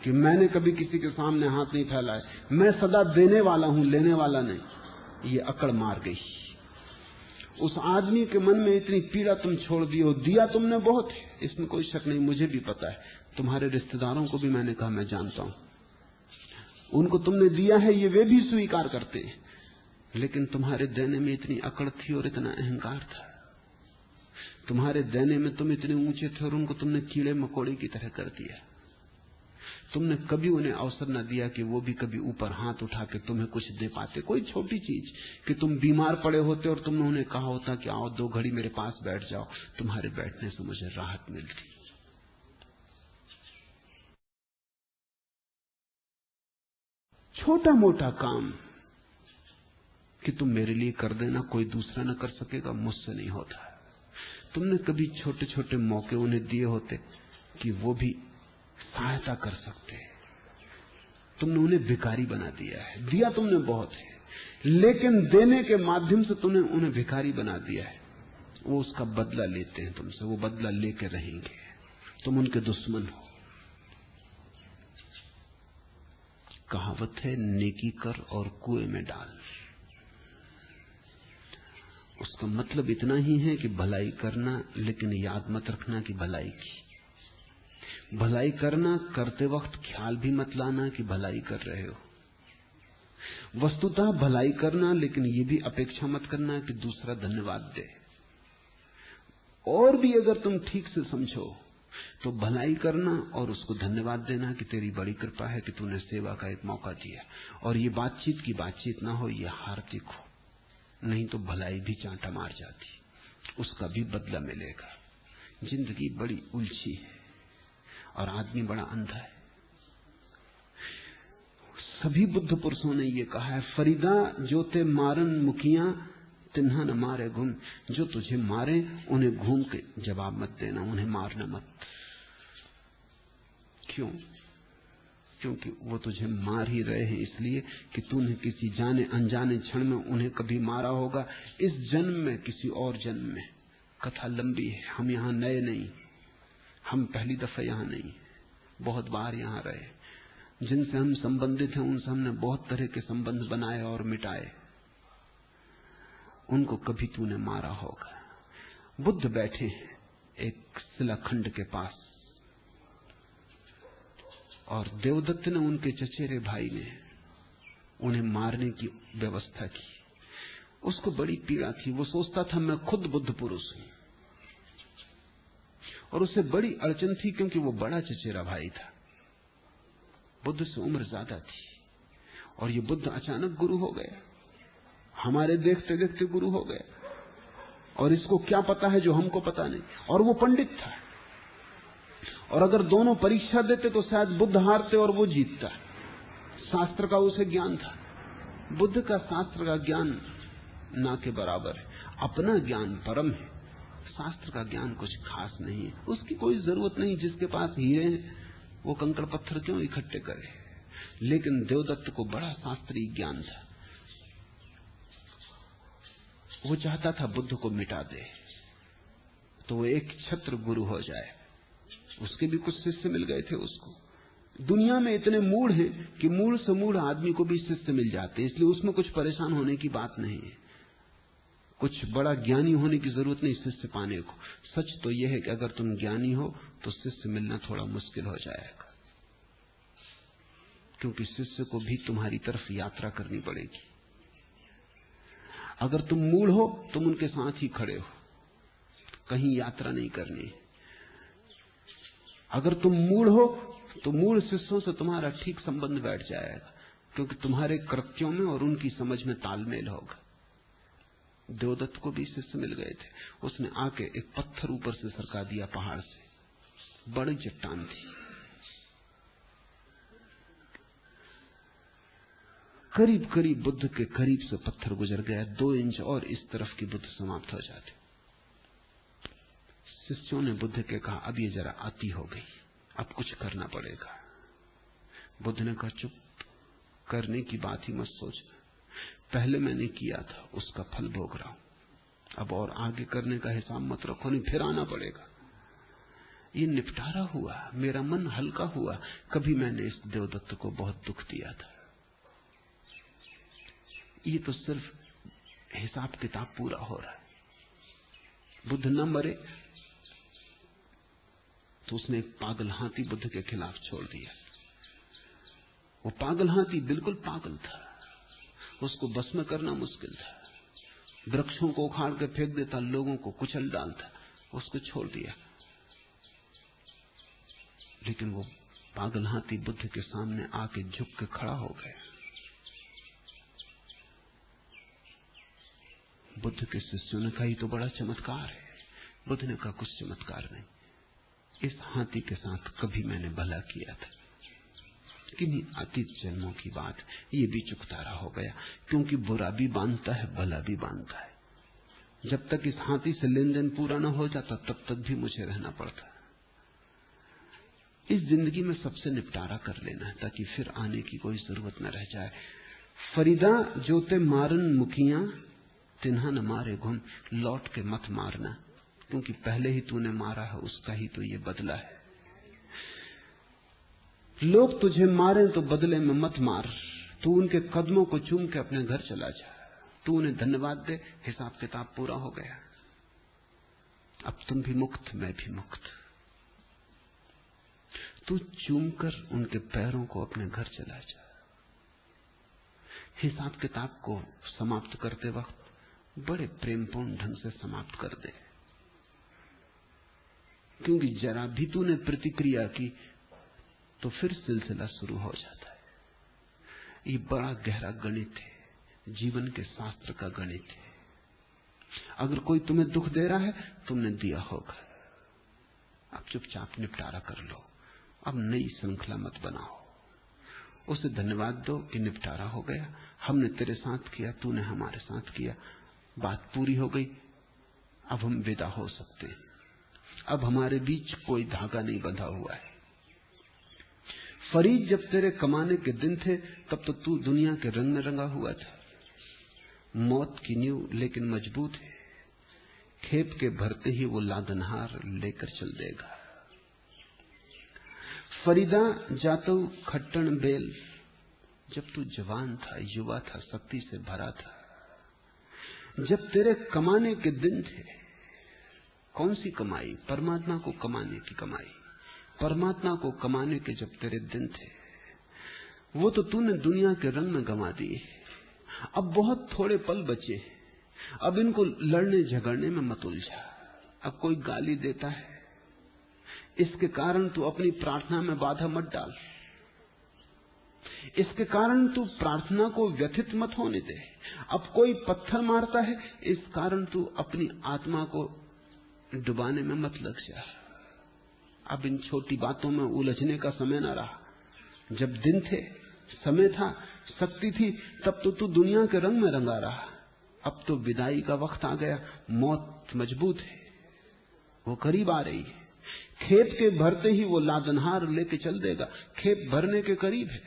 S1: कि मैंने कभी किसी के सामने हाथ नहीं फैलाया, मैं सदा देने वाला हूं, लेने वाला नहीं, ये अकड़ मार गई। उस आदमी के मन में इतनी पीड़ा तुम छोड़ दी हो। दिया तुमने बहुत है, इसमें कोई शक नहीं, मुझे भी पता है। तुम्हारे रिश्तेदारों को भी मैंने कहा मैं जानता हूं, उनको तुमने दिया है ये वे भी स्वीकार करते हैं, लेकिन तुम्हारे देने में इतनी अकड़ थी और इतना अहंकार था। तुम्हारे देने में तुम इतने ऊंचे थे और उनको तुमने कीड़े मकोड़े की तरह कर दिया। तुमने कभी उन्हें अवसर न दिया कि वो भी कभी ऊपर हाथ उठा के तुम्हें कुछ दे पाते। कोई छोटी चीज कि तुम बीमार पड़े होते और तुमने उन्हें कहा होता कि आओ 2 घड़ी मेरे पास बैठ जाओ, तुम्हारे बैठने से मुझे राहत मिलती। छोटा मोटा काम कि तुम मेरे लिए कर देना, कोई दूसरा न कर सकेगा, मुझसे नहीं होता। तुमने कभी छोटे छोटे मौके उन्हें दिए होते कि वो भी सहायता कर सकते। तुमने उन्हें भिखारी बना दिया है। दिया तुमने बहुत है, लेकिन देने के माध्यम से तुमने उन्हें भिखारी बना दिया है। वो उसका बदला लेते हैं तुमसे, वो बदला लेके रहेंगे। तुम उनके दुश्मन हो। कहावत है, नेकी कर और कुएं में डाल। उसका मतलब इतना ही है कि भलाई करना, लेकिन याद मत रखना कि भलाई की। भलाई करना, करते वक्त ख्याल भी मत लाना कि भलाई कर रहे हो। वस्तुतः भलाई करना, लेकिन ये भी अपेक्षा मत करना कि दूसरा धन्यवाद दे। और भी अगर तुम ठीक से समझो तो भलाई करना और उसको धन्यवाद देना कि तेरी बड़ी कृपा है कि तूने सेवा का एक मौका दिया। और ये बातचीत की बातचीत ना हो, ये हार्दिक हो, नहीं तो भलाई भी चांटा मार जाती, उसका भी बदला मिलेगा। जिंदगी बड़ी उलझी है और आदमी बड़ा अंधा है। सभी बुद्ध पुरुषों ने ये कहा है, फरीदा जो ते मारन मुखिया तिन्हा न मारे घूम। जो तुझे मारे उन्हें घूम के जवाब मत देना, उन्हें मारना मत। क्यों? क्योंकि वो तुझे मार ही रहे हैं इसलिए कि तूने किसी जाने अनजाने क्षण में उन्हें कभी मारा होगा, इस जन्म में, किसी और जन्म में। कथा लंबी है, हम यहाँ नए नहीं, हम पहली दफा यहाँ नहीं, बहुत बार यहाँ रहे। जिनसे हम संबंधित हैं उनसे हमने बहुत तरह के संबंध बनाए और मिटाए, उनको कभी तूने मारा होगा। बुद्ध बैठे हैं एक शिलाखंड के पास, और देवदत्त ने, उनके चचेरे भाई ने, उन्हें मारने की व्यवस्था की। उसको बड़ी पीड़ा थी। वो सोचता था मैं खुद बुद्ध पुरुष हूं, और उसे बड़ी अड़चन थी क्योंकि वो बड़ा चचेरा भाई था, बुद्ध से उम्र ज्यादा थी। और ये बुद्ध अचानक गुरु हो गया, हमारे देखते देखते गुरु हो गया, और इसको क्या पता है जो हमको पता नहीं। और वो पंडित था, और अगर दोनों परीक्षा देते तो शायद बुद्ध हारते और वो जीतता। शास्त्र का उसे ज्ञान था, बुद्ध का शास्त्र का ज्ञान ना के बराबर है। अपना ज्ञान परम है, शास्त्र का ज्ञान कुछ खास नहीं है। उसकी कोई जरूरत नहीं, जिसके पास हीरे हैं वो कंकड़ पत्थर क्यों इकट्ठे करे। लेकिन देवदत्त को बड़ा शास्त्रीय ज्ञान था। वो चाहता था बुद्ध को मिटा दे तो वो एक छत्र गुरु हो जाए। उसके भी कुछ शिष्य मिल गए थे उसको। दुनिया में इतने मूढ़ हैं कि मूढ़ से मूढ़ आदमी को भी शिष्य मिल जाते हैं, इसलिए उसमें कुछ परेशान होने की बात नहीं है। कुछ बड़ा ज्ञानी होने की जरूरत नहीं शिष्य पाने को। सच तो यह है कि अगर तुम ज्ञानी हो तो शिष्य मिलना थोड़ा मुश्किल हो जाएगा, क्योंकि शिष्य को भी तुम्हारी तरफ यात्रा करनी पड़ेगी। अगर तुम मूढ़ हो तुम उनके साथ ही खड़े हो, कहीं यात्रा नहीं करनी। अगर तुम मूढ़ हो तो मूढ़ शिष्यों से तुम्हारा ठीक संबंध बैठ जाएगा, क्योंकि तुम्हारे कृत्यों में और उनकी समझ में तालमेल होगा। देवदत्त को भी शिष्य मिल गए थे। उसने आके एक पत्थर ऊपर से सरका दिया पहाड़ से, बड़ी चट्टान थी, करीब करीब बुद्ध के करीब से पत्थर गुजर गया। 2 इंच और इस तरफ की बुद्ध समाप्त हो जाते। शिष्यों ने बुद्ध के कहा, अब ये जरा अति हो गई, अब कुछ करना पड़ेगा। बुद्ध ने कहा, चुप, करने की बात ही मत सोच, पहले मैंने किया था उसका फल भोग रहा हूं, अब और आगे करने का हिसाब मत रखो, नहीं फिर आना पड़ेगा। ये निपटारा हुआ, मेरा मन हल्का हुआ। कभी मैंने इस देवदत्त को बहुत दुख दिया था, ये तो सिर्फ हिसाब किताब पूरा हो रहा है। बुद्ध न मरे तो उसने एक पागल हाथी बुद्ध के खिलाफ छोड़ दिया। वो पागल हाथी बिल्कुल पागल था, उसको बस में करना मुश्किल था। वृक्षों को उखाड़ के फेंक देता, लोगों को कुचल डालता, उसको छोड़ दिया। लेकिन वो पागल हाथी बुद्ध के सामने आके झुक के खड़ा हो गया। बुद्ध के शिष्यों ने कहा, ये तो बड़ा चमत्कार है। बुद्ध ने कहा, कुछ चमत्कार नहीं, इस हाथी के साथ कभी मैंने भला किया था, किन्हीं अतीत जन्मों की बात, ये भी चुकतारा हो गया, क्योंकि बुरा भी बांधता है, भला भी बांधता है। जब तक इस हाथी से लेन देन पूरा न हो जाता, तब तक भी मुझे रहना पड़ता। इस जिंदगी में सबसे निपटारा कर लेना है, ताकि फिर आने की कोई जरूरत न रह जाए। फरीदा जोते मारन मुखिया, तिन्हा न मारे घुम, लौट के मत मारना, क्योंकि पहले ही तूने मारा है, उसका ही तो ये बदला है। लोग तुझे मारे तो बदले में मत मार, तू उनके कदमों को चूम के अपने घर चला जा। तू उन्हें धन्यवाद दे, हिसाब किताब पूरा हो गया। अब तुम भी मुक्त, मैं भी मुक्त। तू चूम कर उनके पैरों को अपने घर चला जा। हिसाब किताब को समाप्त करते वक्त बड़े प्रेमपूर्ण ढंग से समाप्त कर दे, क्योंकि जरा भी तूने प्रतिक्रिया की तो फिर सिलसिला शुरू हो जाता है। ये बड़ा गहरा गणित है, जीवन के शास्त्र का गणित है। अगर कोई तुम्हें दुख दे रहा है, तुमने दिया होगा, अब चुपचाप निपटारा कर लो, अब नई श्रृंखला मत बनाओ। उसे धन्यवाद दो कि निपटारा हो गया, हमने तेरे साथ किया, तूने हमारे साथ किया, बात पूरी हो गई, अब हम विदा हो सकते हैं। अब हमारे बीच कोई धागा नहीं बंधा हुआ है। फरीद, जब तेरे कमाने के दिन थे, तब तो तू दुनिया के रंग में रंगा हुआ था। मौत की नींव लेकिन मजबूत है, खेप के भरते ही वो लादनहार लेकर चल देगा। फरीदा जातो खट्टन बेल, जब तू जवान था, युवा था, शक्ति से भरा था, जब तेरे कमाने के दिन थे। कौन सी कमाई? परमात्मा को कमाने की कमाई। परमात्मा को कमाने के जब तेरे दिन थे, वो तो तूने दुनिया के रंग में गंवा दिए। अब बहुत थोड़े पल बचे, अब इनको लड़ने झगड़ने में मत उलझा। अब कोई गाली देता है, इसके कारण तू अपनी प्रार्थना में बाधा मत डाल, इसके कारण तू प्रार्थना को व्यथित मत होने दे। अब कोई पत्थर मारता है, इस कारण तू अपनी आत्मा को डुबाने में मत लग जा। अब इन छोटी बातों में उलझने का समय न रहा। जब दिन थे, समय था, शक्ति थी, तब तो तू दुनिया के रंग में रंगा रहा। अब तो विदाई का वक्त आ गया, मौत मजबूत है, वो करीब आ रही है। खेप के भरते ही वो लादनहार लेके चल देगा। खेप भरने के करीब है,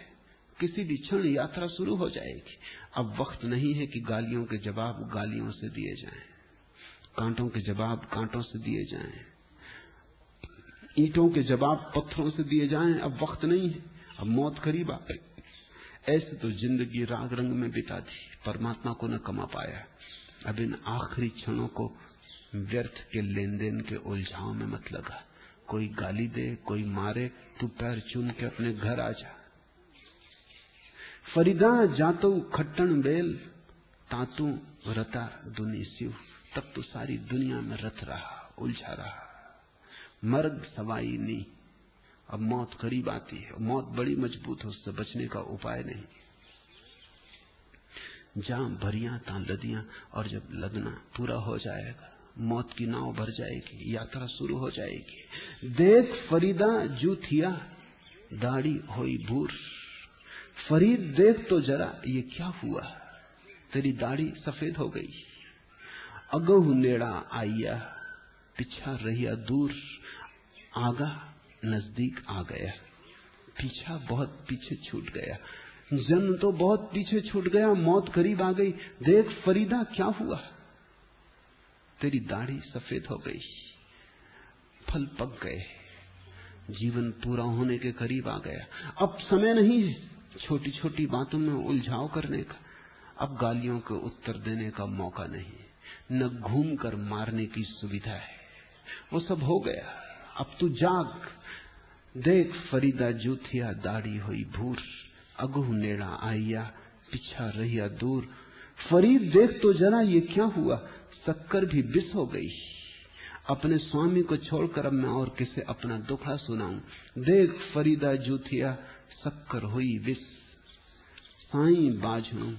S1: किसी भी क्षण यात्रा शुरू हो जाएगी। अब वक्त नहीं है कि गालियों के जवाब गालियों से दिए जाएं, कांटों के जवाब कांटों से दिए जाएं, ईंटों के जवाब पत्थरों से दिए जाएं। अब वक्त नहीं है, अब मौत करीब आ गई। ऐसे तो जिंदगी राग रंग में बिता दी, परमात्मा को न कमा पाया। अब इन आखिरी क्षणों को व्यर्थ के लेन देन के उलझाव में मत लगा। कोई गाली दे, कोई मारे, तू पैर चूम के अपने घर आ जा। फरीदा जातो खट्टन बेल, तातू रता दुनी सिव, तब तो सारी दुनिया में रथ रहा, उलझा रहा। मर्ग सवाई नी, अब मौत करीब आती है। मौत बड़ी मजबूत है, उससे बचने का उपाय नहीं। जहां भरियां तां लदियां, और जब लदना पूरा हो जाएगा, मौत की नाव भर जाएगी, यात्रा शुरू हो जाएगी। देख फरीदा जूथिया, दाढ़ी होई भूर। फरीद, देख तो जरा ये क्या हुआ, तेरी दाढ़ी सफेद हो गई। अगहु नेड़ा आइया, पीछा रहिया दूर। आगा नजदीक आ गया, पीछा बहुत पीछे छूट गया। जन्म तो बहुत पीछे छूट गया, मौत करीब आ गई। देख फरीदा क्या हुआ, तेरी दाढ़ी सफेद हो गई, फल पक गए, जीवन पूरा होने के करीब आ गया। अब समय नहीं है छोटी छोटी बातों में उलझाव करने का, अब गालियों के उत्तर देने का मौका नहीं, न घूम कर मारने की सुविधा है, वो सब हो गया। अब तू जाग। देख फरीदा जूथिया, दाढ़ी हुई भूर। अगहु नेड़ा आइया, पीछा रहिया दूर। फरीद, देख तो जरा ये क्या हुआ, शक्कर भी बिस हो गई। अपने स्वामी को छोड़कर अब मैं और किसे अपना दुखड़ा सुनाऊं। देख फरीदा जूथिया शक्कर हुई विष, साईं बाझू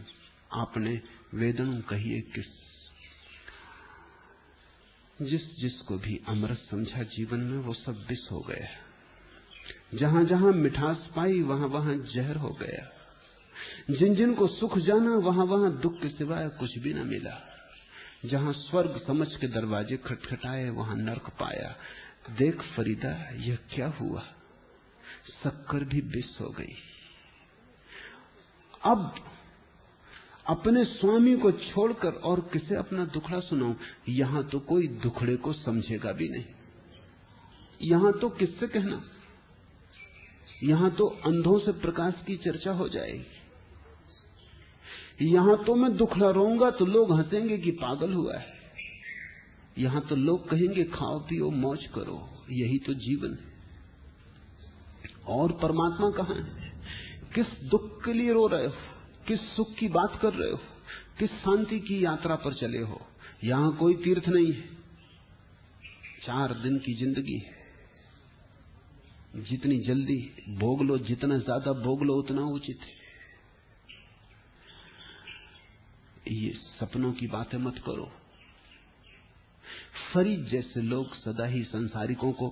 S1: आपने वेदनों कहिए किस। जिसको भी अमृत समझा जीवन में वो सब विष हो गया। जहां जहां मिठास पाई वहां वहां जहर हो गया। जिन को सुख जाना वहां वहां दुख के सिवाय कुछ भी न मिला। जहां स्वर्ग समझ के दरवाजे खटखटाए वहां नरक पाया। देख फरीदा यह क्या हुआ, शक्कर भी विष हो गई। अब अपने स्वामी को छोड़कर और किसे अपना दुखड़ा सुनाऊं। यहां तो कोई दुखड़े को समझेगा भी नहीं। यहां तो किससे कहना, यहां तो अंधों से प्रकाश की चर्चा हो जाएगी। यहां तो मैं दुखड़ा रोऊंगा तो लोग हंसेंगे कि पागल हुआ है। यहां तो लोग कहेंगे खाओ पियो मौज करो, यही तो जीवन है। और परमात्मा कहां है? किस दुख के लिए रो रहे हो, किस सुख की बात कर रहे हो, किस शांति की यात्रा पर चले हो? यहां कोई तीर्थ नहीं है। 4 दिन की जिंदगी है। जितनी जल्दी भोग लो, जितना ज्यादा भोग लो उतना उचित है। ये सपनों की बातें मत करो। फरीद जैसे लोग सदा ही संसारिकों को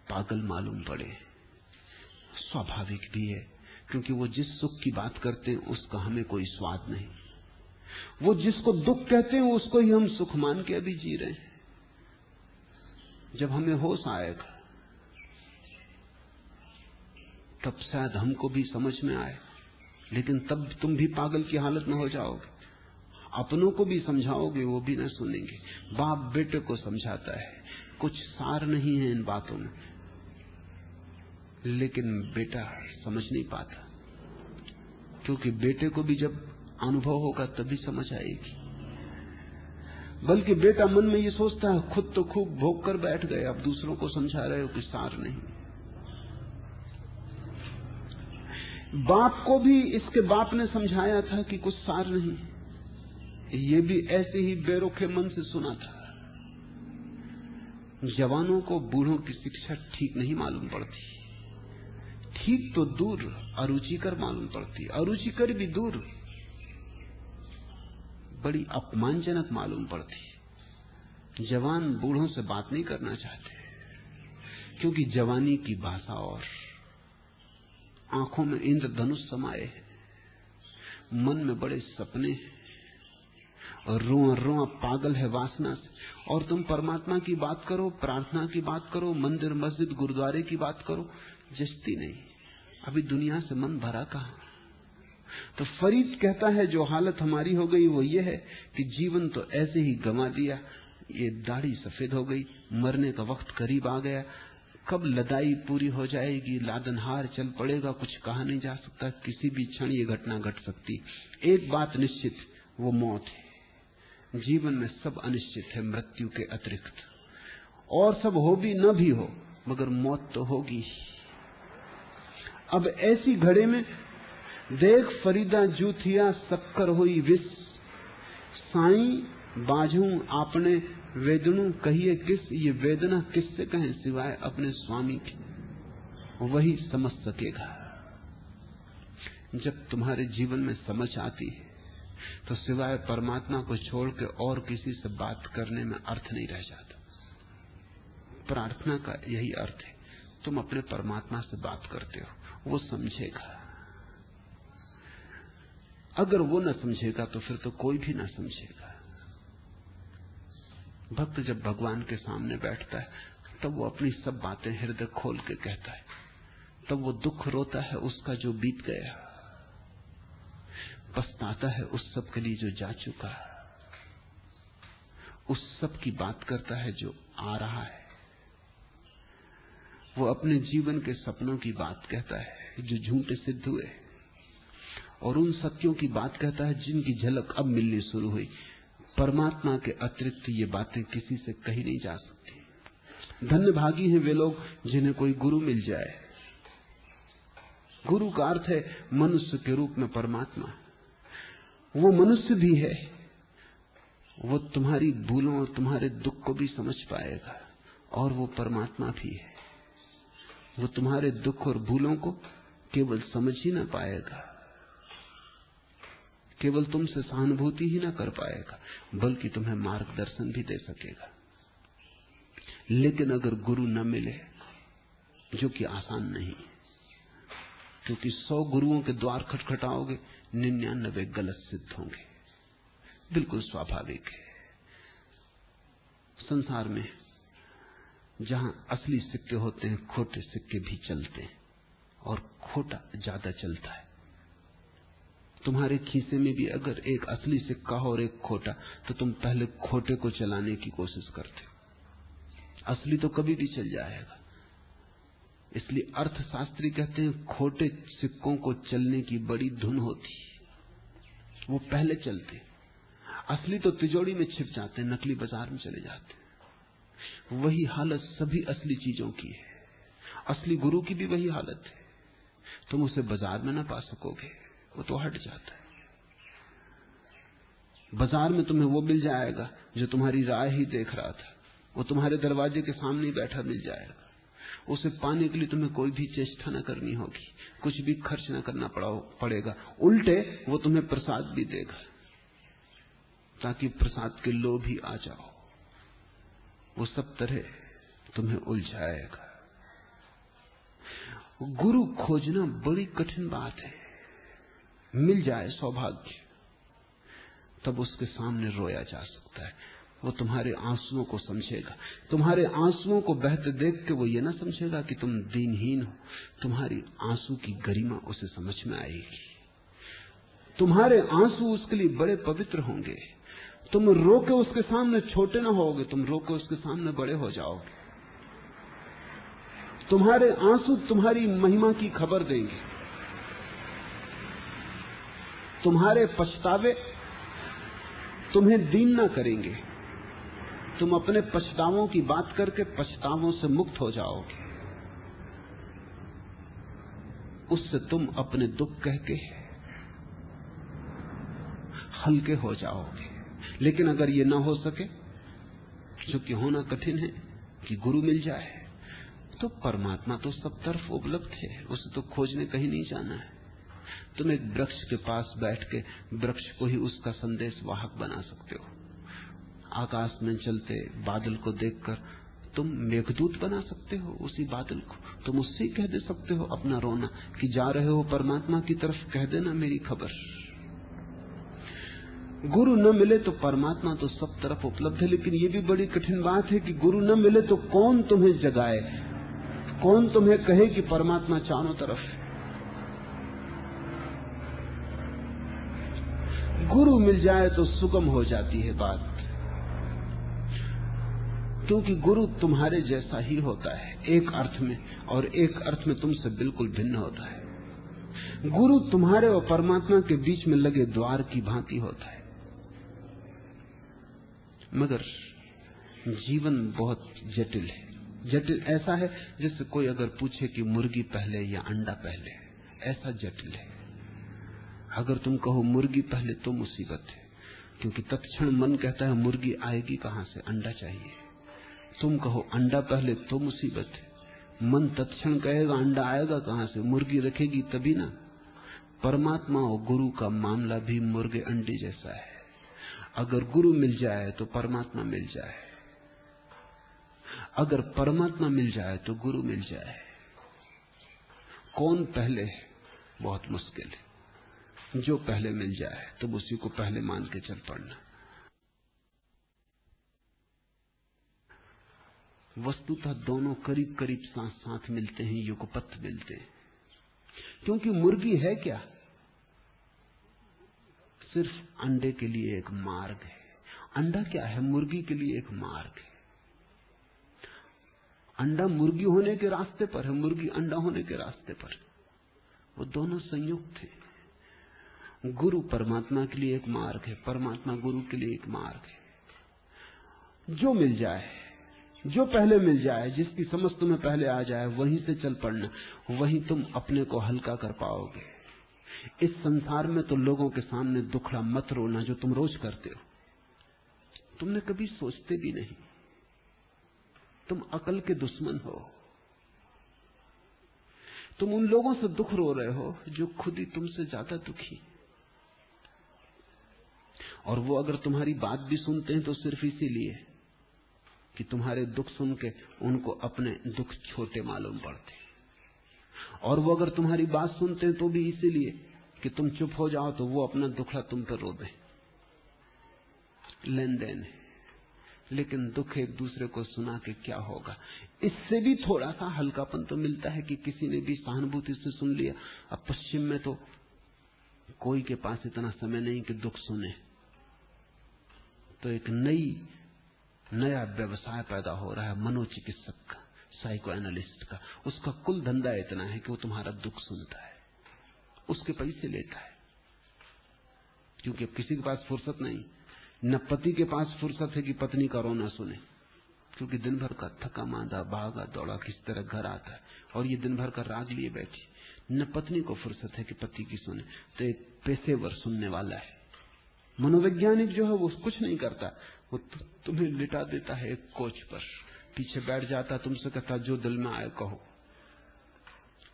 S1: पागल मालूम पड़े। स्वाभाविक भी है, क्योंकि वो जिस सुख की बात करते हैं उसका हमें कोई स्वाद नहीं। वो जिसको दुख कहते हैं उसको ही हम सुख मान के अभी जी रहे हैं। जब हमें होश आएगा तब शायद हमको भी समझ में आए, लेकिन तब तुम भी पागल की हालत में हो जाओगे। अपनों को भी समझाओगे वो भी ना सुनेंगे। बाप बेटे को समझाता है, कुछ सार नहीं है इन बातों में, लेकिन बेटा समझ नहीं पाता, क्योंकि बेटे को भी जब अनुभव होगा तभी समझ आएगी। बल्कि बेटा मन में ये सोचता है खुद तो खूब भोग कर बैठ गए, अब दूसरों को समझा रहे हो कि सार नहीं। बाप को भी इसके बाप ने समझाया था कि कुछ सार नहीं। ये भी ऐसे ही बेरुखे मन से सुना था। जवानों को बूढ़ों की शिक्षा ठीक नहीं मालूम पड़ती। ठीक तो दूर, अरुचिकर मालूम पड़ती। अरुचिकर भी दूर, बड़ी अपमानजनक मालूम पड़ती। जवान बूढ़ों से बात नहीं करना चाहते, क्योंकि जवानी की भाषा और आंखों में इंद्रधनुष समाये, मन में बड़े सपने हैं और रोआ रोआ पागल है वासना से। और तुम परमात्मा की बात करो, प्रार्थना की बात करो, मंदिर मस्जिद गुरुद्वारे की बात करो, जचती नहीं। अभी दुनिया से मन भरा कहां। तो फरीद कहता है जो हालत हमारी हो गई वो ये है कि जीवन तो ऐसे ही गंवा दिया। ये दाढ़ी सफेद हो गई, मरने का वक्त करीब आ गया। कब लदाई पूरी हो जाएगी, लादनहार चल पड़ेगा, कुछ कहा नहीं जा सकता। किसी भी क्षण ये घटना घट सकती। एक बात निश्चित, वो मौत है। जीवन में सब अनिश्चित है मृत्यु के अतिरिक्त, और सब हो भी न भी हो, मगर मौत तो होगी। अब ऐसी घड़ी में देख फरीदा जूथिया शक्कर हुई विष, साईं बाझू आपने वेदनू कहिए किस। ये वेदना किससे कहें सिवाय अपने स्वामी की, वही समझ सकेगा। जब तुम्हारे जीवन में समझ आती है तो सिवाय परमात्मा को छोड़ के और किसी से बात करने में अर्थ नहीं रह जाता। प्रार्थना का यही अर्थ है, तुम अपने परमात्मा से बात करते हो, वो समझेगा। अगर वो न समझेगा तो फिर तो कोई भी न समझेगा। भक्त जब भगवान के सामने बैठता है तब वो अपनी सब बातें हृदय खोल के कहता है। तब वो दुख रोता है उसका जो बीत गया, पछताता है उस सब के लिए जो जा चुका, उस सब की बात करता है जो आ रहा है। वो अपने जीवन के सपनों की बात कहता है जो झूठे सिद्ध हुए, और उन सत्यों की बात कहता है जिनकी झलक अब मिलनी शुरू हुई। परमात्मा के अतिरिक्त ये बातें किसी से कही नहीं जा सकती। धन्य भागी हैं वे लोग जिन्हें कोई गुरु मिल जाए। गुरु का अर्थ है मनुष्य के रूप में परमात्मा। वो मनुष्य भी है, वो तुम्हारी भूलों और तुम्हारे दुख को भी समझ पाएगा, और वो परमात्मा भी है। वो तुम्हारे दुख और भूलों को केवल समझ ही ना पाएगा, केवल तुमसे सहानुभूति ही ना कर पाएगा, बल्कि तुम्हें मार्गदर्शन भी दे सकेगा। लेकिन अगर गुरु न मिले, जो कि आसान नहीं, क्योंकि 100 गुरुओं के द्वार खटखटाओगे, 99 गलत सिद्ध होंगे, बिल्कुल स्वाभाविक है। संसार में जहां असली सिक्के होते हैं, खोटे सिक्के भी चलते हैं, और खोटा ज्यादा चलता है। तुम्हारे खीसे में भी अगर एक असली सिक्का हो और एक खोटा, तो तुम पहले खोटे को चलाने की कोशिश करते हो। असली तो कभी भी चल जाएगा। इसलिए अर्थशास्त्री कहते हैं खोटे सिक्कों को चलने की बड़ी धुन होती, वो पहले चलते। असली तो तिजोरी में छिप जाते हैं, नकली बाजार में चले जाते हैं। वही हालत सभी असली चीजों की है। असली गुरु की भी वही हालत है। तुम उसे बाजार में ना पा सकोगे, वो तो हट जाता है। बाजार में तुम्हें वो मिल जाएगा जो तुम्हारी राह ही देख रहा था, वो तुम्हारे दरवाजे के सामने ही बैठा मिल जाएगा। उसे पाने के लिए तुम्हें कोई भी चेष्टा न करनी होगी, कुछ भी खर्च न करना पड़ेगा। उल्टे वो तुम्हें प्रसाद भी देगा, ताकि प्रसाद के लोभ ही आ जाओ। वो सब तरह तुम्हें उलझाएगा। गुरु खोजना बड़ी कठिन बात है। मिल जाए सौभाग्य, तब उसके सामने रोया जा सकता है। वो तुम्हारे आंसुओं को समझेगा। तुम्हारे आंसुओं को बहते देख के वो ये ना समझेगा कि तुम दीनहीन हो। तुम्हारी आंसू की गरिमा उसे समझ में आएगी। तुम्हारे आंसू उसके लिए बड़े पवित्र होंगे। तुम रो के उसके सामने छोटे ना होगे, तुम रो के उसके सामने बड़े हो जाओगे। तुम्हारे आंसू तुम्हारी महिमा की खबर देंगे। तुम्हारे पछतावे तुम्हें दीन ना करेंगे। तुम अपने पछतावों की बात करके पछतावों से मुक्त हो जाओगे। उससे तुम अपने दुख कह के हल्के हो जाओगे। लेकिन अगर ये ना हो सके, जो कि होना कठिन है, कि गुरु मिल जाए, तो परमात्मा तो सब तरफ उपलब्ध है, उसे तो खोजने कहीं नहीं जाना है। तुम एक वृक्ष के पास बैठ के वृक्ष को ही उसका संदेश वाहक बना सकते हो। आकाश में चलते बादल को देखकर तुम मेघदूत बना सकते हो उसी बादल को। तुम उससे कह दे सकते हो अपना रोना, कि जा रहे हो परमात्मा की तरफ, कह देना मेरी खबर। गुरु न मिले तो परमात्मा तो सब तरफ उपलब्ध है, लेकिन ये भी बड़ी कठिन बात है कि गुरु न मिले तो कौन तुम्हें जगाए, कौन तुम्हें कहे कि परमात्मा चारों तरफ है। गुरु मिल जाए तो सुगम हो जाती है बात, क्योंकि गुरु तुम्हारे जैसा ही होता है एक अर्थ में, और एक अर्थ में तुमसे बिल्कुल भिन्न होता है। गुरु तुम्हारे और परमात्मा के बीच में लगे द्वार की भांति होता है। मगर जीवन बहुत जटिल है। जटिल ऐसा है जैसे कोई अगर पूछे कि मुर्गी पहले या अंडा पहले, ऐसा जटिल है। अगर तुम कहो मुर्गी पहले तो मुसीबत है, क्योंकि तत्क्षण मन कहता है मुर्गी आएगी कहां से, अंडा चाहिए। तुम कहो अंडा पहले तो मुसीबत है, मन तत्क्षण कहेगा अंडा आएगा कहां से, मुर्गी रखेगी तभी ना। परमात्मा और गुरु का मामला भी मुर्गे अंडे जैसा है। अगर गुरु मिल जाए तो परमात्मा मिल जाए, अगर परमात्मा मिल जाए तो गुरु मिल जाए। कौन पहले है बहुत मुश्किल है। जो पहले मिल जाए तब उसी को पहले मान के चल पड़ना। वस्तुतः दोनों करीब करीब साथ साथ मिलते हैं, युगपथ मिलते हैं। क्योंकि मुर्गी है क्या, सिर्फ अंडे के लिए एक मार्ग है। अंडा क्या है, मुर्गी के लिए एक मार्ग है। अंडा मुर्गी होने के रास्ते पर है, मुर्गी अंडा होने के रास्ते पर। वो दोनों संयुक्त हैं। गुरु परमात्मा के लिए एक मार्ग है, परमात्मा गुरु के लिए एक मार्ग है। जो मिल जाए, जो पहले मिल जाए, जिसकी समझ तुम्हें पहले आ जाए, वहीं से चल पड़ना। वहीं तुम अपने को हल्का कर पाओगे। इस संसार में तो लोगों के सामने दुखड़ा मत रोना, जो तुम रोज करते हो। तुमने कभी सोचते भी नहीं। तुम अकल के दुश्मन हो। तुम उन लोगों से दुख रो रहे हो जो खुद ही तुमसे ज्यादा दुखी, और वो अगर तुम्हारी बात भी सुनते हैं तो सिर्फ इसीलिए कि तुम्हारे दुख सुन के उनको अपने दुख छोटे मालूम पड़ते, और वो अगर तुम्हारी बात सुनते हैं तो भी इसीलिए कि तुम चुप हो जाओ तो वो अपना दुखड़ा तुम पर रो दें। लेन देन है, लेकिन दुख एक दूसरे को सुना के क्या होगा। इससे भी थोड़ा सा हल्कापन तो मिलता है कि किसी ने भी सहानुभूति से सुन लिया। अब पश्चिम में तो कोई के पास इतना समय नहीं कि दुख सुने, तो एक नया व्यवसाय पैदा हो रहा है मनोचिकित्सक का, साइको एनालिस्ट का। उसका कुल धंधा इतना है कि वो तुम्हारा दुख सुनता है, उसके पैसे लेता है, क्योंकि अब किसी के पास फुर्सत नहीं। न पति के पास फुर्सत है कि पत्नी का रोना सुने, क्योंकि दिन भर का थका मांदा भागा दौड़ा किस तरह घर आता है, और ये दिन भर का राग लिए बैठी। न पत्नी को फुर्सत है कि पति की सुने, तो एक पेशेवर सुनने वाला है। मनोवैज्ञानिक जो है वो कुछ नहीं करता, वो तुम्हें लिटा देता है एक कोच पर, पीछे बैठ जाता, तुमसे कहता जो दिल में आए कहो।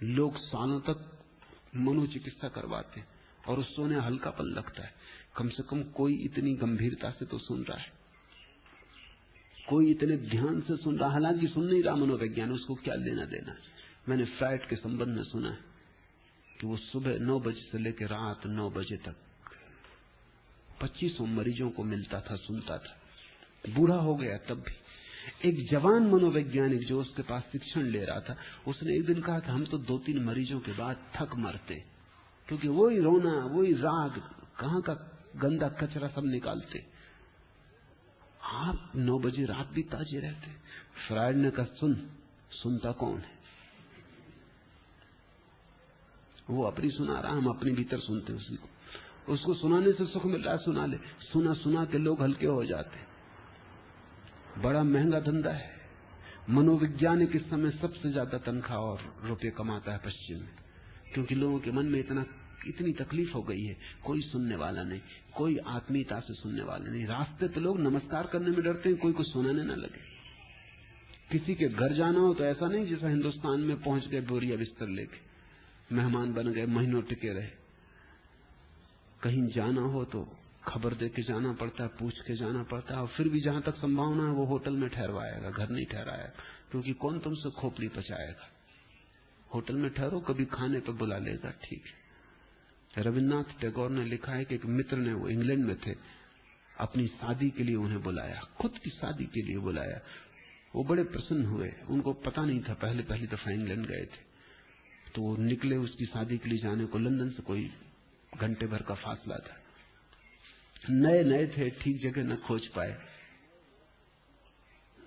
S1: लोग सालों तक मनोचिकित्सा करवाते और उससे उन्हें हल्कापन लगता है। कम से कम कोई इतनी गंभीरता से तो सुन रहा है, कोई इतने ध्यान से सुन रहा। हालांकि सुन नहीं रहा मनोवैज्ञानिक, उसको क्या लेना देना। मैंने फ्राइड के संबंध में सुना है कि वो सुबह 9 बजे से लेकर रात 9 बजे तक 2500 मरीजों को मिलता था, सुनता था। बूढ़ा हो गया तब भी। एक जवान मनोवैज्ञानिक जो उसके पास शिक्षण ले रहा था, उसने एक दिन कहा था हम तो 2-3 मरीजों के बाद थक मरते, क्योंकि वही रोना, वही राग, कहां का गंदा कचरा सब निकालते। आप 9 बजे रात भी ताजे रहते। फ्राइड ने कहा सुनता कौन है? वो अपनी सुना रहा, हम अपने भीतर सुनते उसी को। उसको सुनाने से सुख मिल रहा है, सुना ले। सुना के लोग हल्के हो जाते। बड़ा महंगा धंधा है। मनोविज्ञानिक इस समय सबसे ज्यादा तनख्वाह और रुपये कमाता है पश्चिम में, क्योंकि लोगों के मन में इतनी तकलीफ हो गई है। कोई सुनने वाला नहीं, कोई आत्मीयता से सुनने वाला नहीं। रास्ते तो लोग नमस्कार करने में डरते हैं, कोई कुछ सुनाने ना लगे। किसी के घर जाना हो तो ऐसा नहीं जैसा हिंदुस्तान में पहुंच गए बोरिया बिस्तर लेके, मेहमान बन गए, महीनों टिके रहे। कहीं जाना हो तो खबर दे के जाना पड़ता है, पूछ के जाना पड़ता है, और फिर भी जहां तक संभावना है वो होटल में ठहरवाएगा, घर नहीं ठहराएगा, क्योंकि कौन तुमसे खोपड़ी पचाएगा। होटल में ठहरो, कभी खाने पर बुला लेगा, ठीक है। रविन्द्रनाथ टैगोर ने लिखा है कि एक मित्र ने, वो इंग्लैंड में थे, अपनी शादी के लिए उन्हें बुलाया, खुद की शादी के लिए बुलाया। वो बड़े प्रसन्न हुए, उनको पता नहीं था, पहली दफा इंग्लैंड गए थे, तो वो निकले उसकी शादी के लिए जाने को। लंदन से कोई घंटे भर का फासला था, नए थे, ठीक जगह न खोज पाए,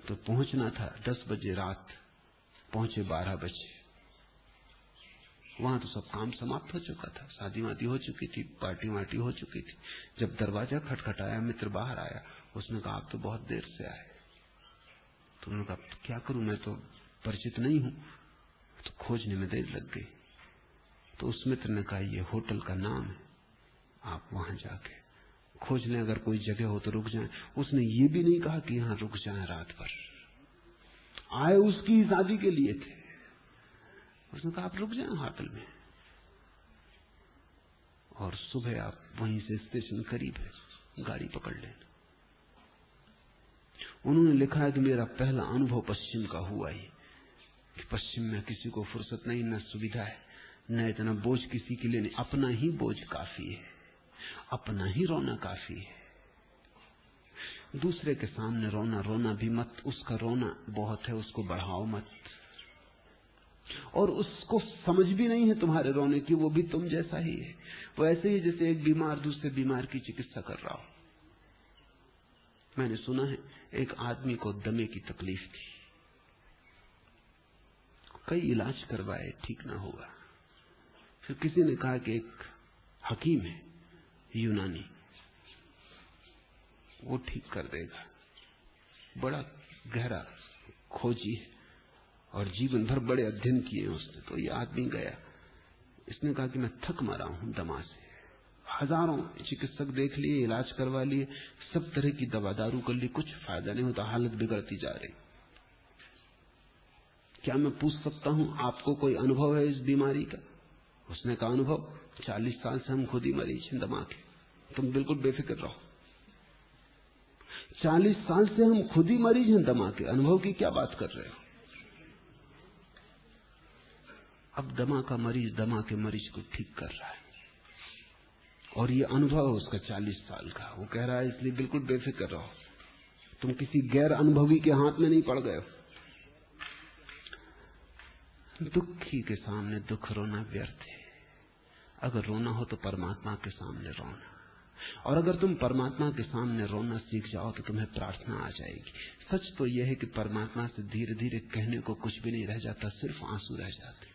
S1: तो पहुंचना था 10 बजे रात, पहुंचे 12 बजे। वहां तो सब काम समाप्त हो चुका था, शादी वादी हो चुकी थी, पार्टी वार्टी हो चुकी थी। जब दरवाजा खटखटाया, मित्र बाहर आया, उसने कहा आप तो बहुत देर से आए। तो उन्होंने कहा क्या करूं, मैं तो परिचित नहीं हूं, तो खोजने में देर लग गई। तो उस मित्र ने कहा ये होटल का नाम है, आप वहां जाके खोज लें, अगर कोई जगह हो तो रुक जाएं। उसने ये भी नहीं कहा कि यहां रुक जाएं रात भर, आए उसकी शादी के लिए थे। उसने कहा आप रुक जाएं होटल में, और सुबह आप वहीं से, स्टेशन करीब है, गाड़ी पकड़ लेना। उन्होंने लिखा है कि मेरा पहला अनुभव पश्चिम का हुआ ही, कि पश्चिम में किसी को फुर्सत नहीं, न सुविधा है, न इतना बोझ किसी के लिए नहीं। अपना ही बोझ काफी है, अपना ही रोना काफी है। दूसरे के सामने रोना भी मत, उसका रोना बहुत है, उसको बढ़ाओ मत। और उसको समझ भी नहीं है तुम्हारे रोने की, वो भी तुम जैसा ही है। वो ऐसे ही जैसे एक बीमार दूसरे बीमार की चिकित्सा कर रहा हो। मैंने सुना है एक आदमी को दमे की तकलीफ थी, कई इलाज करवाए, ठीक ना हुआ। फिर किसी ने कहा कि एक हकीम है यूनानी, वो ठीक कर देगा। बड़ा गहरा खोजी है और जीवन भर बड़े अध्ययन किए उसने। तो ये आदमी गया, इसने कहा कि मैं थक मरा हूं दमा से, हजारों चिकित्सक देख लिए, इलाज करवा लिए, सब तरह की दवा दारू कर ली, कुछ फायदा नहीं होता, हालत बिगड़ती जा रही। क्या मैं पूछ सकता हूं आपको कोई अनुभव है इस बीमारी का? उसने कहा अनुभव 40 साल से हम खुद ही मरीज हैं दमा के, तुम बिल्कुल बेफिक्र रहो। 40 साल से हम खुद ही मरीज हैं दमा के, अनुभव की क्या बात कर रहे हो? अब दमा का मरीज दमा के मरीज को ठीक कर रहा है, और ये अनुभव है उसका 40 साल का। वो कह रहा है इसलिए बिल्कुल बेफिक्र रहो, तुम किसी गैर अनुभवी के हाथ में नहीं पड़ गए हो। दुखी के सामने दुख रोना व्यर्थ है। अगर रोना हो तो परमात्मा के सामने रोना, और अगर तुम परमात्मा के सामने रोना सीख जाओ तो तुम्हें प्रार्थना आ जाएगी। सच तो यह है कि परमात्मा से धीरे धीरे कहने को कुछ भी नहीं रह जाता, सिर्फ आंसू रह जाते।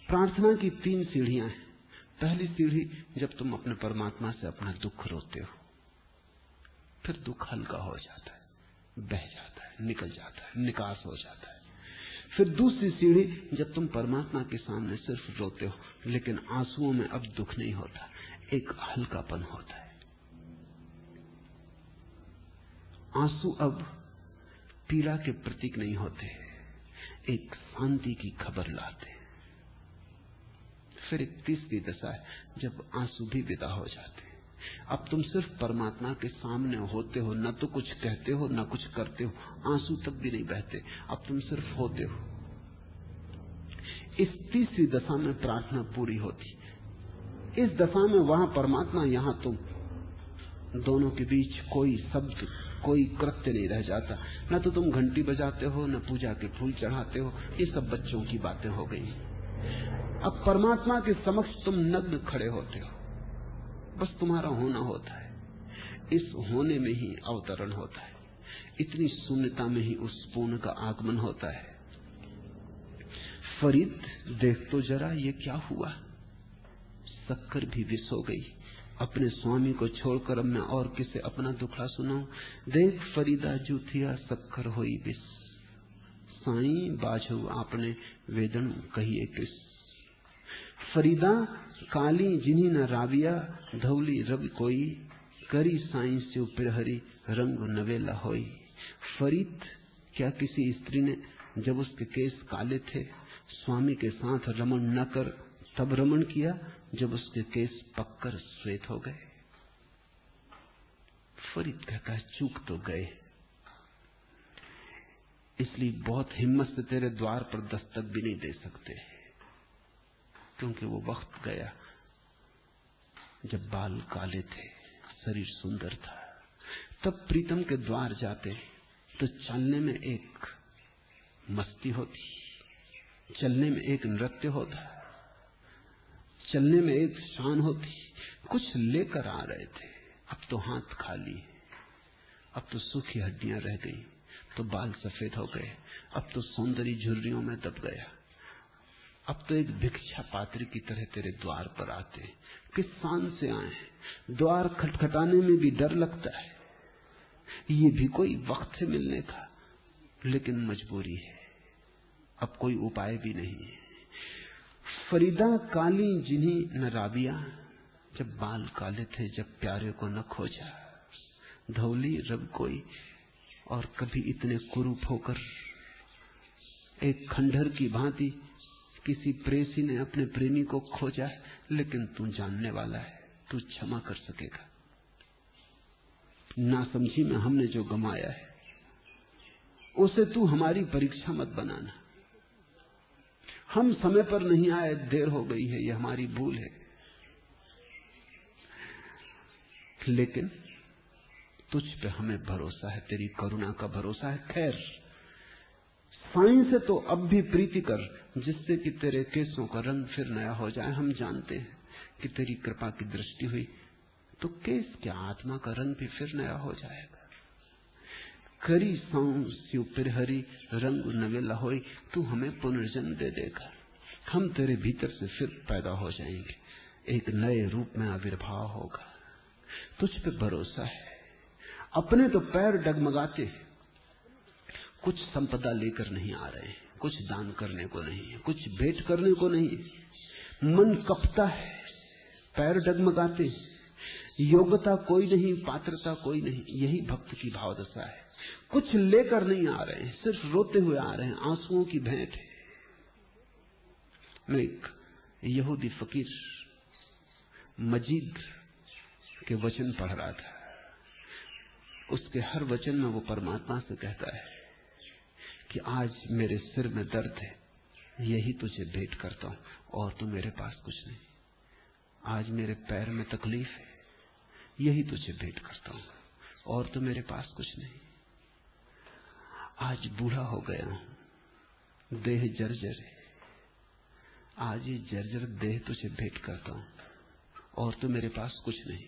S1: प्रार्थना की 3 सीढ़ियां हैं। पहली सीढ़ी, जब तुम अपने परमात्मा से अपना दुख रोते हो, फिर दुख हल्का हो जाता है, बह जाता है, निकल जाता है, निकास हो जाता है। फिर दूसरी सीढ़ी, जब तुम परमात्मा के सामने सिर्फ रोते हो, लेकिन आंसुओं में अब दुख नहीं होता, एक हल्कापन होता है। आंसू अब पीड़ा के प्रतीक नहीं होते, एक शांति की खबर लाते। फिर एक तीसरी दशा है, जब आंसू भी विदा हो जाते हैं। अब तुम सिर्फ परमात्मा के सामने होते हो, न तो कुछ कहते हो न कुछ करते हो, आंसू तक भी नहीं बहते, अब तुम सिर्फ होते हो। इस तीसरी दशा में प्रार्थना पूरी होती। इस दशा में वहां परमात्मा, यहां तुम, दोनों के बीच कोई शब्द, कोई कृत्य नहीं रह जाता। न तो तुम घंटी बजाते हो, न पूजा के फूल चढ़ाते हो, ये सब बच्चों की बातें हो गई। अब परमात्मा के समक्ष तुम नग्न खड़े होते हो, बस तुम्हारा होना होता है। इस होने में ही अवतरण होता है, इतनी शून्यता में ही उस पूर्ण का आगमन होता है। फरीद देख तो जरा ये क्या हुआ, शक्कर भी विष हो गई। अपने स्वामी को छोड़कर अब मैं और किसे अपना दुखड़ा सुनाऊं। देख फरीदा जूथिया शक्कर होई विष, साई बाझू आपने वेदन कहिए किस। फरीदा काली जिन्हीं न राविया, धौली रवि कोई, करी साई से पिरहरी रंग नवेला होई। फरीद, क्या किसी स्त्री ने जब उसके केस काले थे स्वामी के साथ रमण न कर तब रमण किया, जब उसके केस पककर श्वेत हो गए? फरीद कहता है चूक तो गए, इसलिए बहुत हिम्मत से तेरे द्वार पर दस्तक भी नहीं दे सकते, क्योंकि वो वक्त गया जब बाल काले थे, शरीर सुंदर था। तब प्रीतम के द्वार जाते तो चलने में एक मस्ती होती, चलने में एक नृत्य होता, चलने में एक शान होती। कुछ लेकर आ रहे थे, अब तो हाथ खाली, अब तो सूखी हड्डियां रह गई, तो बाल सफेद हो गए, अब तो सौंदर्य झुर्रियों में दब गया। अब तो एक भिक्षा पात्री की तरह तेरे द्वार पर आते। किस शान से आए, द्वार खटखटाने में भी डर लगता है। ये भी कोई वक्त है मिलने का, लेकिन मजबूरी है, अब कोई उपाय भी नहीं है। फरीदा काली जिन्हीं न राबिया, जब बाल काले थे, जब प्यारे को न खोजा, धौली रब कोई, और कभी इतने कुरूप होकर एक खंडहर की भांति किसी प्रेसी ने अपने प्रेमी को खोजा है। लेकिन तू जानने वाला है, तू क्षमा कर सकेगा। नासमझी में हमने जो गमाया है उसे तू हमारी परीक्षा मत बनाना। हम समय पर नहीं आए, देर हो गई है, ये हमारी भूल है, लेकिन तुझ पे हमें भरोसा है, तेरी करुणा का भरोसा है। खैर, साईं से तो अब भी प्रीति कर, जिससे कि तेरे केसों का रंग फिर नया हो जाए। हम जानते हैं कि तेरी कृपा की दृष्टि हुई तो केस क्या, आत्मा का रंग भी फिर नया हो जाएगा। करी साऊं स्यु पिरहरी रंग नवेला होई, तू हमें पुनर्जन्म दे देगा, हम तेरे भीतर से फिर पैदा हो जाएंगे, एक नए रूप में आविर्भाव होगा। तुझ पे भरोसा है। अपने तो पैर डगमगाते, कुछ संपदा लेकर नहीं आ रहे हैं, कुछ दान करने को नहीं है, कुछ भेंट करने को नहीं है। मन कपता है, पैर डगमगाते, योग्यता कोई नहीं, पात्रता कोई नहीं। यही भक्त की भावदशा है। कुछ लेकर नहीं आ रहे हैं, सिर्फ रोते हुए आ रहे हैं, आंसुओं की भेंट है। मैं एक यहूदी फकीर मजीद के वचन पढ़ रहा था। उसके हर वचन में वो परमात्मा से कहता है कि आज मेरे सिर में दर्द है, यही तुझे भेंट करता हूं, और तो मेरे पास कुछ नहीं। आज मेरे पैर में तकलीफ है, यही तुझे भेंट करता हूं, और तो मेरे पास कुछ नहीं। आज बूढ़ा हो गया हूं, देह जर्जर है, आज ये जर्जर देह तुझे भेंट करता हूं, और तो मेरे पास कुछ नहीं।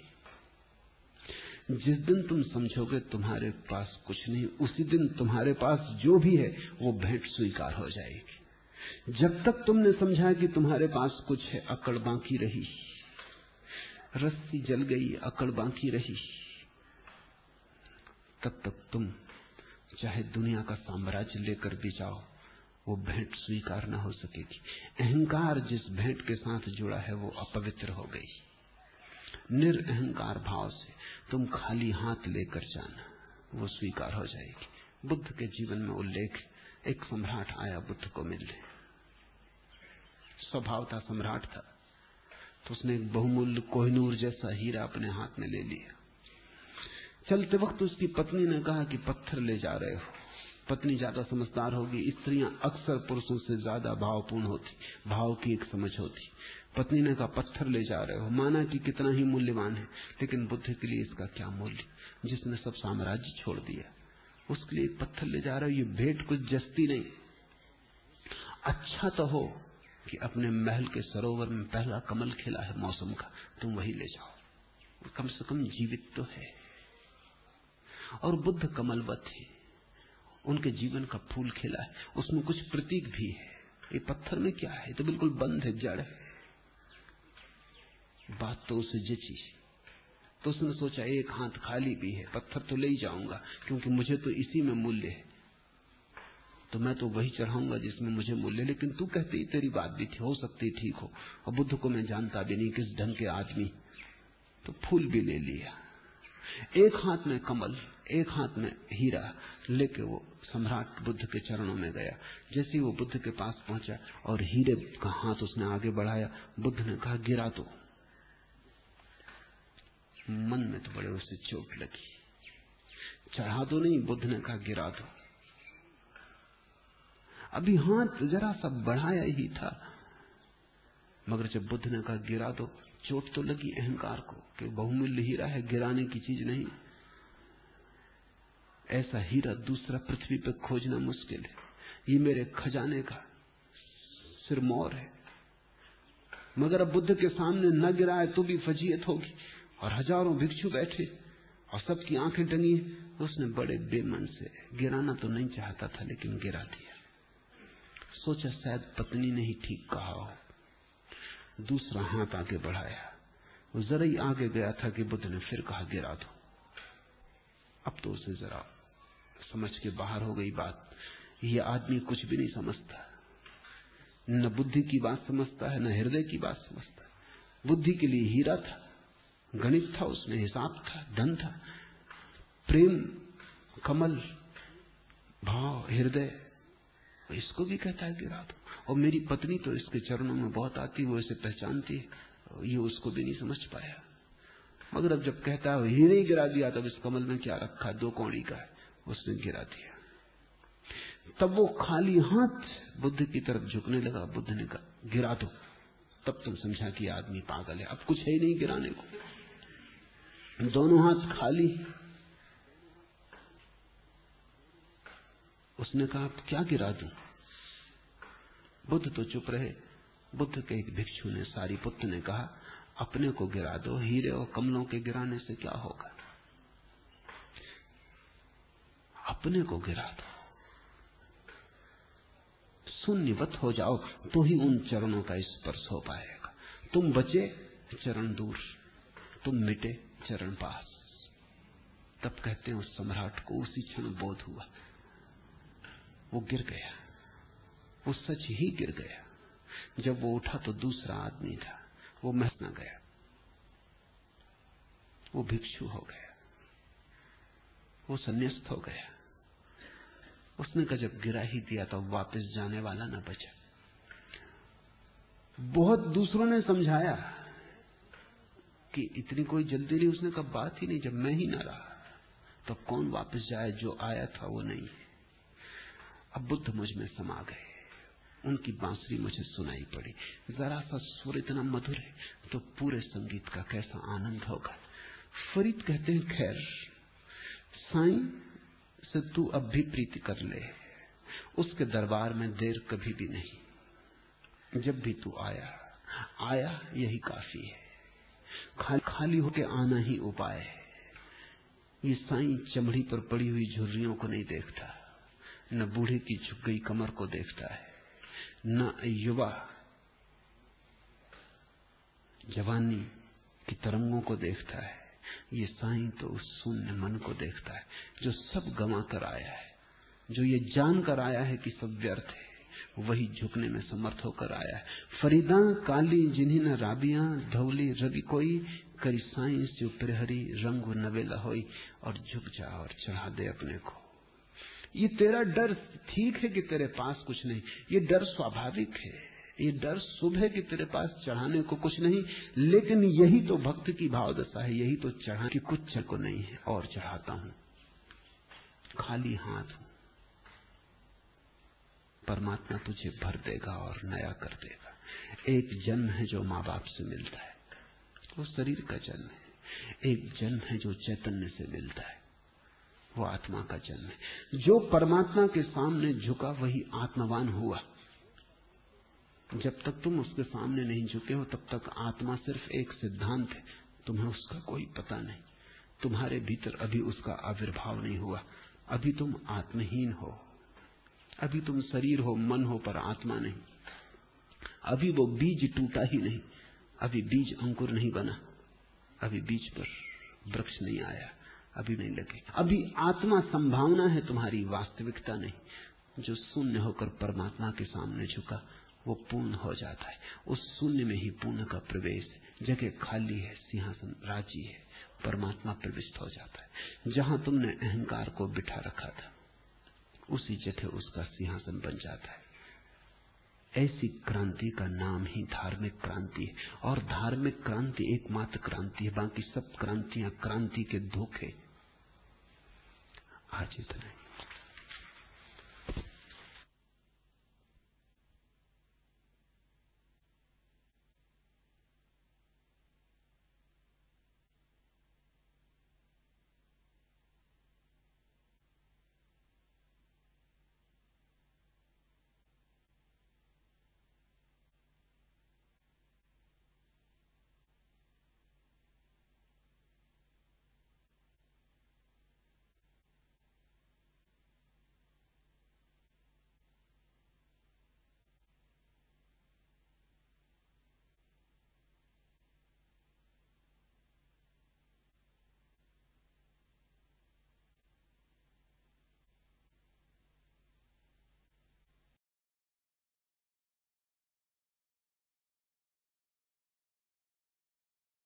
S1: जिस दिन तुम समझोगे तुम्हारे पास कुछ नहीं, उसी दिन तुम्हारे पास जो भी है वो भेंट स्वीकार हो जाएगी। जब तक तुमने समझा कि तुम्हारे पास कुछ है, अकड़ बाकी रही, रस्सी जल गई, अकड़ बाकी रही, तब तक तुम चाहे दुनिया का साम्राज्य लेकर भी जाओ, वो भेंट स्वीकार न हो सकेगी। अहंकार जिस भेंट के साथ जुड़ा है वो अपवित्र हो गई। निरअहंकार भाव से तुम खाली हाथ लेकर जाना, वो स्वीकार हो जाएगी। बुद्ध के जीवन में उल्लेख, एक सम्राट आया बुद्ध को मिलने, स्वभाव था सम्राट था, तो उसने एक बहुमूल्य कोहिनूर जैसा हीरा अपने हाथ में ले लिया। चलते वक्त उसकी पत्नी ने कहा कि पत्थर ले जा रहे हो। पत्नी ज्यादा समझदार होगी, स्त्रियां अक्सर पुरुषों से ज्यादा भावपूर्ण होती, भाव की एक समझ होती। पत्नी ने कहा पत्थर ले जा रहे हो, माना कि कितना ही मूल्यवान है, लेकिन बुद्ध के लिए इसका क्या मूल्य, जिसने सब साम्राज्य छोड़ दिया, उसके लिए एक पत्थर ले जा रहे हो, ये भेंट कुछ जस्ती नहीं। अच्छा तो हो कि अपने महल के सरोवर में पहला कमल खिला है मौसम का, तुम वही ले जाओ, कम से कम जीवित तो है। और बुद्ध कमलवत है, उनके जीवन का फूल खिला है, उसमें कुछ प्रतीक भी है। ये पत्थर में क्या है, तो बिल्कुल बंद है, जड़ है। बात तो उसे जची, तो उसने सोचा एक हाथ खाली भी है, पत्थर तो ले ही जाऊंगा, क्योंकि मुझे तो इसी में मूल्य है, तो मैं तो वही चढ़ाऊंगा जिसमें मुझे मूल्य। लेकिन तू कहती तेरी बात भी थी, हो सकती ठीक हो, और बुद्ध को मैं जानता भी नहीं किस ढंग के आदमी, तो फूल भी ले लिया। एक हाथ में कमल, एक हाथ में हीरा लेके वो सम्राट बुद्ध के चरणों में गया। जैसे ही वो बुद्ध के पास पहुंचा और हीरे का हाथ उसने आगे बढ़ाया, बुद्ध ने कहा गिरा दो। मन में तो बड़े उसे चोट लगी, चढ़ा दो नहीं, बुद्ध ने कहा गिरा दो। अभी हाथ जरा सा बढ़ाया ही था, मगर जब बुद्ध ने कहा गिरा दो, चोट तो लगी अहंकार को कि बहुमूल्य हीरा है, गिराने की चीज नहीं। ऐसा हीरा दूसरा पृथ्वी पर खोजना मुश्किल है, ये मेरे खजाने का सिरमौर है। मगर अब बुद्ध के सामने न गिराए तो भी फजीयत होगी, और हजारों भिक्षु बैठे और सबकी आंखें टंगी। तो उसने बड़े बेमन से, गिराना तो नहीं चाहता था लेकिन गिरा दिया। सोचा शायद पत्नी ने ही ठीक कहा हो। दूसरा हाथ आगे बढ़ाया, वो जरा ही आगे गया था कि बुद्ध ने फिर कहा गिरा दो। अब तो उसे जरा समझ के बाहर हो गई बात, ये आदमी कुछ भी नहीं समझता, न बुद्धि की बात समझता है, न हृदय की बात समझता है। बुद्धि के लिए हीरा था, गणित था, उसमें हिसाब था, धन था, प्रेम, कमल, भाव, हृदय, इसको भी कहता है गिरा दो। और मेरी पत्नी तो इसके चरणों में बहुत आती, वो इसे पहचानती है, ये उसको भी नहीं समझ पाया। मगर अब जब कहता है हीरे ही गिरा दिया, तब इस कमल में क्या रखा, 2 कौड़ी का है, उसने गिरा दिया। तब वो खाली हाथ बुद्ध की तरफ झुकने लगा। बुद्ध ने कहा गिरा दो। तब तुम समझा कि आदमी पागल है, अब कुछ है ही नहीं गिराने को, दोनों हाथ खाली। उसने कहा अब क्या गिरा दूं? बुद्ध तो चुप रहे। बुद्ध के एक भिक्षु ने, सारिपुत्र ने कहा अपने को गिरा दो, हीरे और कमलों के गिराने से क्या होगा, अपने को गिरा दो, शून्यवत हो जाओ, तो ही उन चरणों का स्पर्श हो पाएगा। तुम बचे, चरण दूर, तुम मिटे, चरण पास। तब कहते हैं उस सम्राट को उसी क्षण बोध हुआ, वो गिर गया, वो सच ही गिर गया। जब वो उठा तो दूसरा आदमी था, वो महस न गया। वो भिक्षु हो गया, वो संन्यास्त हो गया। उसने कहा जब गिरा ही दिया तो वापस जाने वाला न बचा। बहुत दूसरों ने समझाया कि इतनी कोई जल्दी नहीं। उसने कहा बात ही नहीं, जब मैं ही ना रहा तो कौन वापस जाए, जो आया था वो नहीं। अब बुद्ध मुझ में समा गए, उनकी बांसुरी मुझे सुनाई पड़ी। जरा सा सुर इतना मधुर है तो पूरे संगीत का कैसा आनंद होगा। फरीद कहते हैं, खैर साईं से तू अब भी प्रीति कर ले, उसके दरबार में देर कभी भी नहीं। जब भी तू आया यही काफी है। खाली होके आना ही उपाय है। ये साईं चमड़ी पर पड़ी हुई झुर्रियों को नहीं देखता, न बूढ़े की झुक गई कमर को देखता है, न युवा जवानी की तरंगों को देखता है। ये साईं तो उस शून्य मन को देखता है जो सब गंवा कर आया है, जो ये जान कर आया है कि सब व्यर्थ है, वही झुकने में समर्थ होकर आया है। फरीदा काली जिन्हीं न राबियां धौली रवि कोई, करी साईं से प्रहरी रंग नवेला होई। और झुक जा और चढ़ा दे अपने को। ये तेरा डर ठीक है कि तेरे पास कुछ नहीं, ये डर स्वाभाविक है, ये डर शुभ है कि तेरे पास चढ़ाने को कुछ नहीं। लेकिन यही तो भक्त की भाव दशा है, यही तो चढ़ा कि कुछ को नहीं है और चढ़ाता हूं, खाली हाथ हूं। परमात्मा तुझे भर देगा और नया कर देगा। एक जन्म है जो माँ बाप से मिलता है, वो शरीर का जन्म है। एक जन्म है जो चैतन्य से मिलता है, वो आत्मा का जन्म है। जो परमात्मा के सामने झुका वही आत्मवान हुआ। जब तक तुम उसके सामने नहीं झुके हो तब तक आत्मा सिर्फ एक सिद्धांत है, तुम्हें उसका कोई पता नहीं। तुम्हारे भीतर अभी उसका आविर्भाव नहीं हुआ, अभी तुम आत्महीन हो, अभी तुम शरीर हो, मन हो, पर आत्मा नहीं। अभी वो बीज टूटा ही नहीं, अभी बीज अंकुर नहीं बना, अभी बीज पर वृक्ष नहीं आया, अभी नहीं लगे। अभी आत्मा संभावना है तुम्हारी, वास्तविकता नहीं। जो शून्य होकर परमात्मा के सामने झुका वो पूर्ण हो जाता है। उस शून्य में ही पूर्ण का प्रवेश, जगह खाली है, सिंहासन राजी है, परमात्मा प्रविष्ट हो जाता है। जहां तुमने अहंकार को बिठा रखा था उसी जगह उसका सिंहासन बन जाता है। ऐसी क्रांति का नाम ही धार्मिक क्रांति है। और धार्मिक क्रांति एकमात्र क्रांति है, बाकी सब क्रांतियां क्रांति के धोखे। आज इतना।